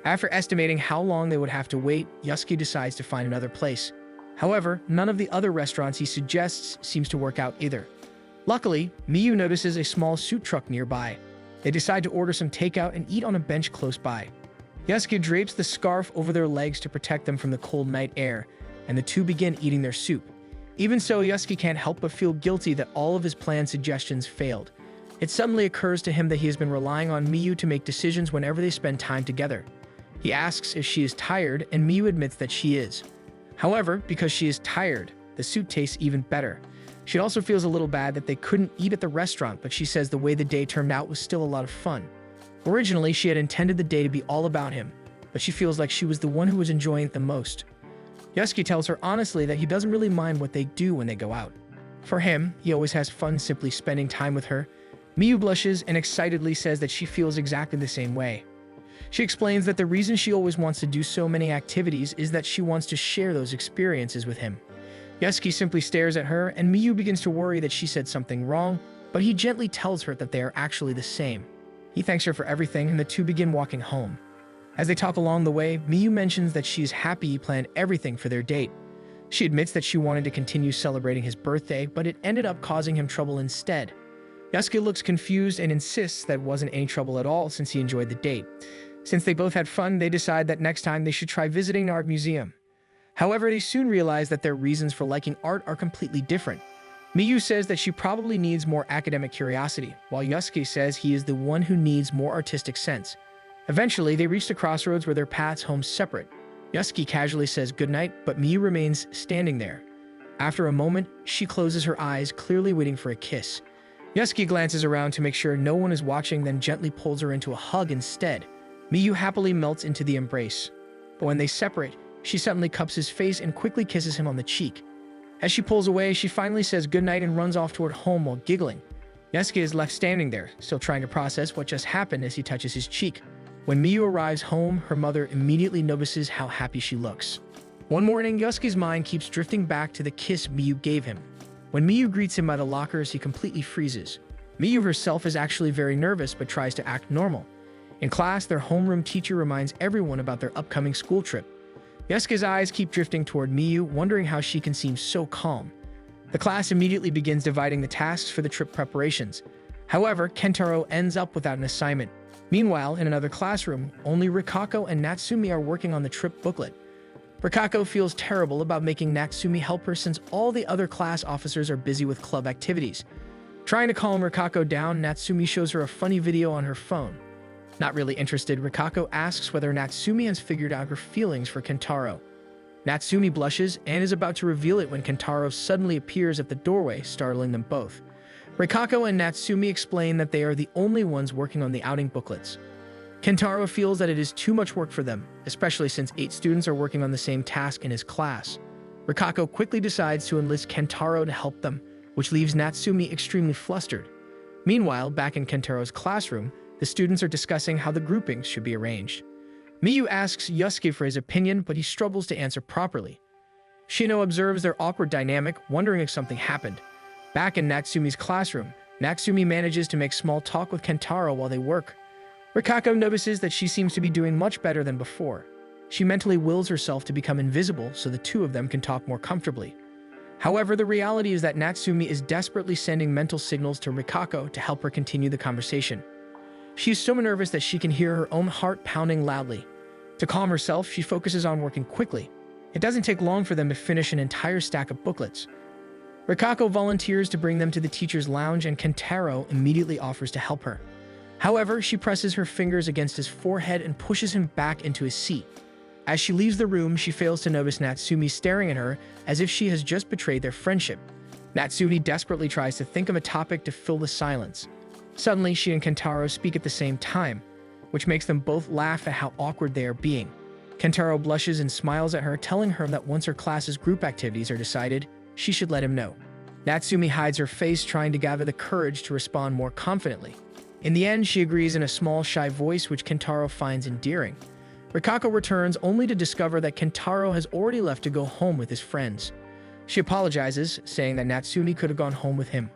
After estimating how long they would have to wait, Yusuke decides to find another place. However, none of the other restaurants he suggests seems to work out either. Luckily, Miyu notices a small soup truck nearby. They decide to order some takeout and eat on a bench close by. Yusuke drapes the scarf over their legs to protect them from the cold night air, and the two begin eating their soup. Even so, Yusuke can't help but feel guilty that all of his planned suggestions failed. It suddenly occurs to him that he has been relying on Miyu to make decisions whenever they spend time together. He asks if she is tired, and Miyu admits that she is. However, because she is tired, the soup tastes even better. She also feels a little bad that they couldn't eat at the restaurant, but she says the way the day turned out was still a lot of fun. Originally, she had intended the day to be all about him, but she feels like she was the one who was enjoying it the most. Yusuke tells her honestly that he doesn't really mind what they do when they go out. For him, he always has fun simply spending time with her. Miyu blushes and excitedly says that she feels exactly the same way. She explains that the reason she always wants to do so many activities is that she wants to share those experiences with him. Yusuke simply stares at her, and Miyu begins to worry that she said something wrong, but he gently tells her that they are actually the same. He thanks her for everything, and the two begin walking home. As they talk along the way, Miyu mentions that she is happy he planned everything for their date. She admits that she wanted to continue celebrating his birthday, but it ended up causing him trouble instead. Yusuke looks confused and insists that it wasn't any trouble at all since he enjoyed the date. Since they both had fun, they decide that next time they should try visiting an art museum. However, they soon realize that their reasons for liking art are completely different. Miyu says that she probably needs more academic curiosity, while Yusuke says he is the one who needs more artistic sense. Eventually, they reach the crossroads where their paths home separate. Yusuke casually says goodnight, but Miyu remains standing there. After a moment, she closes her eyes, clearly waiting for a kiss. Yusuke glances around to make sure no one is watching, then gently pulls her into a hug instead. Miyu happily melts into the embrace. But when they separate, she suddenly cups his face and quickly kisses him on the cheek. As she pulls away, she finally says goodnight and runs off toward home while giggling. Yusuke is left standing there, still trying to process what just happened as he touches his cheek. When Miyu arrives home, her mother immediately notices how happy she looks. One morning, Yusuke's mind keeps drifting back to the kiss Miyu gave him. When Miyu greets him by the lockers, he completely freezes. Miyu herself is actually very nervous but tries to act normal. In class, their homeroom teacher reminds everyone about their upcoming school trip. Yusuke's eyes keep drifting toward Miyu, wondering how she can seem so calm. The class immediately begins dividing the tasks for the trip preparations. However, Kentaro ends up without an assignment. Meanwhile, in another classroom, only Rikako and Natsumi are working on the trip booklet. Rikako feels terrible about making Natsumi help her since all the other class officers are busy with club activities. Trying to calm Rikako down, Natsumi shows her a funny video on her phone. Not really interested, Rikako asks whether Natsumi has figured out her feelings for Kentaro. Natsumi blushes and is about to reveal it when Kentaro suddenly appears at the doorway, startling them both. Rikako and Natsumi explain that they are the only ones working on the outing booklets. Kentaro feels that it is too much work for them, especially since 8 students are working on the same task in his class. Rikako quickly decides to enlist Kentaro to help them, which leaves Natsumi extremely flustered. Meanwhile, back in Kentaro's classroom, the students are discussing how the groupings should be arranged. Miyu asks Yusuke for his opinion, but he struggles to answer properly. Shino observes their awkward dynamic, wondering if something happened. Back in Natsumi's classroom, Natsumi manages to make small talk with Kentaro while they work. Rikako notices that she seems to be doing much better than before. She mentally wills herself to become invisible so the two of them can talk more comfortably. However, the reality is that Natsumi is desperately sending mental signals to Rikako to help her continue the conversation. She is so nervous that she can hear her own heart pounding loudly. To calm herself, she focuses on working quickly. It doesn't take long for them to finish an entire stack of booklets. Rikako volunteers to bring them to the teacher's lounge, and Kentaro immediately offers to help her. However, she presses her fingers against his forehead and pushes him back into his seat. As she leaves the room, she fails to notice Natsumi staring at her as if she has just betrayed their friendship. Natsumi desperately tries to think of a topic to fill the silence. Suddenly, she and Kentaro speak at the same time, which makes them both laugh at how awkward they are being. Kentaro blushes and smiles at her, telling her that once her class's group activities are decided, she should let him know. Natsumi hides her face, trying to gather the courage to respond more confidently. In the end, she agrees in a small, shy voice, which Kentaro finds endearing. Rikako returns only to discover that Kentaro has already left to go home with his friends. She apologizes, saying that Natsumi could have gone home with him.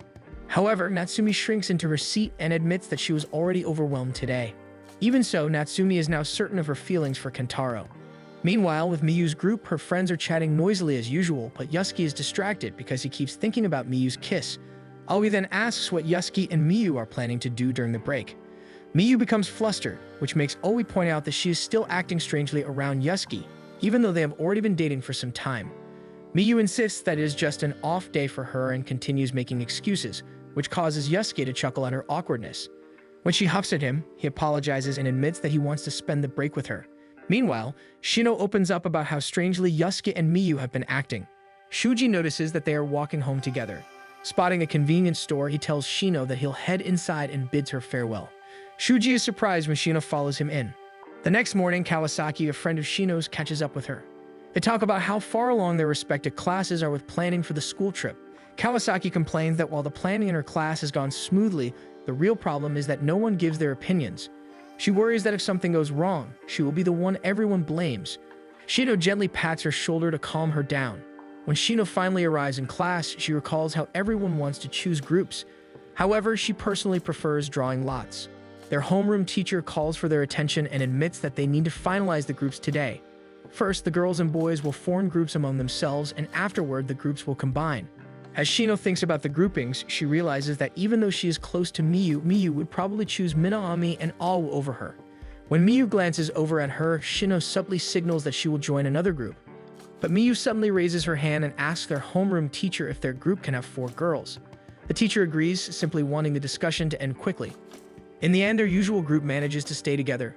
However, Natsumi shrinks into her seat and admits that she was already overwhelmed today. Even so, Natsumi is now certain of her feelings for Kentaro. Meanwhile, with Miyu's group, her friends are chatting noisily as usual, but Yusuke is distracted because he keeps thinking about Miyu's kiss. Aoi then asks what Yusuke and Miyu are planning to do during the break. Miyu becomes flustered, which makes Aoi point out that she is still acting strangely around Yusuke, even though they have already been dating for some time. Miyu insists that it is just an off day for her and continues making excuses, which causes Yusuke to chuckle at her awkwardness. When she huffs at him, he apologizes and admits that he wants to spend the break with her. Meanwhile, Shino opens up about how strangely Yusuke and Miyu have been acting. Shuji notices that they are walking home together. Spotting a convenience store, he tells Shino that he'll head inside and bids her farewell. Shuji is surprised when Shino follows him in. The next morning, Kawasaki, a friend of Shino's, catches up with her. They talk about how far along their respective classes are with planning for the school trip. Kawasaki complains that while the planning in her class has gone smoothly, the real problem is that no one gives their opinions. She worries that if something goes wrong, she will be the one everyone blames. Shino gently pats her shoulder to calm her down. When Shino finally arrives in class, she recalls how everyone wants to choose groups. However, she personally prefers drawing lots. Their homeroom teacher calls for their attention and admits that they need to finalize the groups today. First, the girls and boys will form groups among themselves, and afterward, the groups will combine. As Shino thinks about the groupings, she realizes that even though she is close to Miyu, Miyu would probably choose Minami and Awu over her. When Miyu glances over at her, Shino subtly signals that she will join another group. But Miyu suddenly raises her hand and asks their homeroom teacher if their group can have 4 girls. The teacher agrees, simply wanting the discussion to end quickly. In the end, their usual group manages to stay together.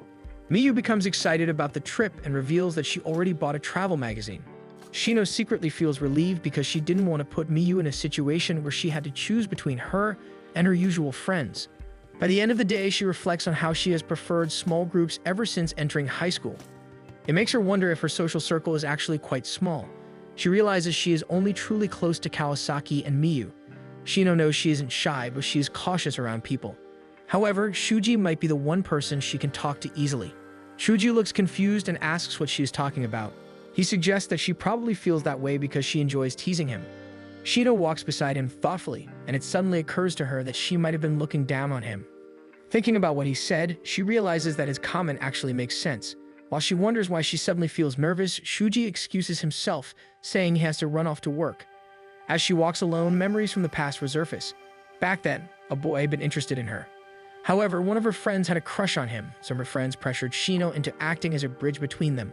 Miyu becomes excited about the trip and reveals that she already bought a travel magazine. Shino secretly feels relieved because she didn't want to put Miyu in a situation where she had to choose between her and her usual friends. By the end of the day, she reflects on how she has preferred small groups ever since entering high school. It makes her wonder if her social circle is actually quite small. She realizes she is only truly close to Kawasaki and Miyu. Shino knows she isn't shy, but she is cautious around people. However, Shuji might be the one person she can talk to easily. Shuji looks confused and asks what she is talking about. He suggests that she probably feels that way because she enjoys teasing him. Shino walks beside him thoughtfully, and it suddenly occurs to her that she might have been looking down on him. Thinking about what he said, she realizes that his comment actually makes sense. While she wonders why she suddenly feels nervous, Shuji excuses himself, saying he has to run off to work. As she walks alone, memories from the past resurface. Back then, a boy had been interested in her. However, one of her friends had a crush on him, so her friends pressured Shino into acting as a bridge between them.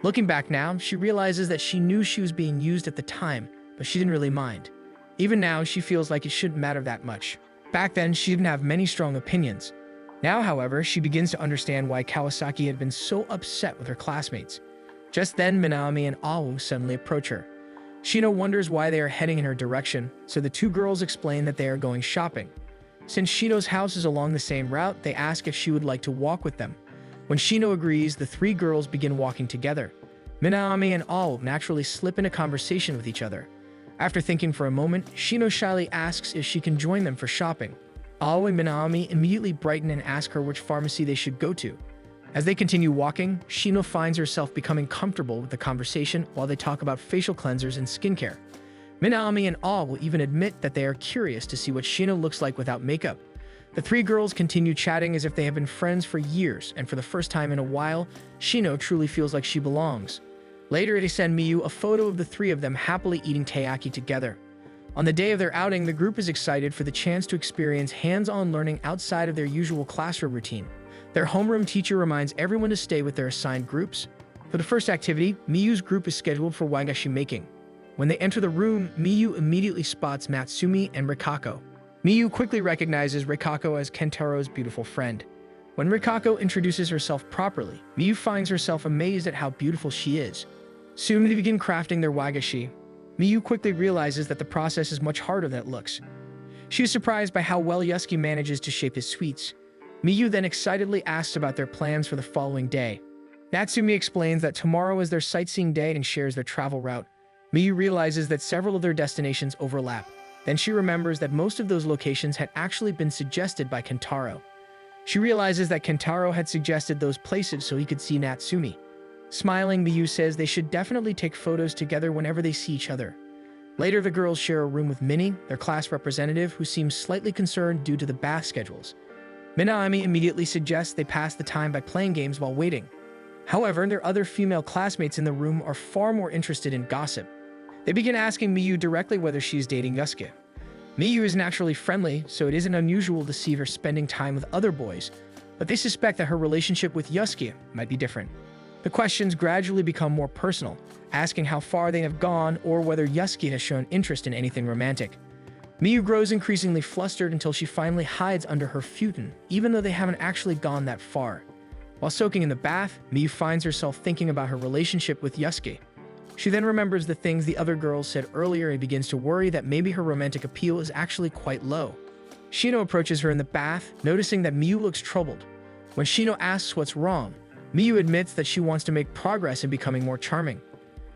Looking back now, she realizes that she knew she was being used at the time, but she didn't really mind. Even now, she feels like it shouldn't matter that much. Back then, she didn't have many strong opinions. Now, however, she begins to understand why Kawasaki had been so upset with her classmates. Just then, Minami and Awu suddenly approach her. Shino wonders why they are heading in her direction, so the 2 girls explain that they are going shopping. Since Shino's house is along the same route, they ask if she would like to walk with them. When Shino agrees, the 3 girls begin walking together. Minami and Awu naturally slip into conversation with each other. After thinking for a moment, Shino shyly asks if she can join them for shopping. Awu and Minami immediately brighten and ask her which pharmacy they should go to. As they continue walking, Shino finds herself becoming comfortable with the conversation while they talk about facial cleansers and skincare. Minami and Awu even admit that they are curious to see what Shino looks like without makeup. The 3 girls continue chatting as if they have been friends for years, and for the first time in a while, Shino truly feels like she belongs. Later, they send Miyu a photo of the 3 of them happily eating teppanyaki together. On the day of their outing, the group is excited for the chance to experience hands-on learning outside of their usual classroom routine. Their homeroom teacher reminds everyone to stay with their assigned groups. For the first activity, Miyu's group is scheduled for wagashi making. When they enter the room, Miyu immediately spots Natsumi and Rikako. Miyu quickly recognizes Rikako as Kentaro's beautiful friend. When Rikako introduces herself properly, Miyu finds herself amazed at how beautiful she is. Soon they begin crafting their wagashi. Miyu quickly realizes that the process is much harder than it looks. She is surprised by how well Yusuke manages to shape his sweets. Miyu then excitedly asks about their plans for the following day. Natsumi explains that tomorrow is their sightseeing day and shares their travel route. Miyu realizes that several of their destinations overlap. Then she remembers that most of those locations had actually been suggested by Kentaro. She realizes that Kentaro had suggested those places so he could see Natsumi. Smiling, Miyu says they should definitely take photos together whenever they see each other. Later, the girls share a room with Minnie, their class representative, who seems slightly concerned due to the bath schedules. Minami immediately suggests they pass the time by playing games while waiting. However, their other female classmates in the room are far more interested in gossip. They begin asking Miyu directly whether she is dating Yusuke. Miyu is naturally friendly, so it isn't unusual to see her spending time with other boys, but they suspect that her relationship with Yusuke might be different. The questions gradually become more personal, asking how far they have gone or whether Yusuke has shown interest in anything romantic. Miyu grows increasingly flustered until she finally hides under her futon, even though they haven't actually gone that far. While soaking in the bath, Miyu finds herself thinking about her relationship with Yusuke. She then remembers the things the other girls said earlier and begins to worry that maybe her romantic appeal is actually quite low. Shino approaches her in the bath, noticing that Miyu looks troubled. When Shino asks what's wrong, Miyu admits that she wants to make progress in becoming more charming.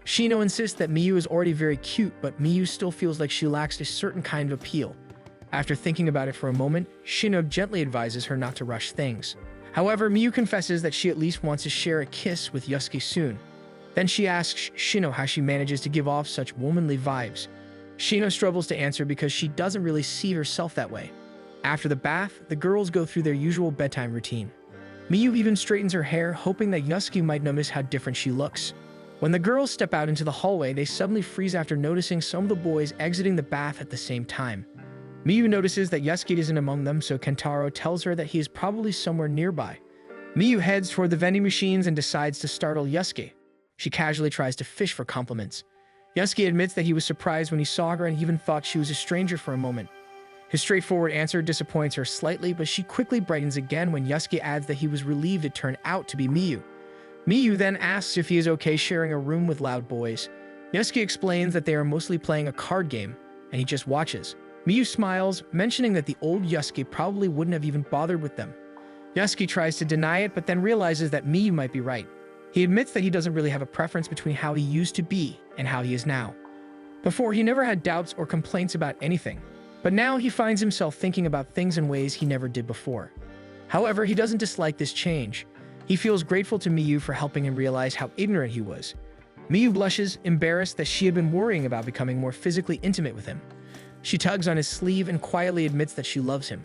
Shino insists that Miyu is already very cute, but Miyu still feels like she lacks a certain kind of appeal. After thinking about it for a moment, Shino gently advises her not to rush things. However, Miyu confesses that she at least wants to share a kiss with Yusuke soon. Then she asks Shino how she manages to give off such womanly vibes. Shino struggles to answer because she doesn't really see herself that way. After the bath, the girls go through their usual bedtime routine. Miyu even straightens her hair, hoping that Yusuke might notice how different she looks. When the girls step out into the hallway, they suddenly freeze after noticing some of the boys exiting the bath at the same time. Miyu notices that Yusuke isn't among them, so Kentaro tells her that he is probably somewhere nearby. Miyu heads toward the vending machines and decides to startle Yusuke. She casually tries to fish for compliments. Yusuke admits that he was surprised when he saw her and even thought she was a stranger for a moment. His straightforward answer disappoints her slightly, but she quickly brightens again when Yusuke adds that he was relieved it turned out to be Miyu. Miyu then asks if he is okay sharing a room with loud boys. Yusuke explains that they are mostly playing a card game, and he just watches. Miyu smiles, mentioning that the old Yusuke probably wouldn't have even bothered with them. Yusuke tries to deny it, but then realizes that Miyu might be right. He admits that he doesn't really have a preference between how he used to be and how he is now. Before, he never had doubts or complaints about anything, but now he finds himself thinking about things in ways he never did before. However, he doesn't dislike this change. He feels grateful to Miyu for helping him realize how ignorant he was. Miyu blushes, embarrassed that she had been worrying about becoming more physically intimate with him. She tugs on his sleeve and quietly admits that she loves him.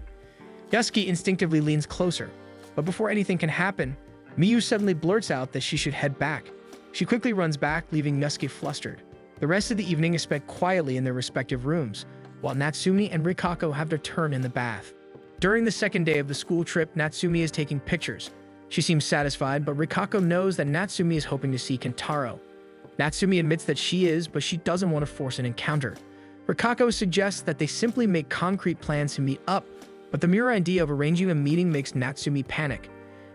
Yusuke instinctively leans closer, but before anything can happen, Miyu suddenly blurts out that she should head back. She quickly runs back, leaving Yusuke flustered. The rest of the evening is spent quietly in their respective rooms, while Natsumi and Rikako have their turn in the bath. During the second day of the school trip, Natsumi is taking pictures. She seems satisfied, but Rikako knows that Natsumi is hoping to see Kentaro. Natsumi admits that she is, but she doesn't want to force an encounter. Rikako suggests that they simply make concrete plans to meet up, but the mere idea of arranging a meeting makes Natsumi panic.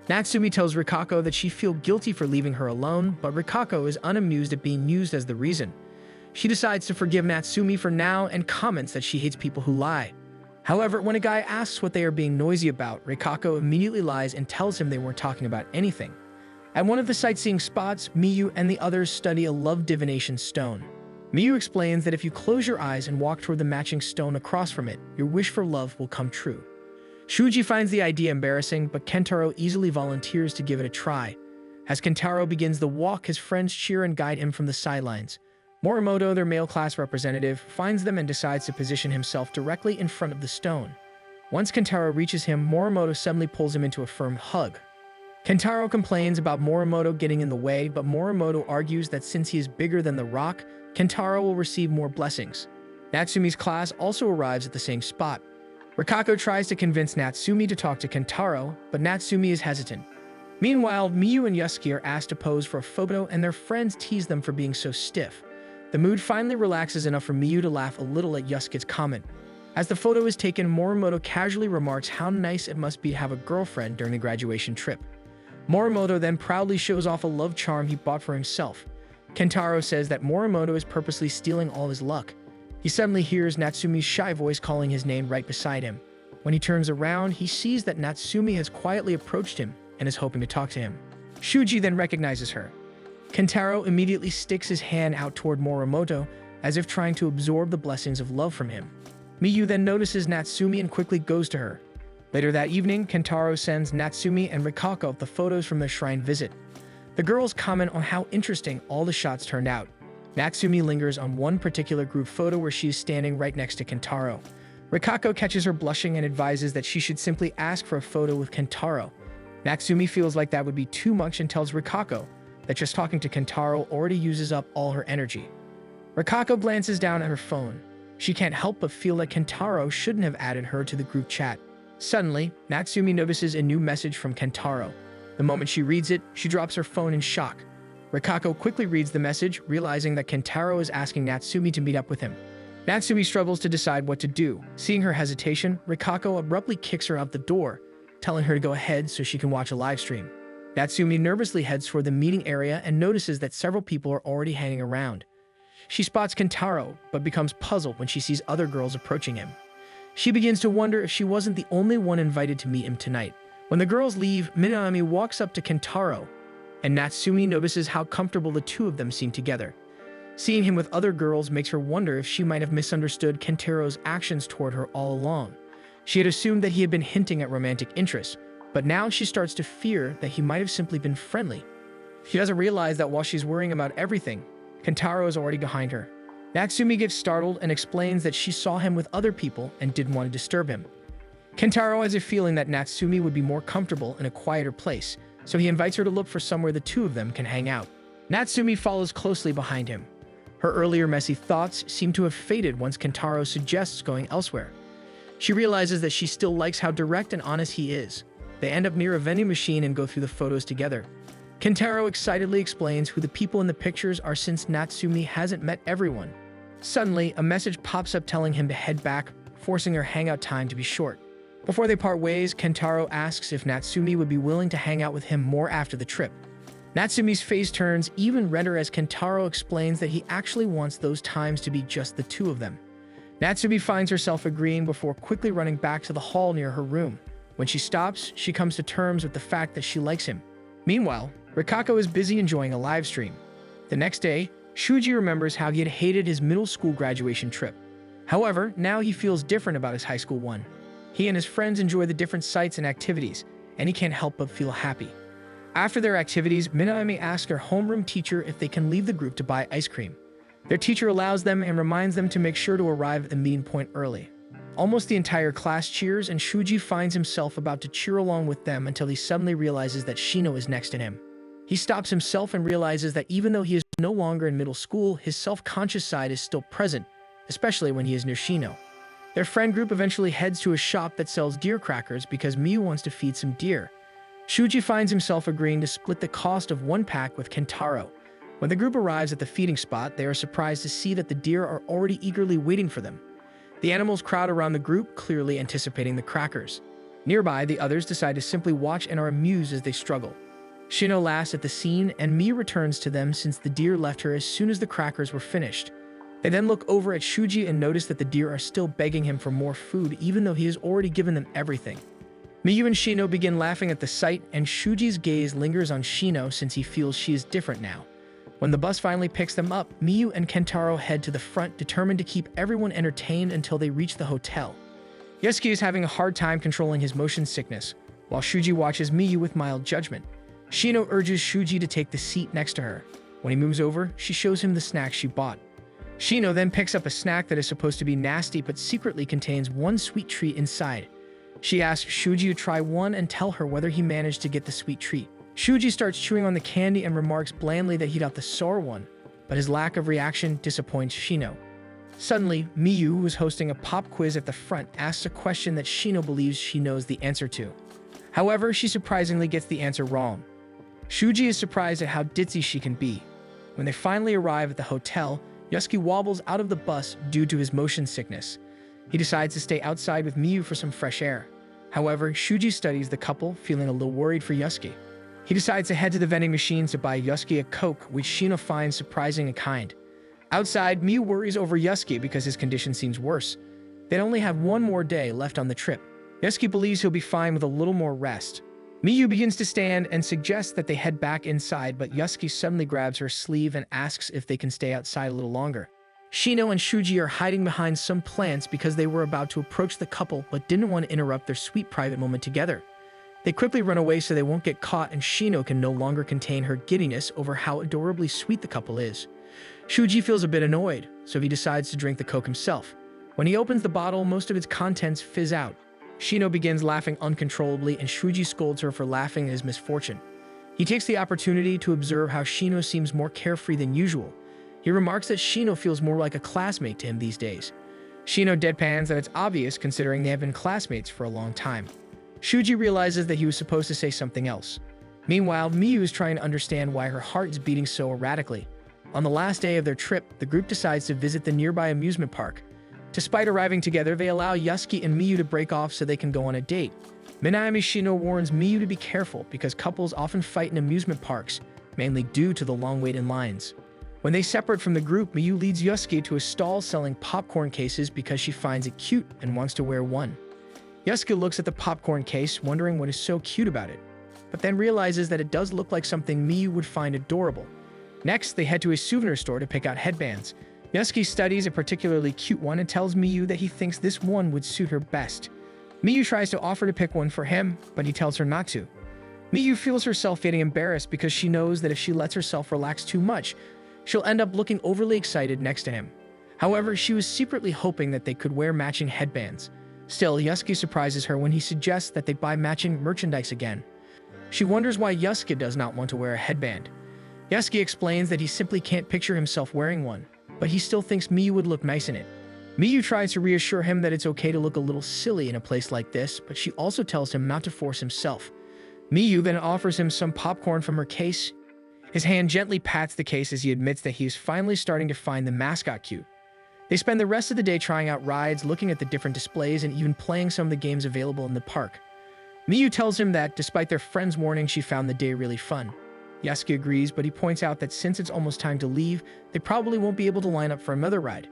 Natsumi tells Rikako that she feels guilty for leaving her alone, but Rikako is unamused at being used as the reason. She decides to forgive Natsumi for now and comments that she hates people who lie. However, when a guy asks what they are being noisy about, Rikako immediately lies and tells him they weren't talking about anything. At one of the sightseeing spots, Miyu and the others study a love divination stone. Miyu explains that if you close your eyes and walk toward the matching stone across from it, your wish for love will come true. Shuji finds the idea embarrassing, but Kentaro easily volunteers to give it a try. As Kentaro begins the walk, his friends cheer and guide him from the sidelines. Morimoto, their male class representative, finds them and decides to position himself directly in front of the stone. Once Kentaro reaches him, Morimoto suddenly pulls him into a firm hug. Kentaro complains about Morimoto getting in the way, but Morimoto argues that since he is bigger than the rock, Kentaro will receive more blessings. Natsumi's class also arrives at the same spot. Rikako tries to convince Natsumi to talk to Kentaro, but Natsumi is hesitant. Meanwhile, Miyu and Yusuke are asked to pose for a photo, and their friends tease them for being so stiff. The mood finally relaxes enough for Miyu to laugh a little at Yusuke's comment. As the photo is taken, Morimoto casually remarks how nice it must be to have a girlfriend during the graduation trip. Morimoto then proudly shows off a love charm he bought for himself. Kentaro says that Morimoto is purposely stealing all his luck. He suddenly hears Natsumi's shy voice calling his name right beside him. When he turns around, he sees that Natsumi has quietly approached him and is hoping to talk to him. Shuji then recognizes her. Kentaro immediately sticks his hand out toward Morimoto, as if trying to absorb the blessings of love from him. Miyu then notices Natsumi and quickly goes to her. Later that evening, Kentaro sends Natsumi and Rikako the photos from their shrine visit. The girls comment on how interesting all the shots turned out. Natsumi lingers on one particular group photo where she is standing right next to Kentaro. Rikako catches her blushing and advises that she should simply ask for a photo with Kentaro. Natsumi feels like that would be too much and tells Rikako that just talking to Kentaro already uses up all her energy. Rikako glances down at her phone. She can't help but feel that Kentaro shouldn't have added her to the group chat. Suddenly, Natsumi notices a new message from Kentaro. The moment she reads it, she drops her phone in shock. Rikako quickly reads the message, realizing that Kentaro is asking Natsumi to meet up with him. Natsumi struggles to decide what to do. Seeing her hesitation, Rikako abruptly kicks her out the door, telling her to go ahead so she can watch a live stream. Natsumi nervously heads for the meeting area and notices that several people are already hanging around. She spots Kentaro, but becomes puzzled when she sees other girls approaching him. She begins to wonder if she wasn't the only one invited to meet him tonight. When the girls leave, Minami walks up to Kentaro, and Natsumi notices how comfortable the two of them seem together. Seeing him with other girls makes her wonder if she might have misunderstood Kentaro's actions toward her all along. She had assumed that he had been hinting at romantic interest, but now she starts to fear that he might have simply been friendly. She doesn't realize that while she's worrying about everything, Kentaro is already behind her. Natsumi gets startled and explains that she saw him with other people and didn't want to disturb him. Kentaro has a feeling that Natsumi would be more comfortable in a quieter place, so he invites her to look for somewhere the two of them can hang out. Natsumi follows closely behind him. Her earlier messy thoughts seem to have faded once Kentaro suggests going elsewhere. She realizes that she still likes how direct and honest he is. They end up near a vending machine and go through the photos together. Kentaro excitedly explains who the people in the pictures are since Natsumi hasn't met everyone. Suddenly, a message pops up telling him to head back, forcing her hangout time to be short. Before they part ways, Kentaro asks if Natsumi would be willing to hang out with him more after the trip. Natsumi's face turns even redder as Kentaro explains that he actually wants those times to be just the two of them. Natsumi finds herself agreeing before quickly running back to the hall near her room. When she stops, she comes to terms with the fact that she likes him. Meanwhile, Rikako is busy enjoying a live stream. The next day, Shuji remembers how he had hated his middle school graduation trip. However, now he feels different about his high school one. He and his friends enjoy the different sights and activities, and he can't help but feel happy. After their activities, Minami asks her homeroom teacher if they can leave the group to buy ice cream. Their teacher allows them and reminds them to make sure to arrive at the meeting point early. Almost the entire class cheers, and Shuji finds himself about to cheer along with them until he suddenly realizes that Shino is next to him. He stops himself and realizes that even though he is no longer in middle school, his self-conscious side is still present, especially when he is near Shino. Their friend group eventually heads to a shop that sells deer crackers because Miyu wants to feed some deer. Shuji finds himself agreeing to split the cost of one pack with Kentaro. When the group arrives at the feeding spot, they are surprised to see that the deer are already eagerly waiting for them. The animals crowd around the group, clearly anticipating the crackers. Nearby, the others decide to simply watch and are amused as they struggle. Shino laughs at the scene, and Miyu returns to them since the deer left her as soon as the crackers were finished. They then look over at Shuji and notice that the deer are still begging him for more food even though he has already given them everything. Miyu and Shino begin laughing at the sight, and Shuji's gaze lingers on Shino since he feels she is different now. When the bus finally picks them up, Miyu and Kentaro head to the front, determined to keep everyone entertained until they reach the hotel. Yosuke is having a hard time controlling his motion sickness, while Shuji watches Miyu with mild judgment. Shino urges Shuji to take the seat next to her. When he moves over, she shows him the snack she bought. Shino then picks up a snack that is supposed to be nasty but secretly contains one sweet treat inside. She asks Shuji to try one and tell her whether he managed to get the sweet treat. Shuji starts chewing on the candy and remarks blandly that he got the sour one, but his lack of reaction disappoints Shino. Suddenly, Miyu, who is hosting a pop quiz at the front, asks a question that Shino believes she knows the answer to. However, she surprisingly gets the answer wrong. Shuji is surprised at how ditzy she can be. When they finally arrive at the hotel, Yosuke wobbles out of the bus due to his motion sickness. He decides to stay outside with Miyu for some fresh air. However, Shuji studies the couple, feeling a little worried for Yosuke. He decides to head to the vending machines to buy Yosuke a Coke, which Shino finds surprising and kind. Outside, Miyu worries over Yosuke because his condition seems worse. They'd only have one more day left on the trip. Yosuke believes he'll be fine with a little more rest. Miyu begins to stand and suggests that they head back inside, but Yasuki suddenly grabs her sleeve and asks if they can stay outside a little longer. Shino and Shuji are hiding behind some plants because they were about to approach the couple but didn't want to interrupt their sweet private moment together. They quickly run away so they won't get caught, and Shino can no longer contain her giddiness over how adorably sweet the couple is. Shuji feels a bit annoyed, so he decides to drink the Coke himself. When he opens the bottle, most of its contents fizz out. Shino begins laughing uncontrollably, and Shuji scolds her for laughing at his misfortune. He takes the opportunity to observe how Shino seems more carefree than usual. He remarks that Shino feels more like a classmate to him these days. Shino deadpans that it's obvious considering they have been classmates for a long time. Shuji realizes that he was supposed to say something else. Meanwhile, Miyu is trying to understand why her heart is beating so erratically. On the last day of their trip, the group decides to visit the nearby amusement park. Despite arriving together, they allow Yasuki and Miyu to break off so they can go on a date. Minami Shino warns Miyu to be careful because couples often fight in amusement parks, mainly due to the long wait in lines. When they separate from the group, Miyu leads Yasuki to a stall selling popcorn cases because she finds it cute and wants to wear one. Yasuki looks at the popcorn case, wondering what is so cute about it, but then realizes that it does look like something Miyu would find adorable. Next, they head to a souvenir store to pick out headbands. Yasuki studies a particularly cute one and tells Miyu that he thinks this one would suit her best. Miyu tries to offer to pick one for him, but he tells her not to. Miyu feels herself getting embarrassed because she knows that if she lets herself relax too much, she'll end up looking overly excited next to him. However, she was secretly hoping that they could wear matching headbands. Still, Yasuki surprises her when he suggests that they buy matching merchandise again. She wonders why Yasuki does not want to wear a headband. Yasuki explains that he simply can't picture himself wearing one, but he still thinks Miyu would look nice in it. Miyu tries to reassure him that it's okay to look a little silly in a place like this, but she also tells him not to force himself. Miyu then offers him some popcorn from her case. His hand gently pats the case as he admits that he is finally starting to find the mascot cute. They spend the rest of the day trying out rides, looking at the different displays, and even playing some of the games available in the park. Miyu tells him that, despite their friend's warning, she found the day really fun. Yasuki agrees, but he points out that since it's almost time to leave, they probably won't be able to line up for another ride.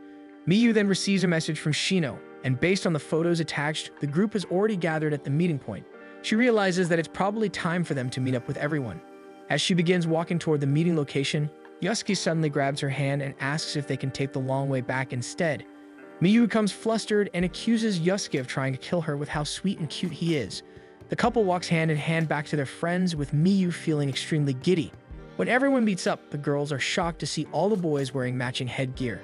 Miyu then receives a message from Shino, and based on the photos attached, the group has already gathered at the meeting point. She realizes that it's probably time for them to meet up with everyone. As she begins walking toward the meeting location, Yasuki suddenly grabs her hand and asks if they can take the long way back instead. Miyu becomes flustered and accuses Yasuki of trying to kill her with how sweet and cute he is. The couple walks hand in hand back to their friends, with Miyu feeling extremely giddy. When everyone meets up, the girls are shocked to see all the boys wearing matching headgear.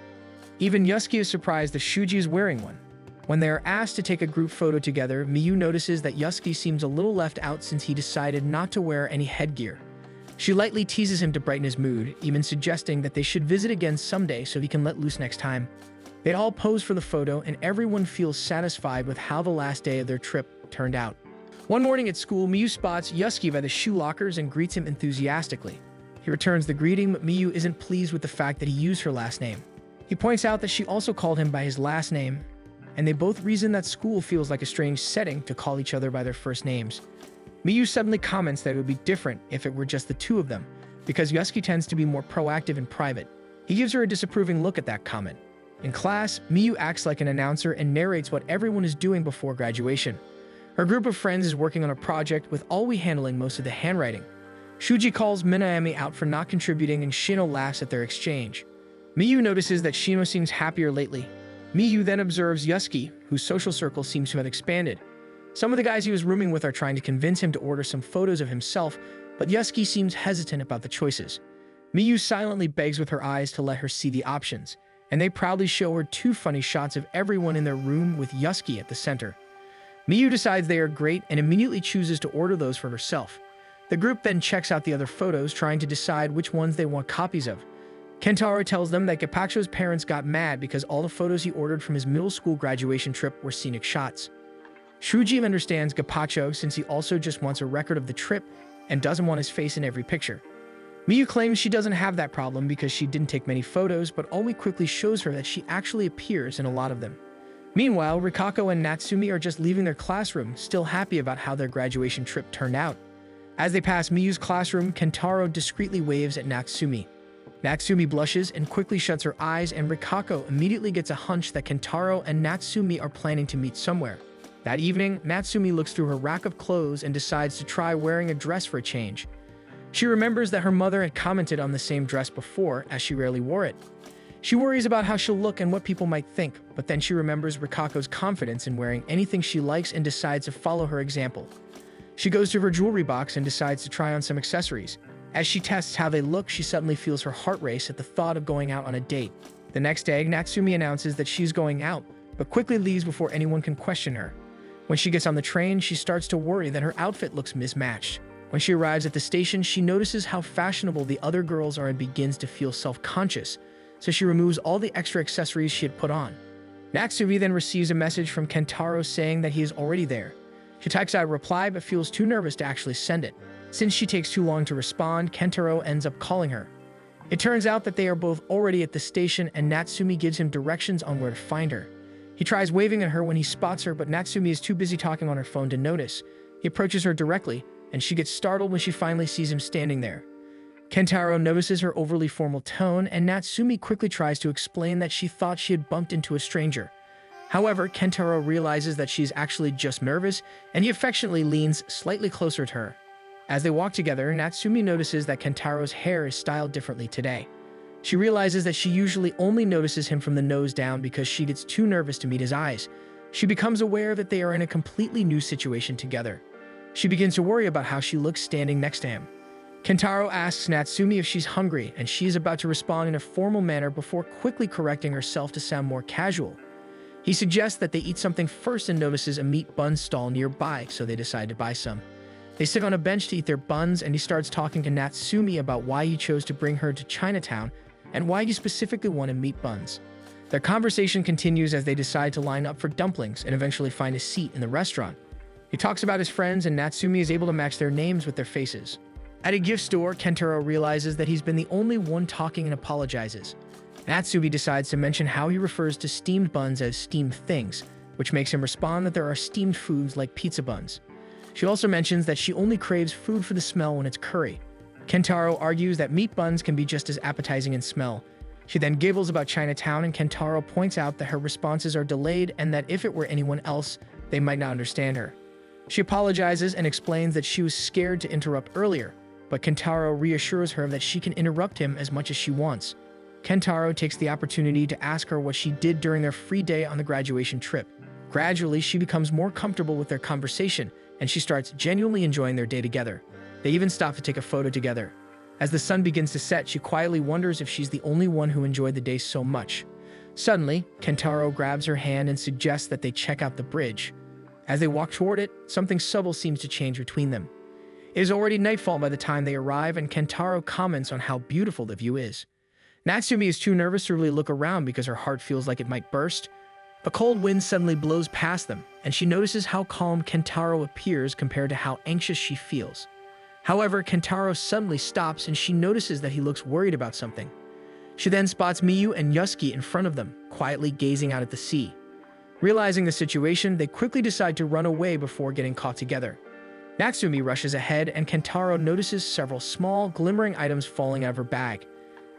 Even Yasuki is surprised that Shuji is wearing one. When they are asked to take a group photo together, Miyu notices that Yasuki seems a little left out since he decided not to wear any headgear. She lightly teases him to brighten his mood, even suggesting that they should visit again someday so he can let loose next time. They all pose for the photo, and everyone feels satisfied with how the last day of their trip turned out. One morning at school, Miyu spots Yasuki by the shoe lockers and greets him enthusiastically. He returns the greeting, but Miyu isn't pleased with the fact that he used her last name. He points out that she also called him by his last name, and they both reason that school feels like a strange setting to call each other by their first names. Miyu suddenly comments that it would be different if it were just the two of them, because Yasuki tends to be more proactive in private. He gives her a disapproving look at that comment. In class, Miyu acts like an announcer and narrates what everyone is doing before graduation. Her group of friends is working on a project, with Alwi handling most of the handwriting. Shuji calls Minami out for not contributing, and Shino laughs at their exchange. Miyu notices that Shino seems happier lately. Miyu then observes Yasuki, whose social circle seems to have expanded. Some of the guys he was rooming with are trying to convince him to order some photos of himself, but Yasuki seems hesitant about the choices. Miyu silently begs with her eyes to let her see the options, and they proudly show her two funny shots of everyone in their room with Yasuki at the center. Miyu decides they are great and immediately chooses to order those for herself. The group then checks out the other photos, trying to decide which ones they want copies of. Kentaro tells them that Gapacho's parents got mad because all the photos he ordered from his middle school graduation trip were scenic shots. Shuji understands Gapacho since he also just wants a record of the trip and doesn't want his face in every picture. Miyu claims she doesn't have that problem because she didn't take many photos, but Alwi quickly shows her that she actually appears in a lot of them. Meanwhile, Rikako and Natsumi are just leaving their classroom, still happy about how their graduation trip turned out. As they pass Miyu's classroom, Kentaro discreetly waves at Natsumi. Natsumi blushes and quickly shuts her eyes, and Rikako immediately gets a hunch that Kentaro and Natsumi are planning to meet somewhere. That evening, Natsumi looks through her rack of clothes and decides to try wearing a dress for a change. She remembers that her mother had commented on the same dress before, as she rarely wore it. She worries about how she'll look and what people might think, but then she remembers Rikako's confidence in wearing anything she likes and decides to follow her example. She goes to her jewelry box and decides to try on some accessories. As she tests how they look, she suddenly feels her heart race at the thought of going out on a date. The next day, Natsumi announces that she's going out, but quickly leaves before anyone can question her. When she gets on the train, she starts to worry that her outfit looks mismatched. When she arrives at the station, she notices how fashionable the other girls are and begins to feel self-conscious, so she removes all the extra accessories she had put on. Natsumi then receives a message from Kentaro saying that he is already there. She types out a reply but feels too nervous to actually send it. Since she takes too long to respond, Kentaro ends up calling her. It turns out that they are both already at the station and Natsumi gives him directions on where to find her. He tries waving at her when he spots her, but Natsumi is too busy talking on her phone to notice. He approaches her directly, and she gets startled when she finally sees him standing there. Kentaro notices her overly formal tone, and Natsumi quickly tries to explain that she thought she had bumped into a stranger. However, Kentaro realizes that she's actually just nervous, and he affectionately leans slightly closer to her. As they walk together, Natsumi notices that Kentaro's hair is styled differently today. She realizes that she usually only notices him from the nose down because she gets too nervous to meet his eyes. She becomes aware that they are in a completely new situation together. She begins to worry about how she looks standing next to him. Kentaro asks Natsumi if she's hungry, and she is about to respond in a formal manner before quickly correcting herself to sound more casual. He suggests that they eat something first and notices a meat bun stall nearby, so they decide to buy some. They sit on a bench to eat their buns, and he starts talking to Natsumi about why he chose to bring her to Chinatown and why he specifically wanted meat buns. Their conversation continues as they decide to line up for dumplings and eventually find a seat in the restaurant. He talks about his friends, and Natsumi is able to match their names with their faces. At a gift store, Kentaro realizes that he's been the only one talking and apologizes. Natsumi decides to mention how he refers to steamed buns as steamed things, which makes him respond that there are steamed foods like pizza buns. She also mentions that she only craves food for the smell when it's curry. Kentaro argues that meat buns can be just as appetizing in smell. She then giggles about Chinatown, and Kentaro points out that her responses are delayed and that if it were anyone else, they might not understand her. She apologizes and explains that she was scared to interrupt earlier, but Kentaro reassures her that she can interrupt him as much as she wants. Kentaro takes the opportunity to ask her what she did during their free day on the graduation trip. Gradually, she becomes more comfortable with their conversation, and she starts genuinely enjoying their day together. They even stop to take a photo together. As the sun begins to set, she quietly wonders if she's the only one who enjoyed the day so much. Suddenly, Kentaro grabs her hand and suggests that they check out the bridge. As they walk toward it, something subtle seems to change between them. It is already nightfall by the time they arrive, and Kentaro comments on how beautiful the view is. Natsumi is too nervous to really look around because her heart feels like it might burst. A cold wind suddenly blows past them, and she notices how calm Kentaro appears compared to how anxious she feels. However, Kentaro suddenly stops and she notices that he looks worried about something. She then spots Miyu and Yusuke in front of them, quietly gazing out at the sea. Realizing the situation, they quickly decide to run away before getting caught together. Natsumi rushes ahead, and Kentaro notices several small, glimmering items falling out of her bag.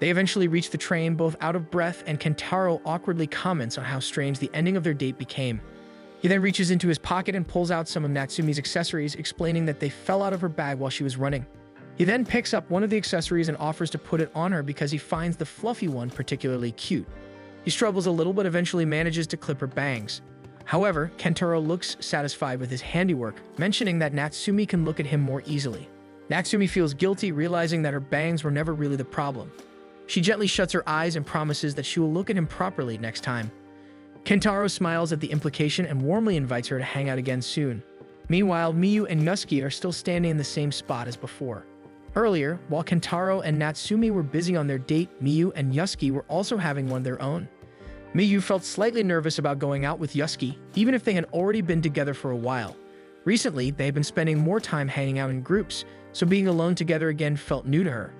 They eventually reach the train, both out of breath, and Kentaro awkwardly comments on how strange the ending of their date became. He then reaches into his pocket and pulls out some of Natsumi's accessories, explaining that they fell out of her bag while she was running. He then picks up one of the accessories and offers to put it on her because he finds the fluffy one particularly cute. He struggles a little but eventually manages to clip her bangs. However, Kentaro looks satisfied with his handiwork, mentioning that Natsumi can look at him more easily. Natsumi feels guilty, realizing that her bangs were never really the problem. She gently shuts her eyes and promises that she will look at him properly next time. Kentaro smiles at the implication and warmly invites her to hang out again soon. Meanwhile, Miyu and Yusuke are still standing in the same spot as before. Earlier, while Kentaro and Natsumi were busy on their date, Miyu and Yusuke were also having one of their own. Miyu felt slightly nervous about going out with Yusuke, even if they had already been together for a while. Recently, they had been spending more time hanging out in groups, so being alone together again felt new to her.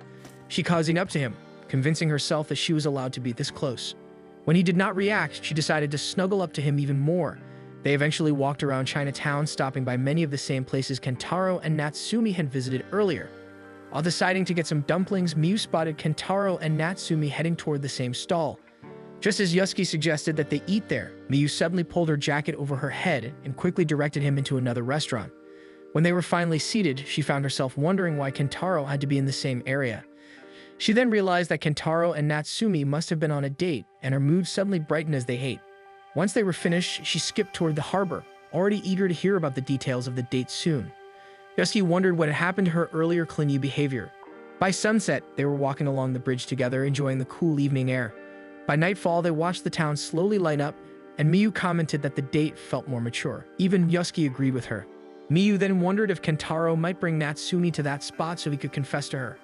She cozied up to him, convincing herself that she was allowed to be this close. When he did not react, she decided to snuggle up to him even more. They eventually walked around Chinatown, stopping by many of the same places Kentaro and Natsumi had visited earlier. While deciding to get some dumplings, Miyu spotted Kentaro and Natsumi heading toward the same stall. Just as Yusuke suggested that they eat there, Miyu suddenly pulled her jacket over her head and quickly directed him into another restaurant. When they were finally seated, she found herself wondering why Kentaro had to be in the same area. She then realized that Kentaro and Natsumi must have been on a date, and her mood suddenly brightened as they ate. Once they were finished, she skipped toward the harbor, already eager to hear about the details of the date soon. Yusuke wondered what had happened to her earlier clingy behavior. By sunset, they were walking along the bridge together, enjoying the cool evening air. By nightfall, they watched the town slowly light up, and Miyu commented that the date felt more mature. Even Yusuke agreed with her. Miyu then wondered if Kentaro might bring Natsumi to that spot so he could confess to her.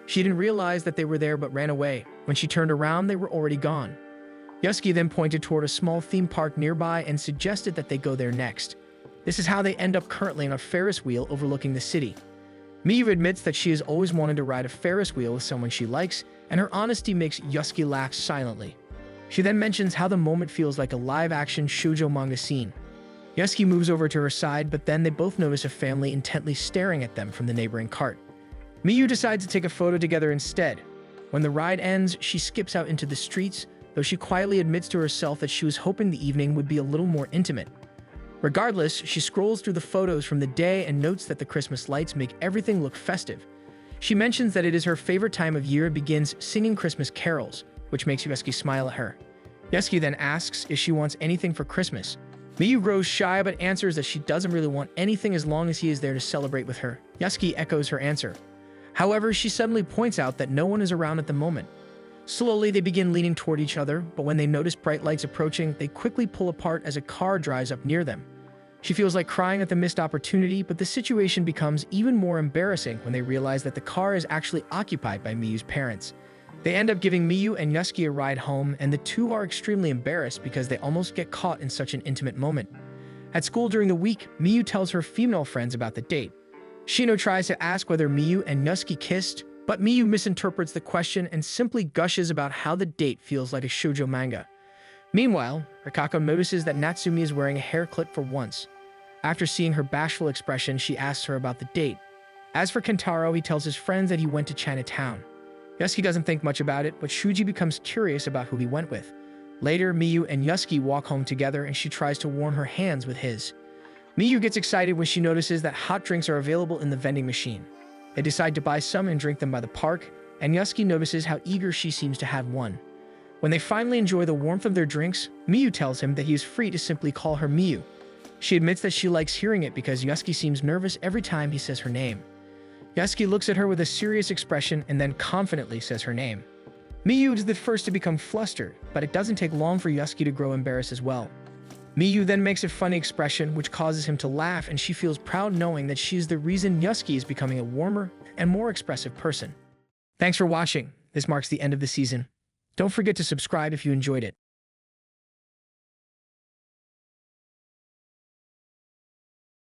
She didn't realize that they were there but ran away. When she turned around, they were already gone. Yusuke then pointed toward a small theme park nearby and suggested that they go there next. This is how they end up currently on a Ferris wheel overlooking the city. Miyu admits that she has always wanted to ride a Ferris wheel with someone she likes, and her honesty makes Yusuke laugh silently. She then mentions how the moment feels like a live-action shoujo manga scene. Yusuke moves over to her side, but then they both notice a family intently staring at them from the neighboring cart. Miyu decides to take a photo together instead. When the ride ends, she skips out into the streets, though she quietly admits to herself that she was hoping the evening would be a little more intimate. Regardless, she scrolls through the photos from the day and notes that the Christmas lights make everything look festive. She mentions that it is her favorite time of year and begins singing Christmas carols, which makes Yusuke smile at her. Yusuke then asks if she wants anything for Christmas. Miyu grows shy but answers that she doesn't really want anything as long as he is there to celebrate with her. Yusuke echoes her answer. However, she suddenly points out that no one is around at the moment. Slowly, they begin leaning toward each other, but when they notice bright lights approaching, they quickly pull apart as a car drives up near them. She feels like crying at the missed opportunity, but the situation becomes even more embarrassing when they realize that the car is actually occupied by Miyu's parents. They end up giving Miyu and Yusuke a ride home, and the two are extremely embarrassed because they almost get caught in such an intimate moment. At school during the week, Miyu tells her female friends about the date. Shino tries to ask whether Miyu and Yusuke kissed, but Miyu misinterprets the question and simply gushes about how the date feels like a shoujo manga. Meanwhile, Rikako notices that Natsumi is wearing a hair clip for once. After seeing her bashful expression, she asks her about the date. As for Kentaro, he tells his friends that he went to Chinatown. Yusuke doesn't think much about it, but Shuji becomes curious about who he went with. Later, Miyu and Yusuke walk home together and she tries to warm her hands with his. Miyu gets excited when she notices that hot drinks are available in the vending machine. They decide to buy some and drink them by the park, and Yusuke notices how eager she seems to have one. When they finally enjoy the warmth of their drinks, Miyu tells him that he is free to simply call her Miyu. She admits that she likes hearing it because Yusuke seems nervous every time he says her name. Yusuke looks at her with a serious expression and then confidently says her name. Miyu is the first to become flustered, but it doesn't take long for Yusuke to grow embarrassed as well. Miyu then makes a funny expression which causes him to laugh, and she feels proud knowing that she is the reason Yusuke is becoming a warmer and more expressive person. Thanks for watching. This marks the end of the season. Don't forget to subscribe if you enjoyed it.